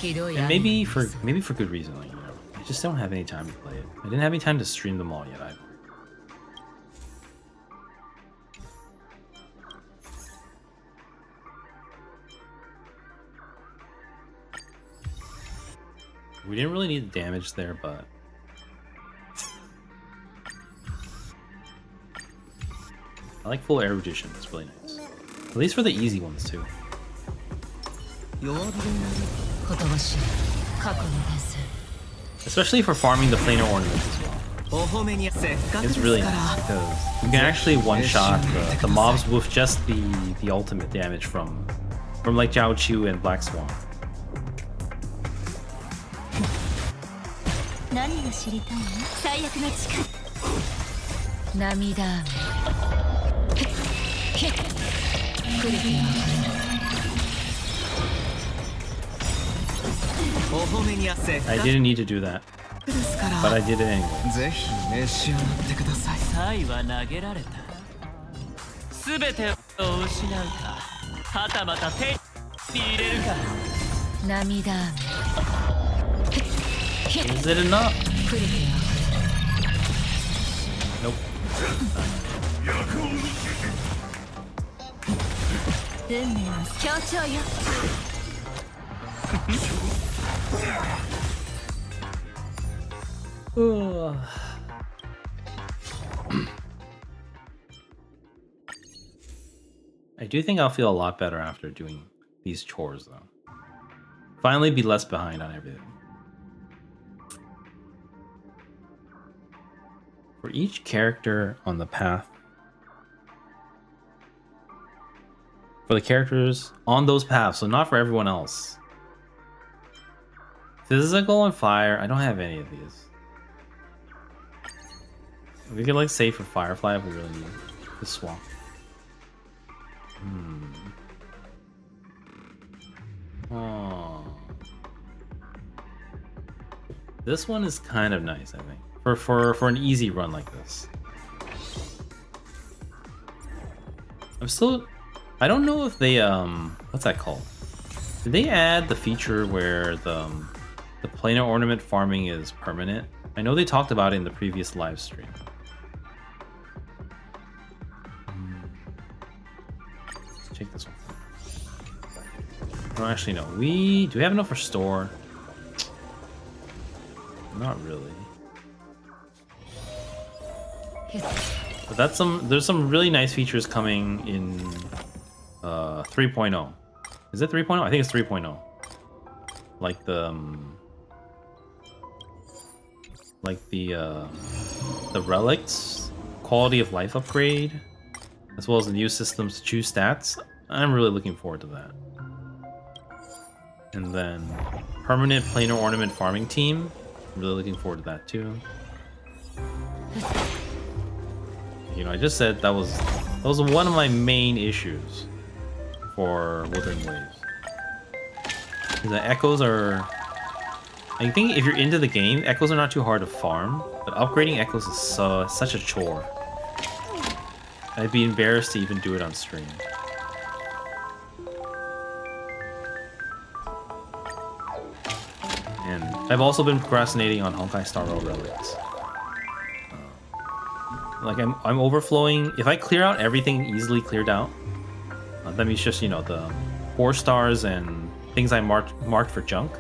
And maybe for good reason, like, I just don't have any time to play it. I didn't have any time to stream them all yet either. We didn't really need the damage there, but I like full erudition. It's really nice. At least for the easy ones too. 言葉知れ過去の伝説 Especially for farming the planar ornaments as well. お褒めにせっかく It's です really から nice because you can actually one-shot the mobs with just the ultimate damage from like Jiao Chu and Black Swan. 何が知りたいの？最悪の力。涙雨来る気がお褒めにはせっか I く didn't need to do that, ですから but I did it anyway. ぜひ召し上がってくださいサイは投げられた全てを失うかはたまた手に入れるか涙雨 Is it enough? 来る気が Nope. 運命は協調よ。 I do think I'll feel a lot better after doing these chores though. Finally be less behind on everything. For each character on the path. For the characters on those paths, so not for everyone else. Physical and fire, I don't have any of these. We could like save for Firefly if we really need to swap. Oh. This one is kind of nice, I think. For an easy run like this. I don't know if they what's that called? Did they add the feature where the planar ornament farming is permanent? I know they talked about it in the previous live stream. Let's take this one. No, actually no. Do we have enough for store? Not really. But there's some really nice features coming in 3.0. Is it 3.0? I think it's 3.0. Like the relics, quality of life upgrade, as well as the new systems to choose stats. I'm really looking forward to that. And then permanent planar ornament farming team. I'm really looking forward to that too. You know, I just said that was one of my main issues for Wuthering Waves. The echoes are... I think if you're into the game, echoes are not too hard to farm, but upgrading echoes is such a chore. I'd be embarrassed to even do it on stream. And I've also been procrastinating on Honkai Star Rail relics. Like I'm overflowing. If I clear out everything easily cleared out, that means just, you know, the 4 stars and things I marked for junk.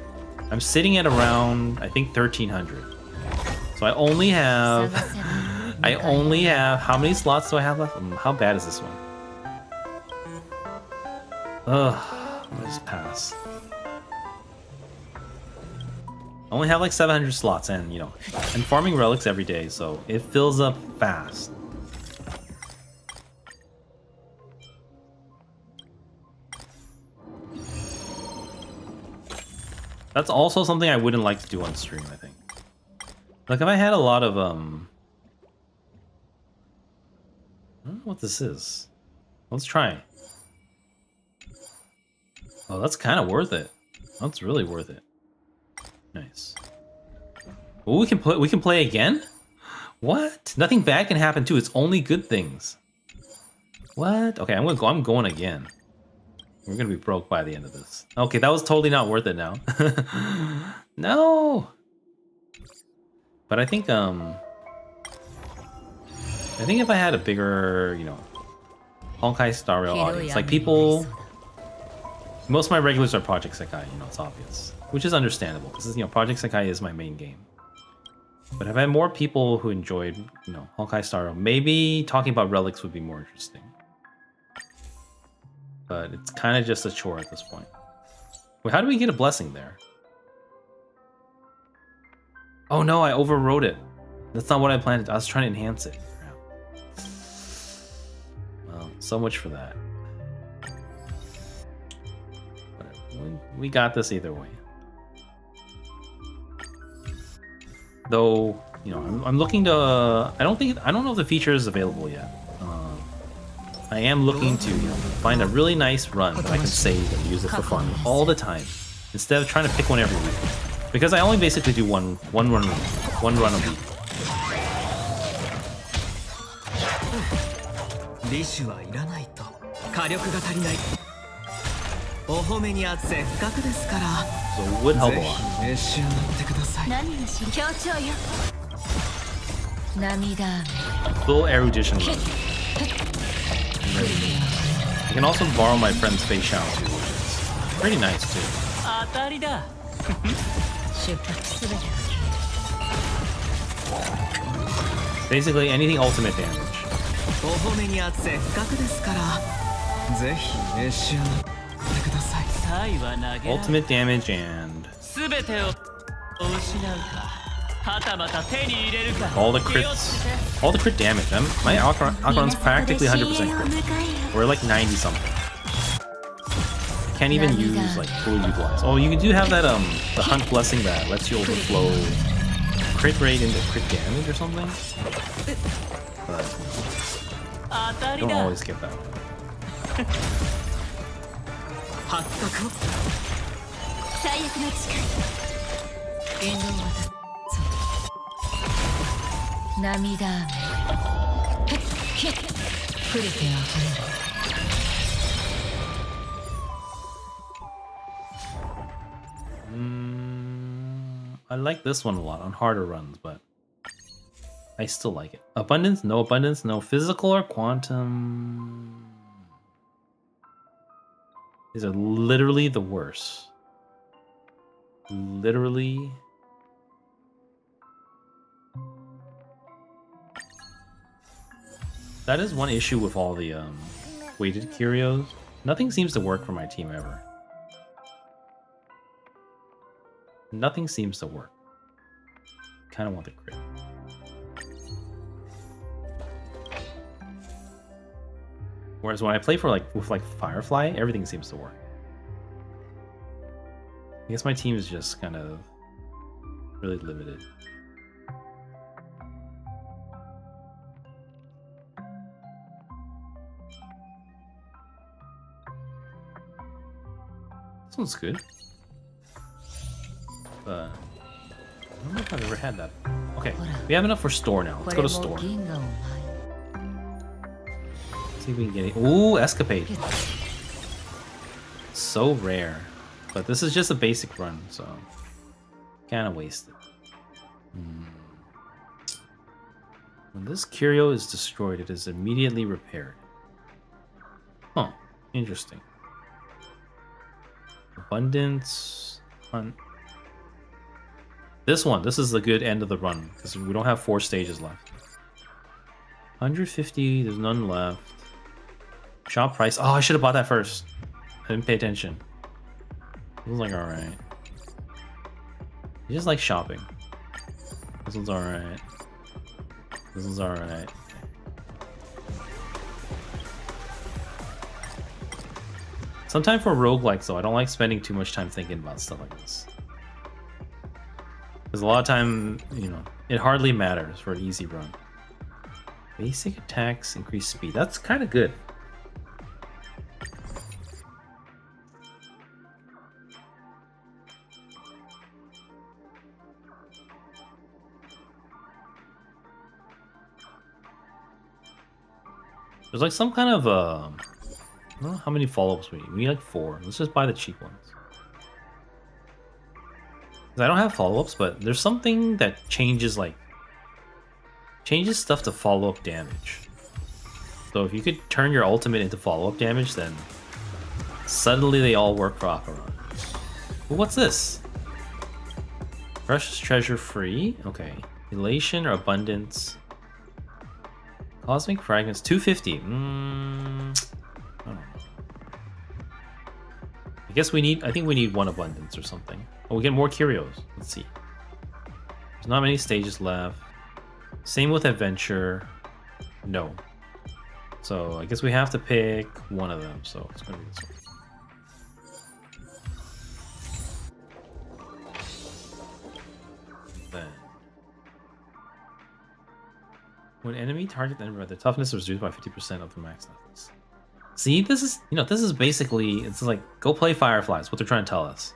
I'm sitting at around, I think, 1300. So I only have how many slots do I have left? How bad is this one? Ugh, I'll just pass. I only have like 700 slots, and you know, I'm farming relics every day, so it fills up fast. That's also something I wouldn't like to do on stream, I think. Like if I had a lot of I don't know what this is. Let's try. Oh, that's kind of worth it. That's really worth it. Nice. Oh, we can play again? What? Nothing bad can happen too. It's only good things. What? Okay, I'm going again. We're gonna be broke by the end of this. Okay, that was totally not worth it now. No. But I think if I had a bigger, you know, Honkai Star Rail audience, like people, most of my regulars are Project Sekai, you know, it's obvious. Which is understandable, because, you know, Project Sekai is my main game. But if I had more people who enjoyed, you know, Honkai Star Rail, maybe talking about relics would be more interesting. But it's kind of just a chore at this point. Wait, how do we get a blessing there? Oh no, I overrode it. That's not what I planned. I was trying to enhance it. Crap. Well, so much for that. Whatever. We got this either way. Though, you know, I'm looking to. I don't know if the feature is available yet. I am looking to, you know, find a really nice run that I can save and use it for fun all the time, instead of trying to pick one every week. Because I only basically do one run a week. 利子はいらないと火力が足りないお褒めにあってせっかくですから So it would help a ぜ lot. ひ召し上がってください何がし強調よ涙雨 Little erudition run. I can also borrow my friend's face shout too, which is pretty nice too. 当たりだ出発すべて Basically anything ultimate damage. お褒めにあってせっかくですからぜひ召し上がってくださいサイは投げ Ultimate damage and すべてを失うかはたまた手に入れるか all the crit damage. My Alcaron's practically 100% crit. We're like 90 something. Can't even use like fully utilize. Oh, you do have that the hunt blessing that lets you overflow crit rate into crit damage or something. But I don't always get that. 発覚を最悪の誓い言動を渡す涙雨触れてあふれる I like this one a lot on harder runs, but I still like it. Abundance, no physical or quantum. These are literally the worst. Literally. That is one issue with all the weighted curios. Nothing seems to work for my team ever. Nothing seems to work. Kind of want the crit. Whereas when I play for with Firefly, everything seems to work. I guess my team is just kind of really limited. This one's good. I don't know if I've ever had that. Okay, we have enough for store now. Let's go to store. See if we can get it. Ooh, escapade. So rare. But this is just a basic run, so kind of wasted. When this curio is destroyed, it is immediately repaired. Huh, interesting. Abundance, hunt. This is the good end of the run, because we don't have 4 stages left. 150, there's none left. Shop price, oh, I should have bought that first. I didn't pay attention. It was like, alright. I just like shopping. This one's alright. This one's alright. Sometimes for roguelikes though, I don't like spending too much time thinking about stuff like this. Because a lot of time, you know, it hardly matters for an easy run. Basic attacks, increase speed. That's kind of good. There's like some kind of, I don't know how many follow-ups we need. We need like 4. Let's just buy the cheap ones. I don't have follow-ups, but there's something that changes stuff to follow-up damage. So if you could turn your ultimate into follow-up damage, then suddenly they all work for Acheron. Well, what's this? Precious treasure free? Okay. Elation or abundance? Cosmic fragments 250. I don't know. I guess we need. I think we need one abundance or something. Oh, we get more curios. Let's see. There's not many stages left. Same with adventure. No. So I guess we have to pick one of them. So it's gonna be this one. Then, when enemy target enemy, their toughness is reduced by 50% of the max toughness. See, this is this is basically it's like go play Fireflies. What they're trying to tell us.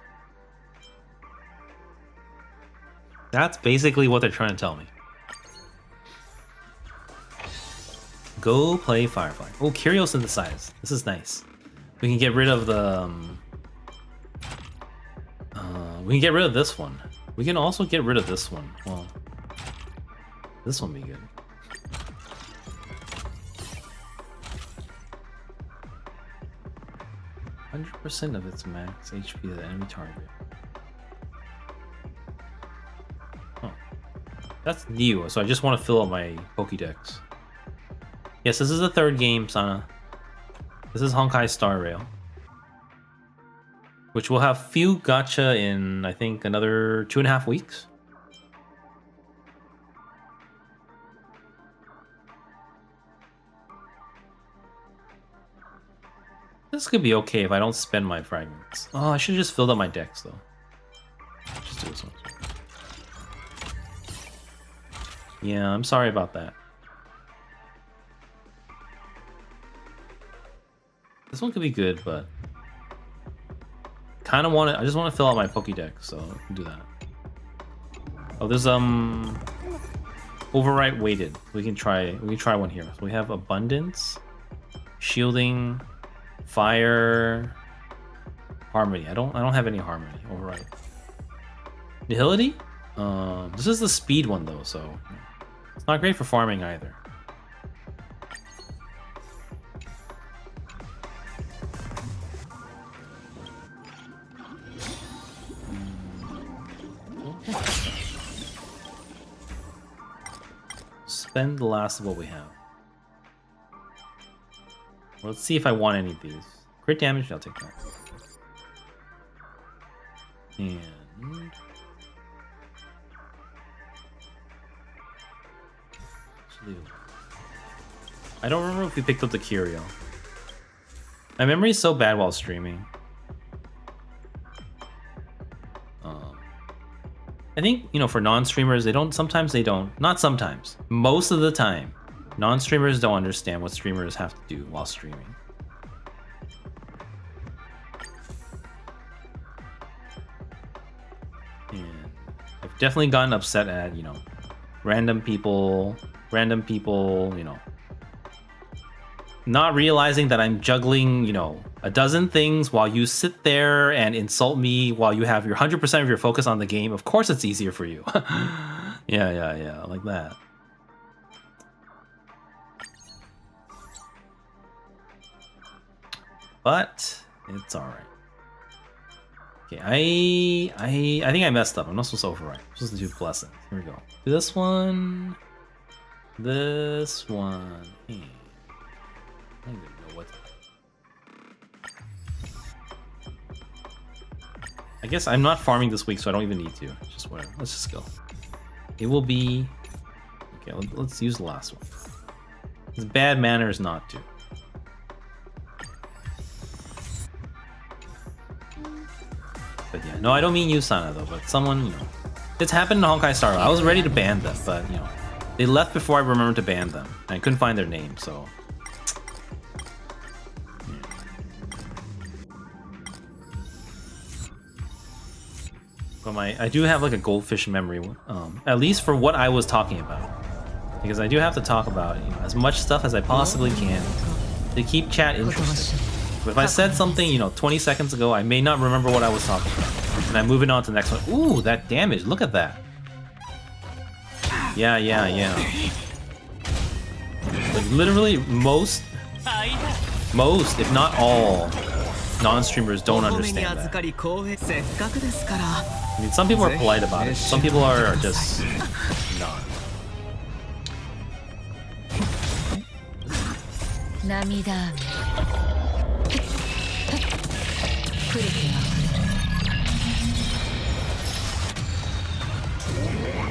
That's basically what they're trying to tell me. Go play Firefly. Oh, Curio synthesize. This is nice. We can get rid of the. We can get rid of this one. We can also get rid of this one. Well, this one be good. %, of its max HP to the enemy target. Oh, that's new. So I just want to fill up my Pokédex. Yes, this is the third game, Sana. This is Honkai Star Rail, which will have few gacha in, I think, another 2.5 weeks. This could be okay if I don't spend my fragments. Oh, I should have just filled up my decks, though. Just do this one. Yeah, I'm sorry about that. This one could be good, but kind of want to. I just want to fill out my Pokédex, so I can do that. Oh, there's overwrite weighted. We can try one here. So we have abundance, shielding, fire, harmony. I don't have any harmony. Overwrite. Nihility. This is the speed one though, so it's not great for farming either. Spend the last of what we have. Well, let's see if I want any of these. Crit damage, I'll take that. And I don't remember if we picked up the curio. My memory is so bad while streaming. I think, for non-streamers, not sometimes, most of the time, non-streamers don't understand what streamers have to do while streaming. And I've definitely gotten upset at, random people, not realizing that I'm juggling, a dozen things while you sit there and insult me while you have your 100% of your focus on the game. Of course it's easier for you. Yeah, like that. But it's all right. Okay, I think I messed up. I'm not supposed to overwrite. I'm supposed to do blessings. Here we go. Do this one. This one. I don't even know what. I guess I'm not farming this week, so I don't even need to. It's just whatever. Let's just go. It will be. Okay, let's use the last one. It's bad manners not to. But yeah, no, I don't mean you, Sana, though, but someone, It's happened in Honkai Star Rail. I was ready to ban them, but, they left before I remembered to ban them. And I couldn't find their name, so. Yeah. But I do have, like, a goldfish memory, at least for what I was talking about. Because I do have to talk about, as much stuff as I possibly can to keep chat interesting. But if I said something, 20 seconds ago, I may not remember what I was talking about. And I'm moving on to the next one. Ooh, that damage. Look at that. Yeah. Like, literally, most, if not all, non-streamers don't understand that. I mean, some people are polite about it. Some people are just not. 涙雨来る気が触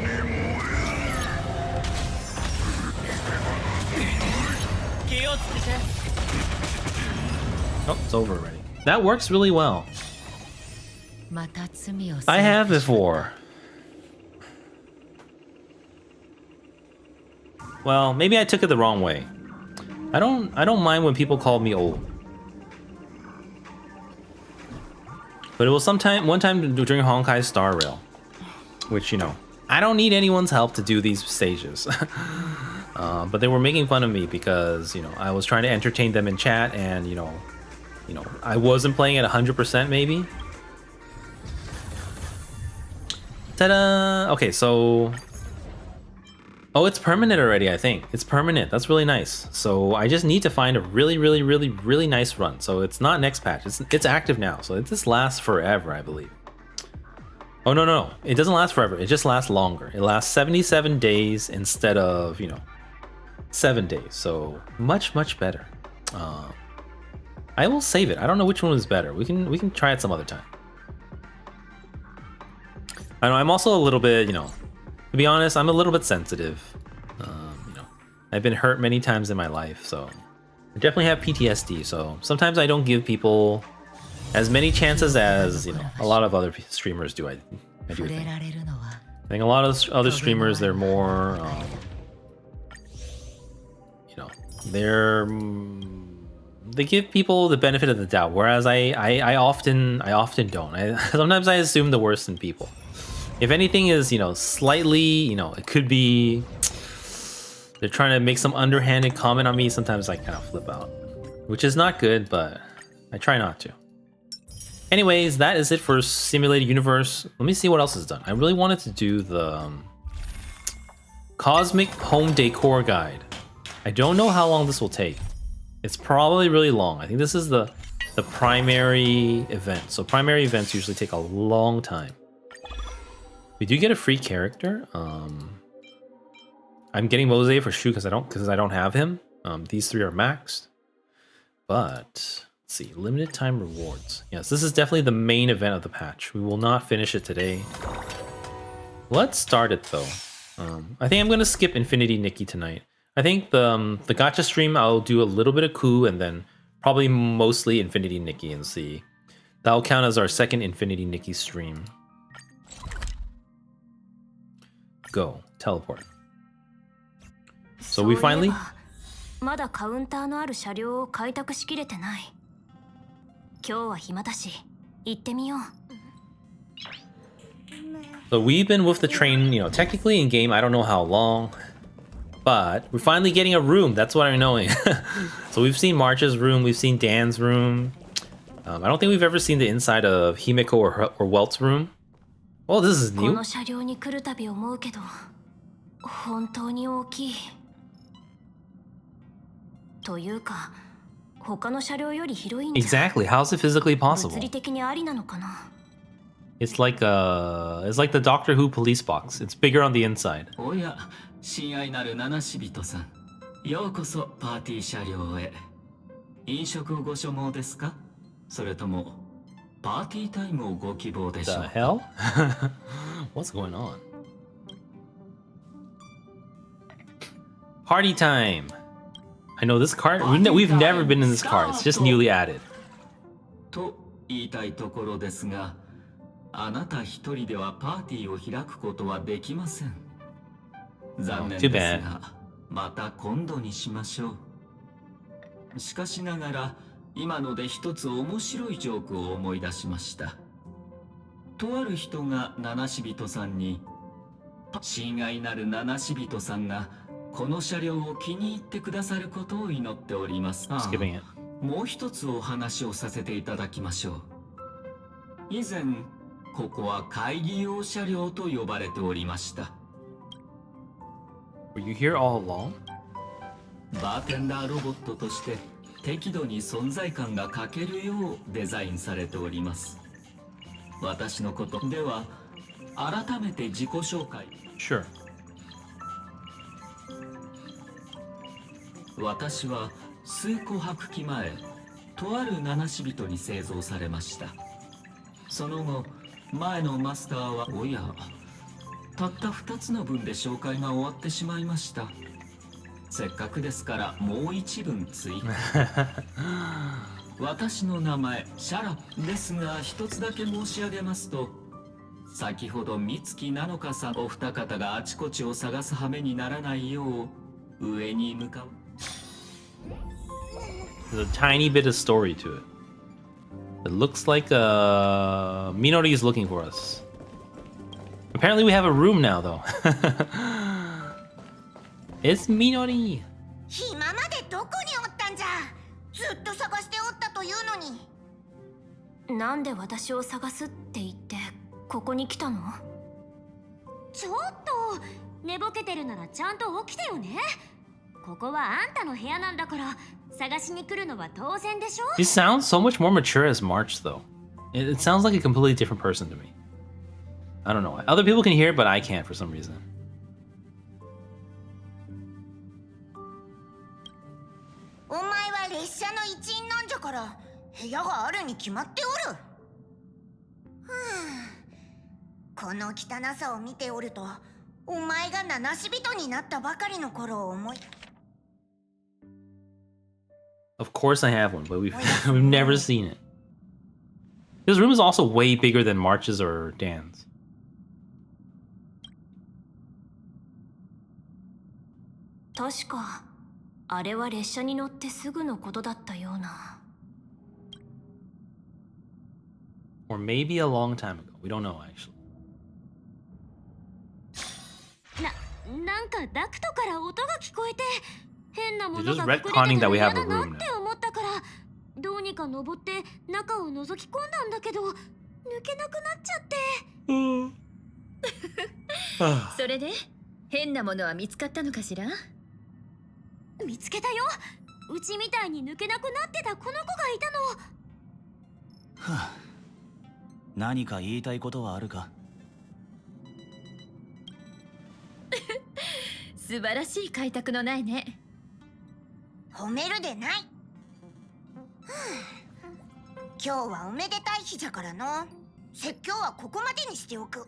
れる気をつけて Oh, it's over already. That works really well. また罪を I have before. Well, maybe I took it the wrong way. I don't mind when people call me old. But it was one time during Honkai Star Rail, which, you know, I don't need anyone's help to do these stages. But they were making fun of me because, you know, I was trying to entertain them in chat and, you know, I wasn't playing at 100% maybe. Ta-da! Okay, so... Oh, it's permanent already, I think. It's permanent. That's really nice. So I just need to find a really nice run. So it's not next patch. It's active now. So this lasts forever, I believe. Oh, no. It doesn't last forever. It just lasts longer. It lasts 77 days instead of, you know, 7 days. So much better. I will save it. I don't know which one is better. We can try it some other time. I know I'm also a little bit, you know, to be honest, I'm a little bit sensitive. You know, I've been hurt many times in my life, so I definitely have PTSD. So sometimes I don't give people as many chances as, you know, a lot of other streamers do. I do think. I think a lot of other streamers, they're more, you know, they give people the benefit of the doubt, whereas I often don't. Sometimes I assume the worst in people. If anything is, you know, slightly, you know, it could be they're trying to make some underhanded comment on me. Sometimes I kind of flip out, which is not good, but I try not to. Anyways, that is it for Simulated Universe. Let me see what else is done. I really wanted to do the Cosmic Home Decor Guide. I don't know how long this will take. It's probably really long. I think this is the primary event. So primary events usually take a long time. We do get a free character. I'm getting Mose for Shu because I don't have him. These three are maxed. But let's see, limited time rewards. Yes, this is definitely the main event of the patch. We will not finish it today. Let's start it though. I think I'm gonna skip Infinity Nikki tonight. I think the gacha stream I'll do a little bit of Coup and then probably mostly Infinity Nikki and see. That'll count as our second Infinity Nikki stream. Go. Teleport. So we finally... まだカウンターのある車両を開拓しきれてない。今日は暇だし、行ってみよう。 So we've been with the train, you know, technically in game, I don't know how long, but we're finally getting a room. That's what I'm knowing. So we've seen March's room, we've seen Dan's room. I don't think we've ever seen the inside of Himeko or Welt's room. Oh, this is new. この車両に来るたび思うけど、本当に大きい。というか、他の車両より広いんじゃ。 Exactly. How's it physically possible? 物理的にありなのかな。 It's like the Doctor Who police box. It's bigger on the inside. おや、親愛なる七死人さん。ようこそパーティー車両へ。飲食ご所望ですか？それともパーティータイムをご希望でしょうか？ The hell? What's going on? Party time. I know this card. We've never been in this card. It's just newly added. と言いたいところですが、あなた一人ではパーティーを開くことはできません。残念ですが、また今度にしましょう。しかしながら、今ので一つ面白いジョークを思い出しました。とある人が七死人さんに、親愛なる七死人さんがこの車両を気に入ってくださることを祈っております。もう一つお話をさせていただきましょう。以前、ここは会議用車両と呼ばれておりました。Were you here all along? バーテンダーロボットとして適度に存在感が欠けるようデザインされております。私のことでは改めて自己紹介。Sure. 私は数個白期前、とある七死人に製造されました。その後、前のマスターはおや、たった2つの分で紹介が終わってしまいました。せっかくですからもう一文追加。私の名前シャラですが、一つだけ申し上げますと、先ほど美月なのかさんお二方があちこちを探す羽目にならないよう上に向かう。There's a tiny bit of story to it. It looks like Minori is looking for us. Apparently we have a room now, though. It's Minori. 今までどこにおったんじゃ。ずっと探しておったというのに。なんで私を探すって言ってここに来たの？ちょっと寝ぼけてるならちゃんと起きてよね。ここはあんたの部屋なんだから探しに来るのは当然でしょ。He sounds so much more mature as March, though. It sounds like a completely different person to me. I don't know. Other people can hear it, but I can't for some reason. お前は列車の一員なんじゃから部屋があるに決まっておる。この汚さを見ておると、お前が七死人になったばかりの頃を思い。Of course I have one, but we've never seen it. This room is also way bigger than March's or Dan's. 確かあれは列車に乗ってすぐのことだったような。Or maybe a long time ago. We don't know, actually. なんかダクトから音が聞こえて変なもの They're が just 隠れてたら retconning that we 嫌 have だ a な room っ now. て思ったからどうにか登って中を覗き込んだんだけど抜けなくなっちゃって。それで変なものは見つかったのかしら？見つけたよ。うちみたいに抜けなくなってたこの子がいたの。はあ、何か言いたいことはあるか？素晴らしい開拓のないね。褒めるでない。今日はおめでたい日じゃからの。説教はここまでにしておく。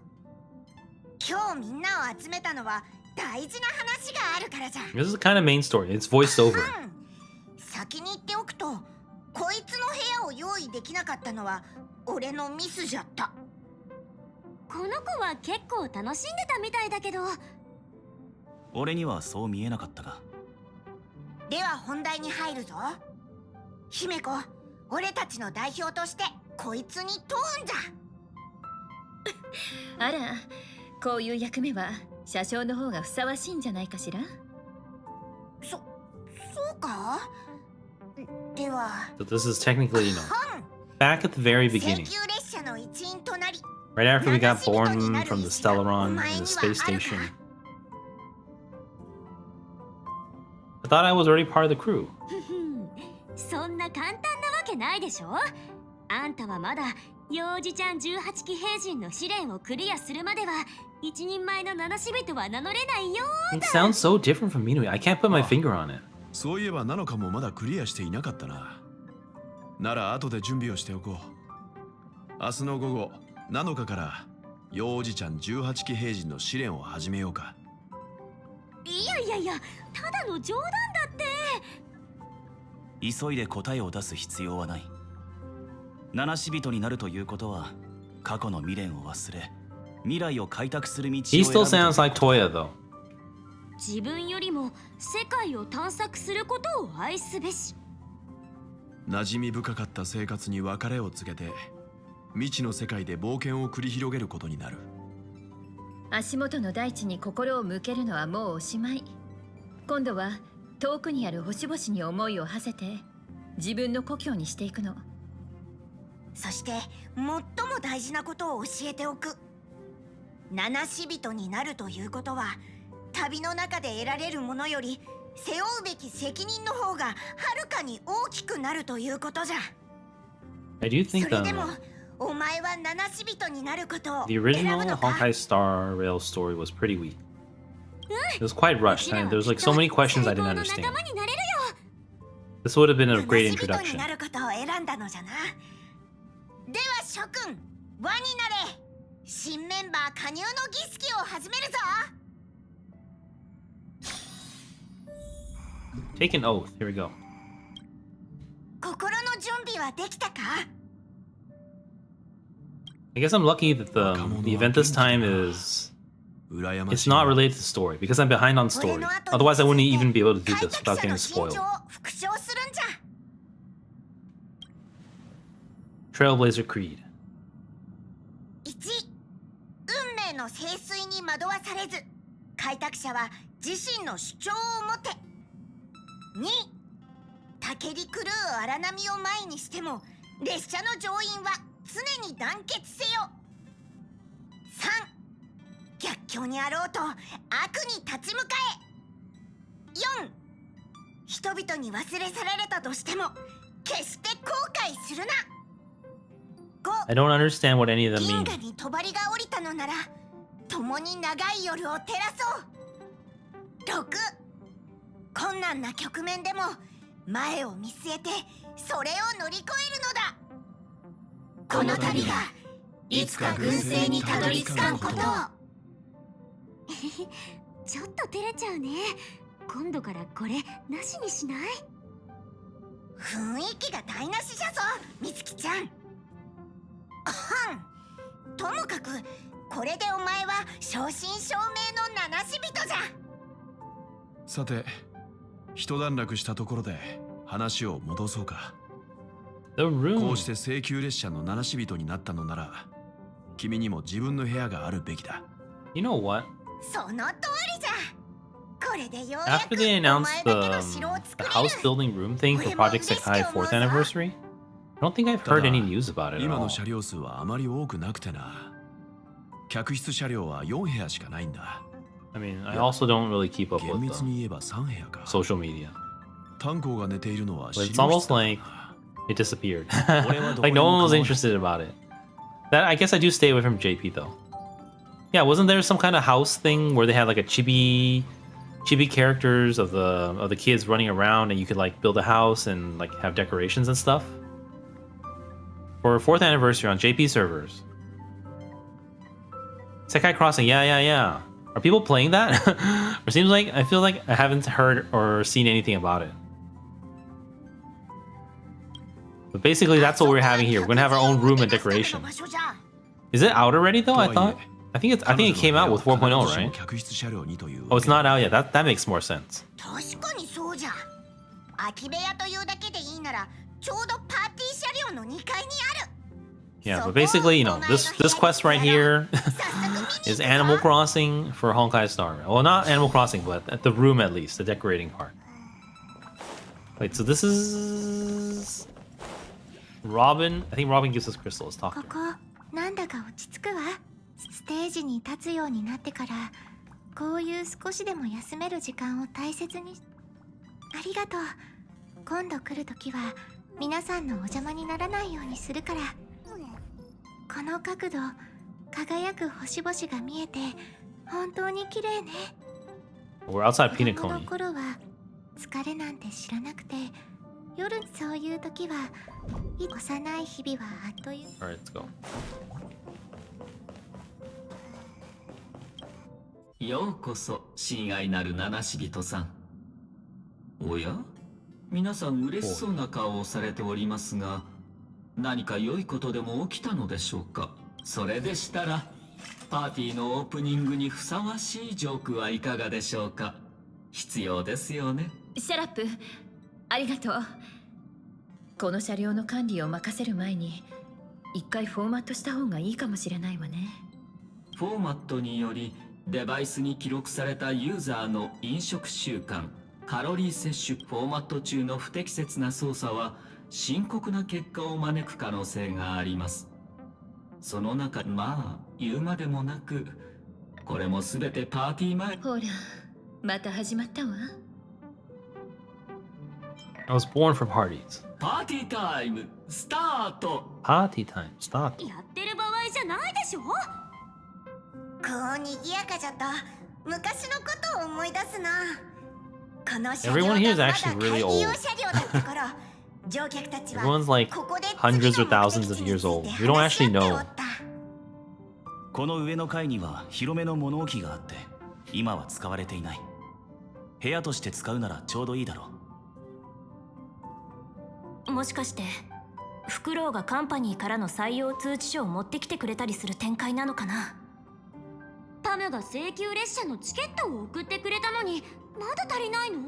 今日みんなを集めたのは大事な話があるからじゃ。This is kind of main story. It's voiced over. 先に言っておくと、こいつの部屋を用意できなかったのは俺のミスじゃった。この子は結構楽しんでたみたいだけど。俺にはそう見えなかったが。では本題に入るぞ。姫子、俺たちの代表としてこいつに問うんじゃ。あら、こういう役目は車掌の方がふさわしいんじゃないかしら？そうか？では。So this is technically, back at the very beginning. 請求列車の一員となり。Right after we got born from the Stellaron and the space station. I thought I was already part of the crew. そんな簡単なわけないでしょ。あんたはまだ幼児ちゃん18期兵人の試練をクリアするまでは一人前の七死人は名乗れないよ。It sounds so different from Minui. I can't put my finger on it. そういえばナノカもまだクリアしていなかったな。なら後で準備をしておこう。明日の午後7日から幼児ちゃん18期兵人の試練を始めようか。いや、ただの冗談だって。急いで答えを出す必要はない。七死人になるということは過去の未練を忘れ未来を開拓する道を選 He ぶ still sounds like Toya, though. 自分よりも世界を探索することを愛すべし。馴染み深かった生活に別れを告げて未知の世界で冒険を繰り広げることになる。足元の大地に心を向けるのはもうおしまい。今度は遠くにある星々に思いを馳せて自分の故郷にしていくの。そして最も大事なことを教えておく。七死人になるということは旅の中で得られるものより背負うべき責任の方がはるかに大きくなるということじゃ。 I do think それでもお前は七死人になることを the 選 original ぶのか？ Honkai Star Rail story was pretty weak. It was quite rushed, and there was like so many questions I didn't understand. This would have been a great 七人に introduction. なることを選んだのじゃな。では諸君、輪になれ。新メンバー加入の儀式を始めるぞ。Take an oath. Here we go. 心の準備はできたか？ I guess I'm lucky that the event this time is it's not related to the story because I'm behind on story. Otherwise, I wouldn't even be able to do this without getting spoiled. Trailblazer Creed. 1、運命の聖水に惑わされず、開拓者は自身の主張を持て。2、たけり狂う荒波を前にしても、列車の乗員は常に団結せよ。3、逆境にあろうと悪に立ち向かえ。4、人々に忘れ去られたとしても決して後悔するな。5、 I don't understand what any of them 銀 mean. 河に帳が降りたのなら共に長い夜を照らそう。6、困難な局面でも前を見据えてそれを乗り越えるのだ。この旅がいつか軍政にたどり着かんことを。ちょっと照れちゃうね。今度からこれなしにしない？雰囲気が台無しじゃぞ、みつきちゃん。ともかくこれでお前は正真正銘の七死人じゃ。さて、一段落したところで話を戻そうか。The こ room. うして請求列車の七死人になったのなら、君にも自分の部屋があるべきだ。You know what? その通りじゃ。これでようや After く they お announced 前だけの城を the 作れ house る。 building room thing for Project Sekai 4th anniversary, I don't think I've heard any news about it at 今 all. の車両数はあまり多くなくてな。客室車両は4部屋しかないんだ。 I mean, I also don't really keep up 厳 with 密に言えば3部屋か。 social media. 炭鉱が寝ているのは But 資 it's 料 almost 室だ like it disappeared. Like no one was interested about it. That I guess I do stay away from JP though. Yeah, wasn't there some kind of house thing where they had like a chibi characters of the kids running around and you could like build a house and like have decorations and stuff? For 4th anniversary on JP servers. Sekai Crossing, yeah. Are people playing that? It seems like I feel like I haven't heard or seen anything about it. But basically, that's what we're having here. We're gonna have our own room and decoration. Is it out already though? I think it came out with 4.0, right? Oh, it's not out yet. That makes more sense. 確かにそうじゃ。空き部屋というだけでいいなら、ちょうどパーティー車両の2階にある。 Yeah, but basically, you know, this quest right here is Animal Crossing for Honkai Star. Well, not Animal Crossing, but at the room at least, the decorating part. Wait, so this is Robin. I think Robin gives us crystal. Let's talk to こ her. こなんだか落ち着くわ。ステージに立つようになってからこういう少しでも休める時間を大切に。ありがとう。今度来るときは皆さんのお邪魔にならないようにするから。この角度、輝く星々が見えて本当に綺麗ね。 We're outside 子 Peanut 供の Coney. 頃は疲れなんて知らなくて、夜そういう時は幼い日々はあっという。 All right, let's go. ようこそ親愛なる七死人さん。おや、皆さん嬉しそうな顔をされておりますが、何か良いことでも起きたのでしょうか。それでしたらパーティーのオープニングにふさわしいジョークはいかがでしょうか。必要ですよね。シャラップ、ありがとう。この車両の管理を任せる前に一回フォーマットした方がいいかもしれないわね。フォーマットによりデバイスに記録されたユーザーの飲食習慣、カロリー摂取フォーマット中の不適切な操作は深刻な結果を招く可能性があります。その中、まあ言うまでもなく、これもすべてパーティー前。ほら、また始まったわ。I was born for parties. パーティータイムスタート。 Party time. Stop. やってる場合じゃないでしょ。こう賑やかじゃと昔のことを思い出すな。Everyone here is actually really old. Everyone's like hundreds or thousands of years old. We don't actually know. この上の階には広めの物置があって、今は使われていない。部屋として使うならちょうどいいだろう。もしかしてフクロウがカンパニーからの採用通知書を持ってきてくれたりする展開なのかな。パムが請求列車のチケットを送ってくれたのにまだ足りないの？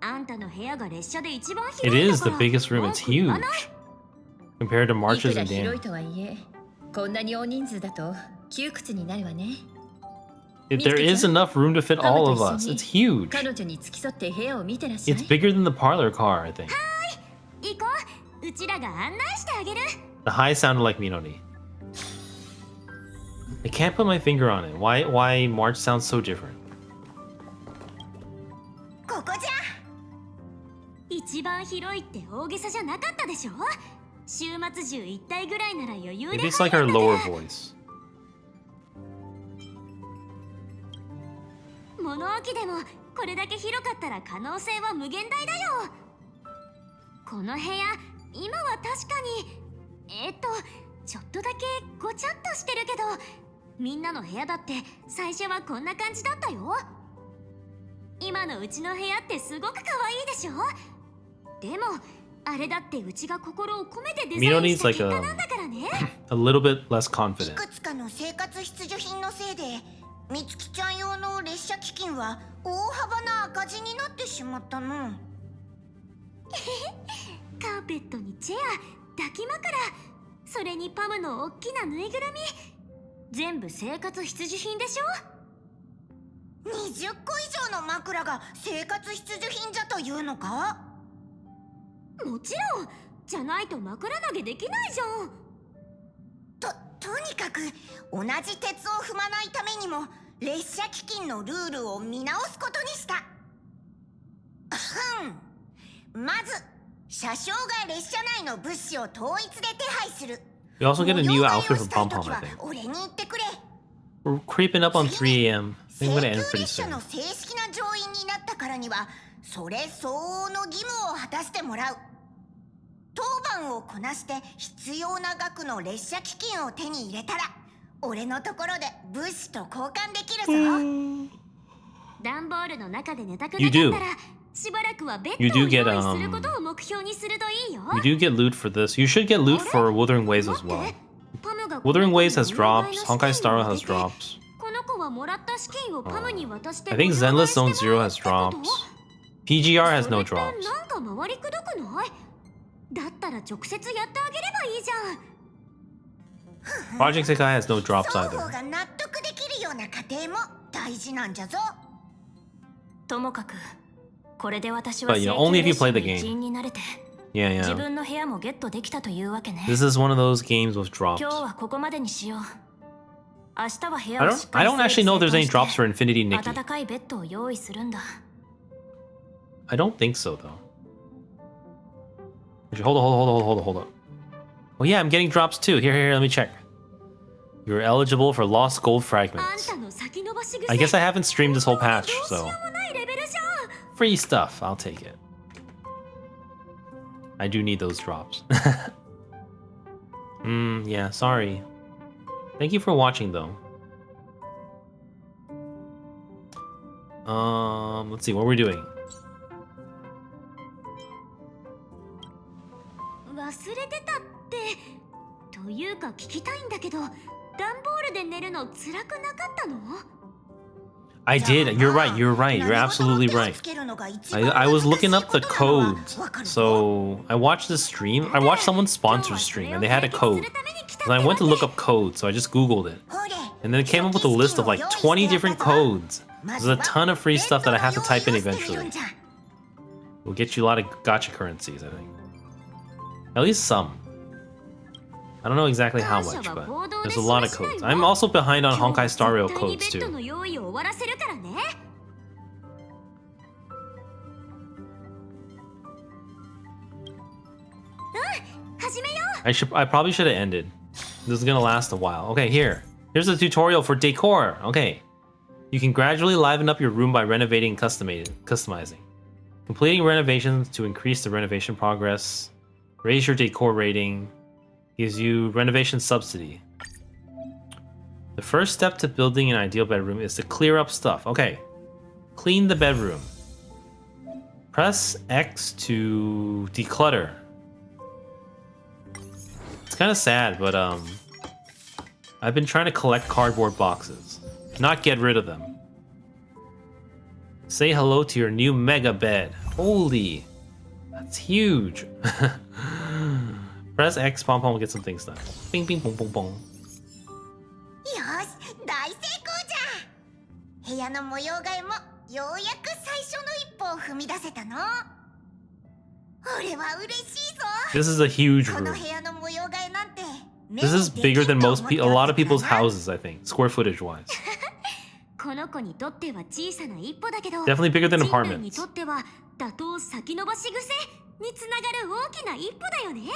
あんたの部屋が列車で一番広いんだから。 It is the biggest room. It's huge compared to March's いくら and 広 Dan. いとはいえ、こんなに大人数だと窮屈になるわね。There is enough room to fit all of us. It's huge. 彼女に付き添って部屋を見てらっしゃい。 It's bigger than the parlor car, I think. 行こう。うちらが案内してあげる。 The high sounded like Minori. I can't put my finger on it. Why March sounds so different? ここじゃ。一番広いって大げさじゃなかったでしょ。週末中一体ぐらいなら余裕で。 Maybe it's like her lower voice. 物置でもこれだけ広かったら可能性は無限大だよ。この部屋今は確かにちょっとだけごちゃっとしてるけど、みんなの部屋だって最初はこんな感じだったよ。今のうちの部屋ってすごく可愛いでしょ。でもあれだってうちが心を込めてデザインした結果なんだからね。A little bit less confident. いくつかの生活必需品のせいでみつきちゃん用の列車基金は大幅な赤字になってしまったの。カーペットにチェア、抱き枕、それにパムの大きなぬいぐるみ、全部生活必需品でしょ。20個以上の枕が生活必需品じゃというのか。もちろんじゃないと枕投げできないじゃん。とにかく同じ鉄を踏まないためにも列車基金のルールを見直すことにした。まず車掌が列車内の物資を統一で手配する。 We also get a new outfit from Pom Pom, I think. 俺に言ってくれ。 We're creeping up on 3 a.m. I think I'm gonna end pretty 列車 soon. の正式な乗員になったからにはそれ相応の義務を果たしてもらう。当番をこなして必要な額の列車基金を手に入れたら俺のところで物資と交換できるぞ。段ボールの中で寝たくなかったらしばらくはベッドを用意することを目標にするといいよ。 You do get loot for this. You should get loot for Wuthering Waves as well. Wuthering Waves has drops. Honkai Star has drops. この子はもらった資金をパムに渡して I think Zenless Zone Zero has drops. PGR has no drops. なんか回りくどくない？だったら直接やってあげればいいじゃん。 Project Sekai has no drops 双 either. 方が納得できるような過程も大事なんじゃぞ。ともかくこれで私は But you know, only if you play the 一員になれて Yeah, 自 yeah. 分の部屋もゲットできたというわけね。 This is one of those games with drops. 今日はここまでにしよう。明日は部屋 I を don't. しっか I り don't actually know if there's any drops for Infinity Nikki. 暖かいベッドを用意するんだ。 I don't think so though. Actually, hold on. Oh yeah, I'm getting drops too. Here, let me check. You're eligible for lost gold あん fragments. たの先延ばし癖 I guess I haven't streamed this whole patch, どう so しようもないレベルじゃん。 free stuff. I'll take it. I do need those drops. Yeah, sorry. Thank you for watching though. Let's see what we're doing. 忘れてたってというか聞きたいんだけど、段ボールで寝るの辛くなかったの？ I did. You're right. You're absolutely right. I was looking up the codes. So I watched the stream. I watched someone sponsor stream and they had a code. And I went to look up codes, so I just Googled it. And then it came up with a list of like 20 different codes. There's a ton of free stuff that I have to type in eventually. Will get you a lot of gacha currencies, I think. At least some. I don't know exactly how much, but there's a lot of codes. I'm also behind on Honkai Star Rail codes too. I probably should have ended. This is gonna last a while. Okay, here's a tutorial for decor. Okay. You can gradually liven up your room by renovating and customizing. Completing renovations to increase the renovation progress. Raise your decor rating. Gives you renovation subsidy. The first step to building an ideal bedroom is to clear up stuff. Okay. Clean the bedroom. Press X to declutter. It's kind of sad, but I've been trying to collect cardboard boxes, not get rid of them. Say hello to your new mega bed. Holy, that's huge. Press X, pom pom will get some things done. Bing bing bong bong bong. よし、大成功じゃ。部屋の模様替えもようやく最初の一歩を踏み出せたの。俺は嬉しいぞ。 This is a huge この room. 部屋の模様替えなんて。 This is bigger than a lot of people's houses, I think, square footage wise. この子にとっては小さな一歩だけど、 Definitely bigger than 人類に apartments. とっては打倒先延ばし癖につながる大きな一歩だよね。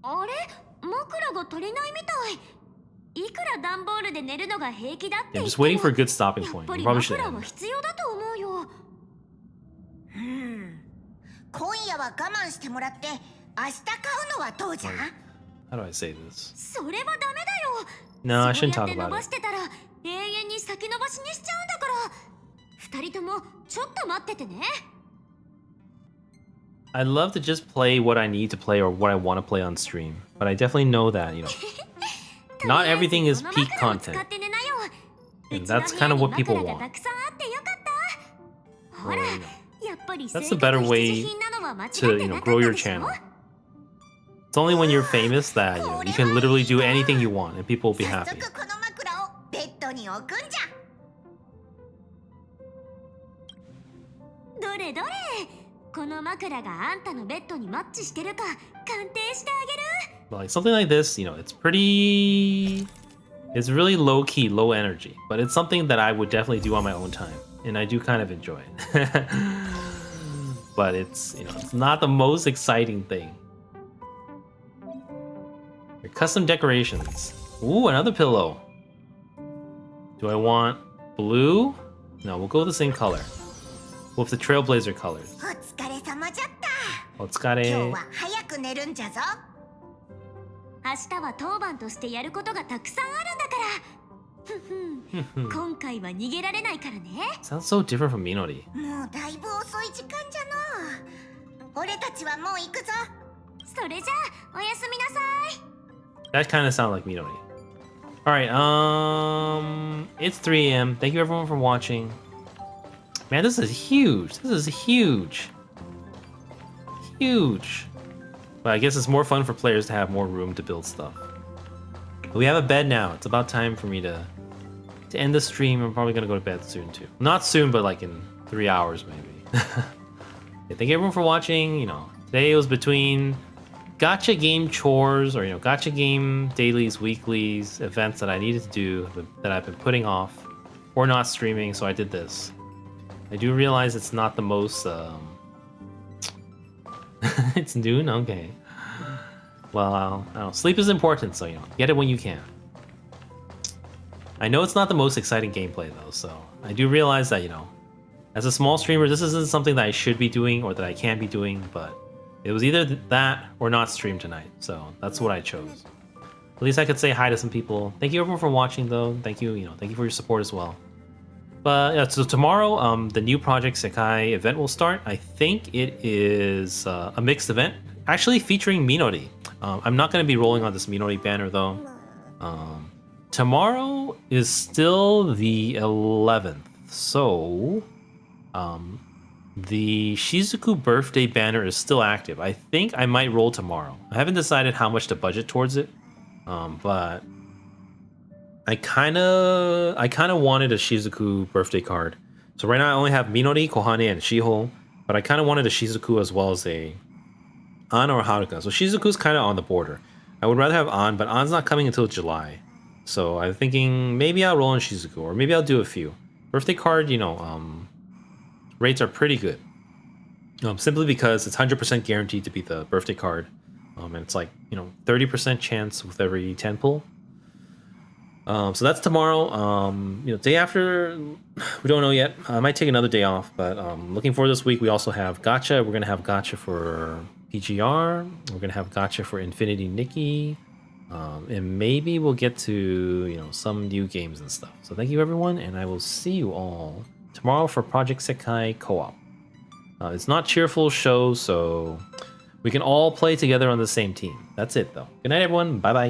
あれ、枕が足りないみたい。いくら段ボールで寝るのが平気だって Yeah, 言 just っても waiting for a good stopping やっ point. ぱ You り probably should 枕は end. 必要だと思うよ。今夜は我慢してもらって明日買うのはどうじゃ？ How do I say this? それはダメだよ。 No, I そう shouldn't や talk って伸 about ば it. してたら永遠に先延ばしにしちゃうんだから。二人ともちょっと待っててね。 I'd love to just play what I need to play or what I want to play on stream, but I definitely know that, you know, not everything is peak content. And that's kind of what people want. Or, you know, that's the better way to, you know, grow your channel. It's only when you're famous that, you know, you can literally do anything you want and people will be 早 happy. 速この枕をベッドに置くんじゃ。どれどれ、この枕があんたのベッドにマッチしてるか鑑定してあげる。 But like something like this, you know, it's really low key, low energy, but it's something that I would definitely do on my own time, and I do kind of enjoy it. But it's, you know, it's not the most exciting thing. Your custom decorations. Ooh, another pillow. Do I want blue? No, we'll go with the same color. With the Trailblazer colors. お疲れ様じゃった。今日 Otsukare. は早く寝るんじゃぞ。明日は当番としてやることがたくさんあるんだから。ふふん。今回は逃げられないからね。 Sounds so different from Minori. もうだいぶ遅い時間じゃの。俺たちはもう行くぞ。それじゃあおやすみなさい。 That kind of sounds like Minori. Alright, it's 3 a.m. Thank you everyone for watching. Man, this is huge. This is huge. Huge. But I guess it's more fun for players to have more room to build stuff. But we have a bed now. It's about time for me to end the stream. I'm probably gonna go to bed soon too. Not soon, but like in 3 hours maybe. Yeah, thank you everyone for watching. You know, today it was between gacha game chores or, you know, gacha game dailies, weeklies, events that I needed to do that I've been putting off or not streaming, so I did this. I do realize it's not the most it's noon? Okay. Well, I don't know. Sleep is important, so, you know, get it when you can. I know it's not the most exciting gameplay though, so I do realize that, you know, as a small streamer, this isn't something that I should be doing or that I can be doing, but it was either that or not stream tonight, so that's what I chose. At least I could say hi to some people. Thank you everyone for watching though. Thank you, you know, thank you for your support as well. But yeah, so tomorrow, the new Project Sekai event will start. I think it is a mixed event, actually featuring Minori. I'm not going to be rolling on this Minori banner though. Tomorrow is still the 11th, so the Shizuku birthday banner is still active. I think I might roll tomorrow. I haven't decided how much to budget towards it, but I kind of wanted a Shizuku birthday card. So right now I only have Minori, Kohane, and Shiho, but I kind of wanted a Shizuku as well as a An or Haruka. So Shizuku's kind of on the border. I would rather have An, but An's not coming until July. So I'm thinking maybe I'll roll in Shizuku, or maybe I'll do a few. Birthday card, you know, rates are pretty good. Simply because it's 100% guaranteed to be the birthday card. And it's like, you know, 30% chance with every 10 pull. So that's tomorrow. Day after, we don't know yet. I might take another day off, but looking forward this week. We also have gacha. We're gonna have gacha for PGR. We're gonna have gacha for Infinity Nikki, and maybe we'll get to some new games and stuff. So thank you everyone, and I will see you all tomorrow for Project Sekai Co-op. It's not cheerful show, so we can all play together on the same team. That's it though. Good night everyone. Bye bye.